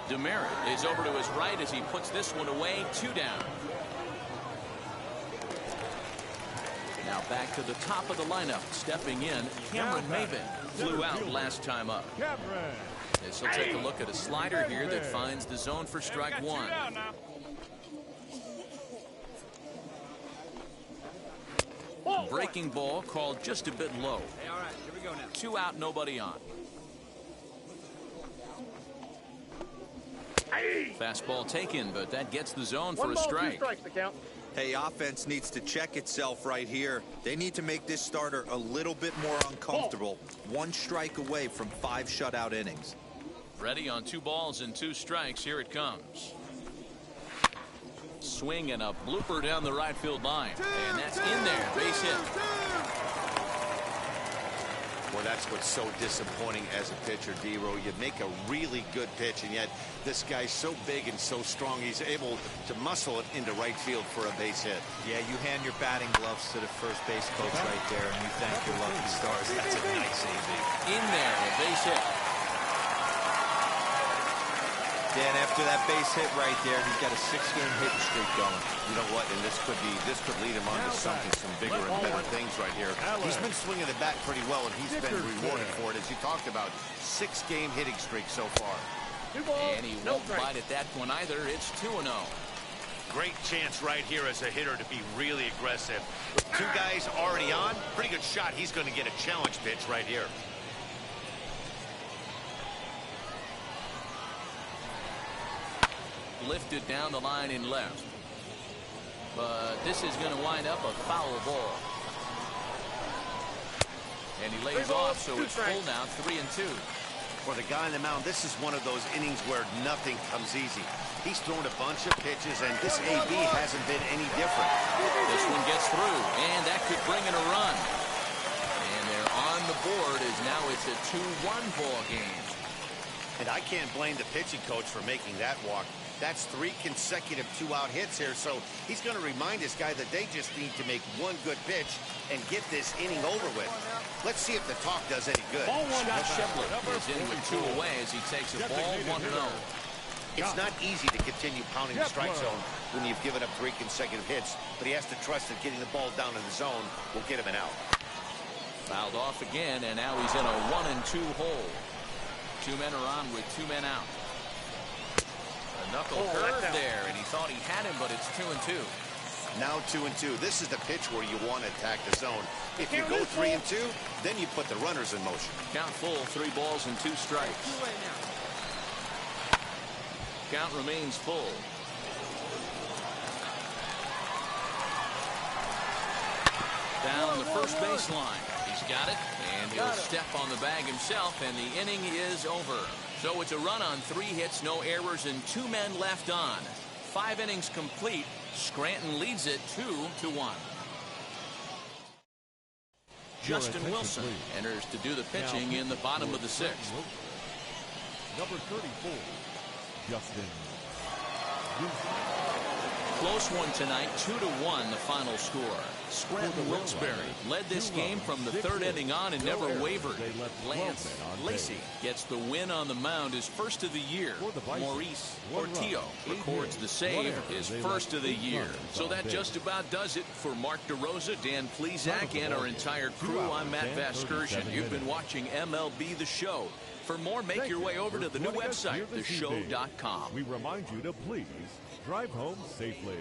Demerit is over to his right as he puts this one away. 2 down. Now back to the top of the lineup. Stepping in, Cameron Maven flew out last time up. This will take a look at a slider here that finds the zone for strike 1. Breaking ball called just a bit low. Hey, all right, here we go now. 2 out, nobody on. Fastball taken, but that gets the zone for a strike. 2 strikes to count. Hey, offense needs to check itself right here. They need to make this starter a little bit more uncomfortable. 1 strike away from 5 shutout innings. Ready on 2 balls and 2 strikes. Here it comes. Swing and a blooper down the right field line. And that's in there. Base hit. Well, that's what's so disappointing as a pitcher, D-Row. You make a really good pitch, and yet this guy's so big and so strong, he's able to muscle it into right field for a base hit. Yeah, you hand your batting gloves to the first base coach right there, and you thank your lucky stars. That's a nice AB. In there, a base hit. Dan, after that base hit right there, he's got a 6-game hitting streak going. You know what? And this could lead him on to something, some bigger and better things right here. He's been swinging the bat pretty well, and he's been rewarded for it, as you talked about. 6-game hitting streak so far. 2 balls. And he won't bite at that one either. It's 2-0. Great chance right here as a hitter to be really aggressive. With 2 guys already on, pretty good shot. He's going to get a challenge pitch right here. Lifted down the line in left. But this is going to wind up a foul ball. And he lays off, so it's full now, 3-2. For the guy on the mound, this is one of those innings where nothing comes easy. He's thrown a bunch of pitches, and this AB hasn't been any different. This one gets through, and that could bring in a run. And they're on the board as now it's a 2-1 ball game. And I can't blame the pitching coach for making that walk. That's 3 consecutive 2-out hits here, so he's going to remind this guy that they just need to make one good pitch and get this inning over with. Let's see if the talk does any good. Scott Shepler is in with 2 away as he takes a ball 1-0. It's not easy to continue pounding the strike zone when you've given up 3 consecutive hits, but he has to trust that getting the ball down in the zone will get him an out. Fouled off again, and now he's in a 1-2 hole. 2 men are on with 2 men out. A knuckle curve there, and he thought he had him, but it's 2-2. Now 2-2. This is the pitch where you want to attack the zone. If you go 3-2, then you put the runners in motion. Count full, 3 balls and 2 strikes. Count remains full. Down the first baseline. He's got it, and he'll step on the bag himself, and the inning is over. So it's a run on 3 hits, no errors, and 2 men left on. 5 innings complete. Scranton leads it 2-1. Justin Wilson enters to do the pitching in the bottom of the 6th. Number 34, Justin Wilson. Close one tonight, 2-1 the final score. Scranton Wilkes-Barre led this game from the 3rd inning on and never wavered. Lance Lacey gets the win on the mound, his first of the year. Maurice Portillo records the save, his first of the year. So that just about does it for Mark DeRosa, Dan Plesac, and our entire crew. I'm Matt Vasgersian. You've been watching MLB The Show. For more, make your way over to the new website, theshow.com. We remind you to please drive home safely.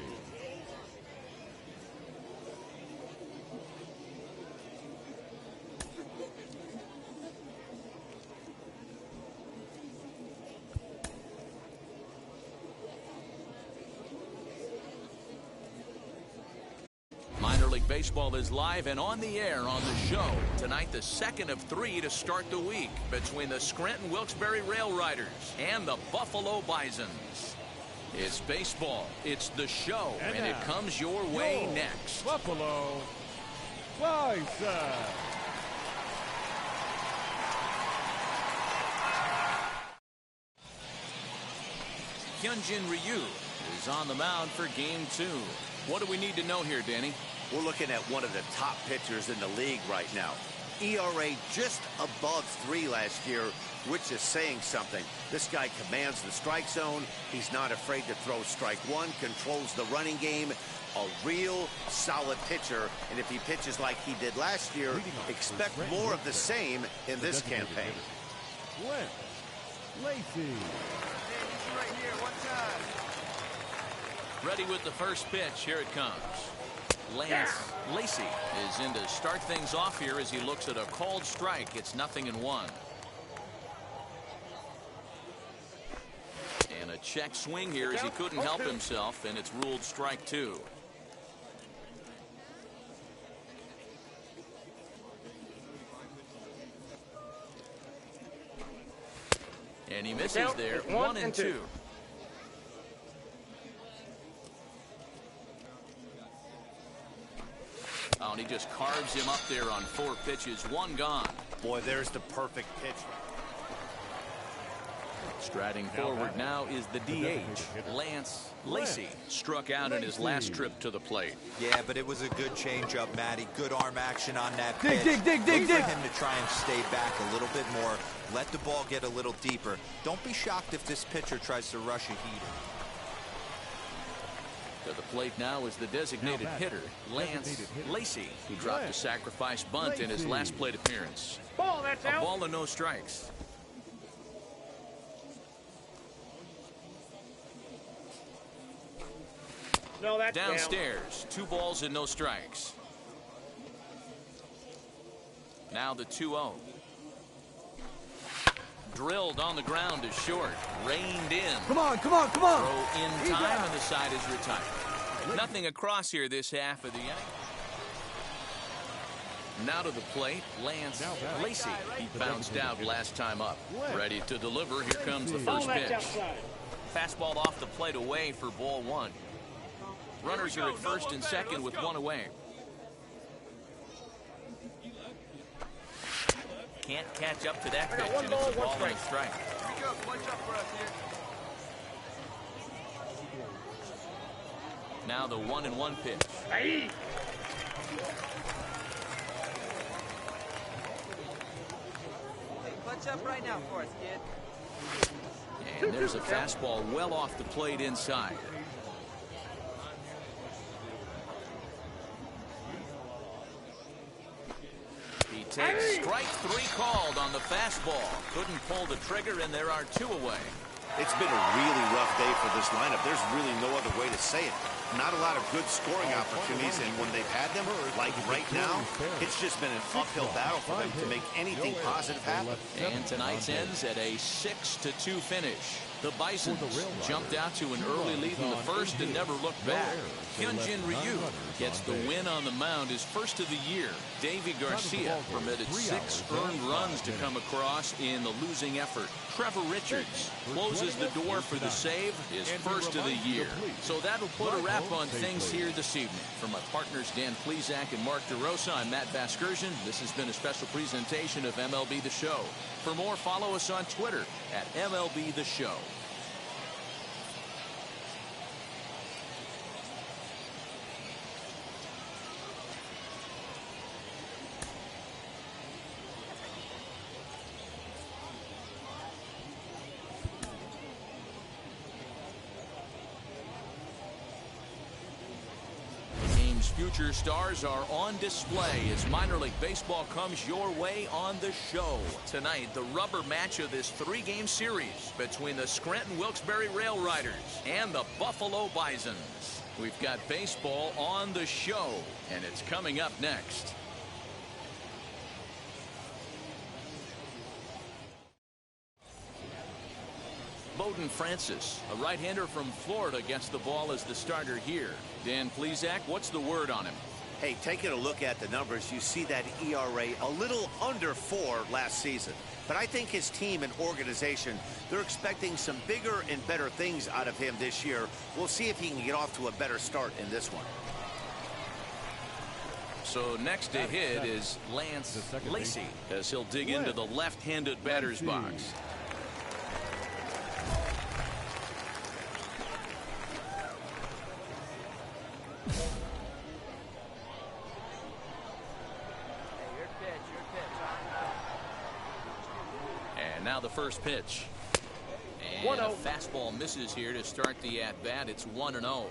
Minor League Baseball is live and on the air on the show. Tonight, the 2nd of 3 to start the week between the Scranton Wilkes-Barre Rail Riders and the Buffalo Bisons. It's baseball. It's the show, and it comes your way next. Buffalo Bisons. Hyunjin Ryu is on the mound for game 2. What do we need to know here, Danny? We're looking at one of the top pitchers in the league right now. ERA just above 3 last year, which is saying something. This guy commands the strike zone. He's not afraid to throw strike 1, controls the running game. A real solid pitcher, and if he pitches like he did last year, expect more of the same in this campaign. Lacey. Right here, 1 time. Ready with the first pitch. Here it comes. Lance Lacey is in to start things off here as he looks at a called strike. It's 0-1. And a check swing here as he couldn't help himself, and it's ruled strike 2. And he misses there. 1-2. Oh, and he just carves him up there on 4 pitches. 1 gone. Boy, there's the perfect pitch. Striding forward now is the DH. Lance Lacey struck out in his last trip to the plate. Yeah, but it was a good changeup, Matty. Good arm action on that pitch. Dig. Look for him to try and stay back a little bit more. Let the ball get a little deeper. Don't be shocked if this pitcher tries to rush a heater. To the plate now is the designated hitter, Lance Lacey, who dropped a sacrifice bunt in his last plate appearance. Ball, that's A ball and no strikes. No, that's Downstairs, 2 balls and no strikes. Now the 2-0. Drilled on the ground is short. Reined in. Come on. Throw in time, and the side is retired. Nothing across here this half of the inning. Now to the plate, Lance Lacey. He bounced out last time up. Ready to deliver. Here comes the first pitch. Fastball off the plate away for ball one. Runners are at first and second with one away. Can't catch up to that pitch, and it's a ball and a strike. Here we go. Punch up for us here. Now the 1-1 pitch. Hey. Punch up right now for us, kid. And there's a fastball well off the plate inside. He takes strike three called on the fastball. Couldn't pull the trigger, and there are two away. It's been a really rough day for this lineup. There's really no other way to say it. Not a lot of good scoring opportunities, and when they've had them, like right now, it's just been an uphill battle for them to make anything positive happen. And tonight's ends at a 6-2 finish. The Bisons jumped out to an early lead in the first and never looked back. Hyunjin Ryu gets the win on the mound, his first of the year. Davy Garcia permitted 6 earned runs to come across in the losing effort. Trevor Richards closes the door for the save, his first of the year. So that'll put a wrap on things here this evening. For my partners Dan Plesac and Mark DeRosa, I'm Matt Vasgersian. This has been a special presentation of MLB The Show. For more, follow us on Twitter at MLB The Show. Future stars are on display as minor league baseball comes your way on the show. Tonight, the rubber match of this 3-game series between the Scranton-Wilkes-Barre Rail Riders and the Buffalo Bisons. We've got baseball on the show, and it's coming up next. Bowden Francis, a right-hander from Florida, gets the ball as the starter here. Dan Plesac, what's the word on him? Hey, taking a look at the numbers, you see that ERA a little under 4 last season. But I think his team and organization, they're expecting some bigger and better things out of him this year. We'll see if he can get off to a better start in this one. So next to hit is Lance Lacey as he'll dig into the left-handed batter's box. Now the first pitch. And a fastball misses here to start the at-bat. It's 1-0.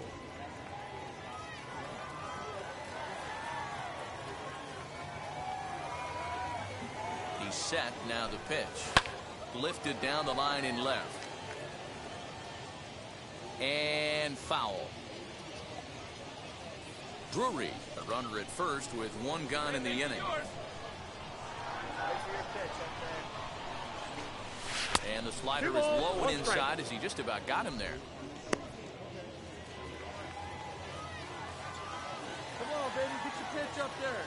He's set. Now the pitch. Lifted down the line in left. And foul. Drury, a runner at first with 1 gone in the inning. And the slider is low and inside as he just about got him there. Come on, baby, get your pitch up there.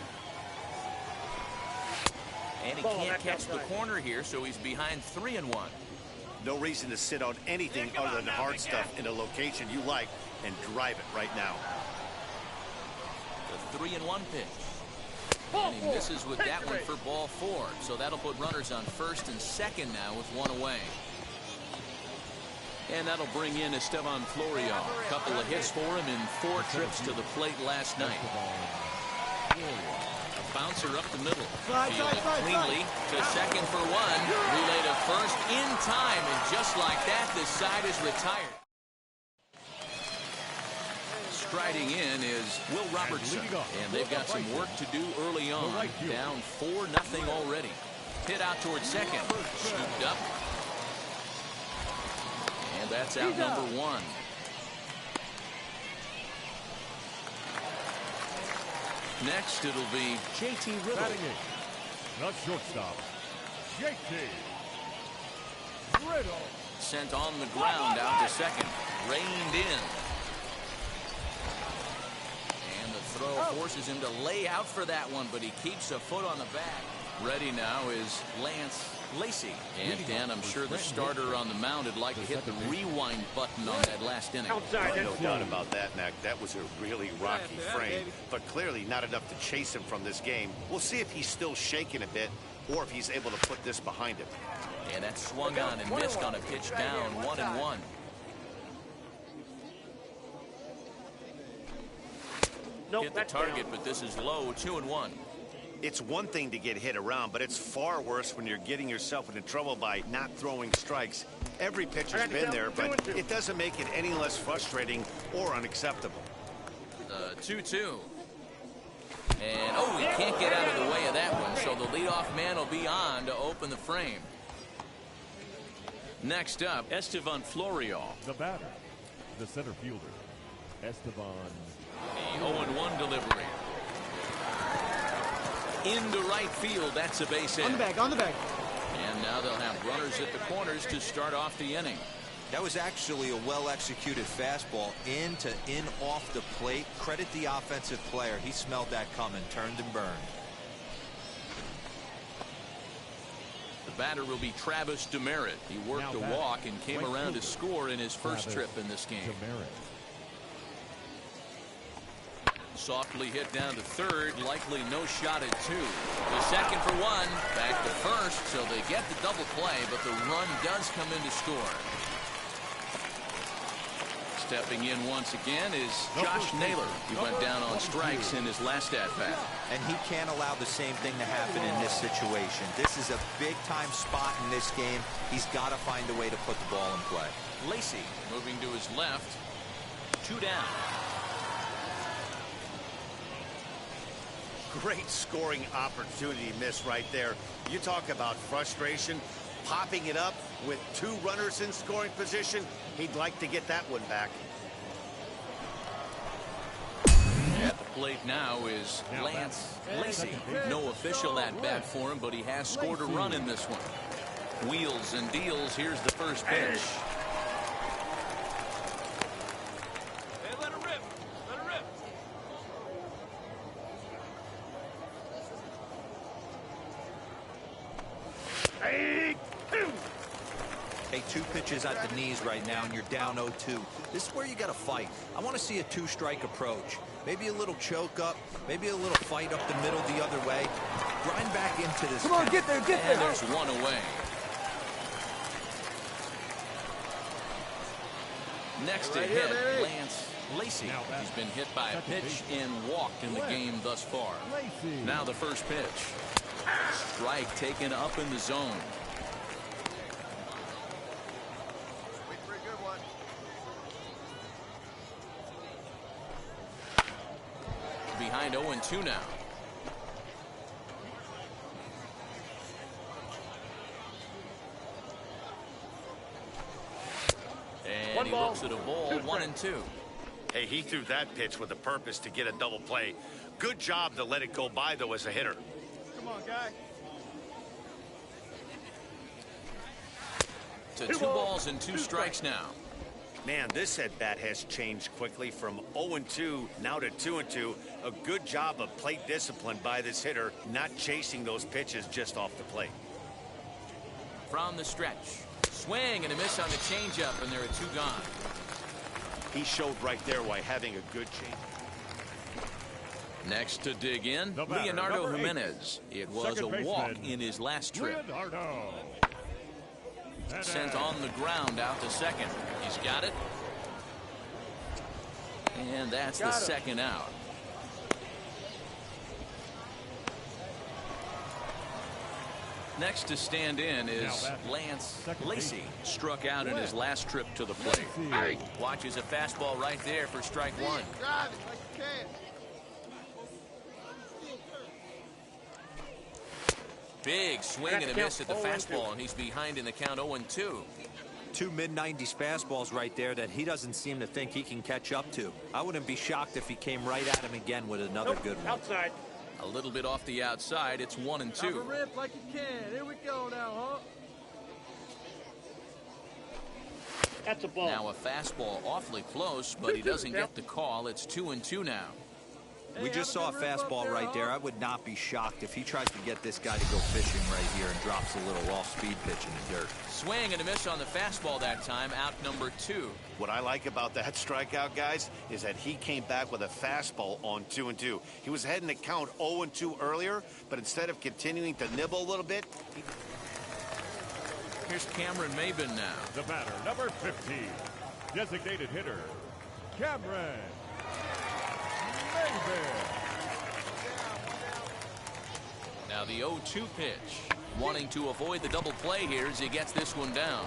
And he can't catch the corner here, so he's behind 3-1. No reason to sit on anything other than hard stuff in a location you like and drive it right now. The 3-1 pitch. And he misses with that one for ball 4. So that'll put runners on first and second now with 1 away. And that'll bring in Esteban Florio. A couple of hits for him in 4 trips to the plate last night. A bouncer up the middle. Fielded cleanly to second for 1. Relay to first in time. And just like that, this side is retired. Striding in is Will Robertson, and they've got some work to do early on. Down 4-0 already. Hit out towards second. Scooped up. And that's out number 1. Next, it'll be J.T. Riddle. Not shortstop, J.T. Riddle. Sent on the ground out to second. Reined in. Throw for forces him to lay out for that one, but he keeps a foot on the bag. Ready now is Lance Lacy. And Dan, I'm sure the starter on the mound would like to hit the rewind button on that last inning. No doubt about that, Mac. That was a really rocky frame, but clearly not enough to chase him from this game. We'll see if he's still shaking a bit or if he's able to put this behind him. And that swung on and missed on a pitch down, 1-1. Hit the target, but this is low, 2-1. It's one thing to get hit around, but it's far worse when you're getting yourself into trouble by not throwing strikes. Every pitcher's been there, but it doesn't make it any less frustrating or unacceptable. 2-2. And, oh, he can't get out of the way of that one, so the leadoff man will be on to open the frame. Next up, Estevan Florial. The batter, the center fielder, Estevan. The 0-1 delivery. Into right field, that's a base hit. On the bag, on the bag. And now they'll have runners at the corners to start off the inning. That was actually a well-executed fastball in off the plate. Credit the offensive player. He smelled that coming, turned and burned. The batter will be Travis Demerit. He worked a walk and came around to score in his first trip in this game. Softly hit down to third, likely no shot at two. The second for one, back to first, so they get the double play, but the run does come in to score. Stepping in once again is Josh Naylor. He went down on strikes in his last at-bat. And he can't allow the same thing to happen in this situation. This is a big-time spot in this game. He's got to find a way to put the ball in play. Lacy moving to his left. 2 down. Great scoring opportunity miss right there. You talk about frustration, popping it up with 2 runners in scoring position. He'd like to get that one back. At the plate now is Lance Lacy. No official at-bat for him, but he has scored a run in this one. Wheels and deals. Here's the first pitch. Hey, let it rip. Let it rip. Hey, 2 pitches at the knees right now, and you're down 0-2. This is where you got to fight. I want to see a 2-strike approach. Maybe a little choke up, maybe a little fight up the middle the other way. Grind back into this. Come on, get there, get there. And there's one away. Next to hit, Lance Lacy. He's been hit by a pitch and walked in the game thus far. Now the first pitch. Strike taken up in the zone. Behind 0-2 now. And he looks at a ball, 1-2. Hey, he threw that pitch with a purpose to get a double play. Good job to let it go by, though, as a hitter. Come on, guy. To 2 balls and 2 strikes now. Man, this at-bat has changed quickly from 0-2 now to 2-2. A good job of plate discipline by this hitter, not chasing those pitches just off the plate. From the stretch. Swing and a miss on the changeup, and there are 2 gone. He showed right there why having a good change. Next to dig in, Leonardo Jimenez. It was a walk in his last trip. Sent on the ground out to second. He's got it. And that's the second out. Next to stand in is Lance Lacy. Struck out in his last trip to the plate. Watches a fastball right there for strike 1. Drive it like you can. Big swing and a miss at the fastball, and he's behind in the count 0-2. 2 mid-90s fastballs right there that he doesn't seem to think he can catch up to. I wouldn't be shocked if he came right at him again with another good one. Outside. A little bit off the outside. It's 1-2. Have a rip like you can. Here we go now, huh? That's a ball. Now a fastball awfully close, but he doesn't get the call. It's 2-2 now. We just saw a fastball right there. I would not be shocked if he tries to get this guy to go fishing right here and drops a little off-speed pitch in the dirt. Swing and a miss on the fastball that time, out number 2. What I like about that strikeout, guys, is that he came back with a fastball on 2-2. He was heading to count 0-2 earlier, but instead of continuing to nibble a little bit, Here's Cameron Maben now. The batter, number 15, designated hitter, Cameron Maben. Now the 0-2 pitch. Wanting to avoid the double play here as he gets this one down.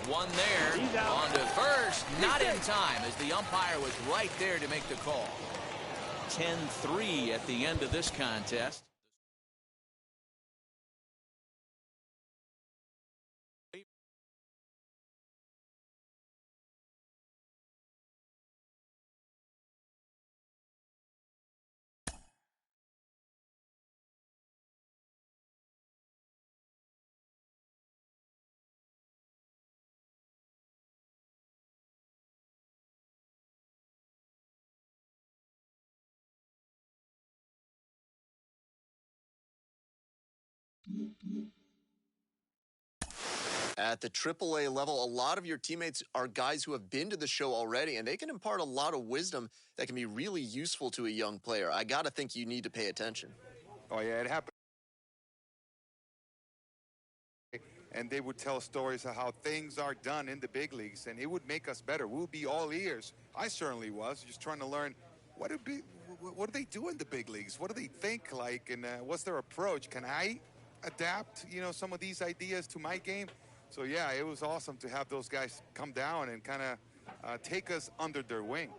One there, on to first, not in time as the umpire was right there to make the call. 10-3 at the end of this contest. At the AAA level, a lot of your teammates are guys who have been to the show already, and they can impart a lot of wisdom that can be really useful to a young player. I got to think you need to pay attention. Oh, yeah, it happened. And they would tell stories of how things are done in the big leagues, and it would make us better. We'll be all ears. I certainly was, just trying to learn what do they do in the big leagues? What do they think like, and what's their approach? Can I adapt, some of these ideas to my game? So, yeah, it was awesome to have those guys come down and kind of take us under their wing.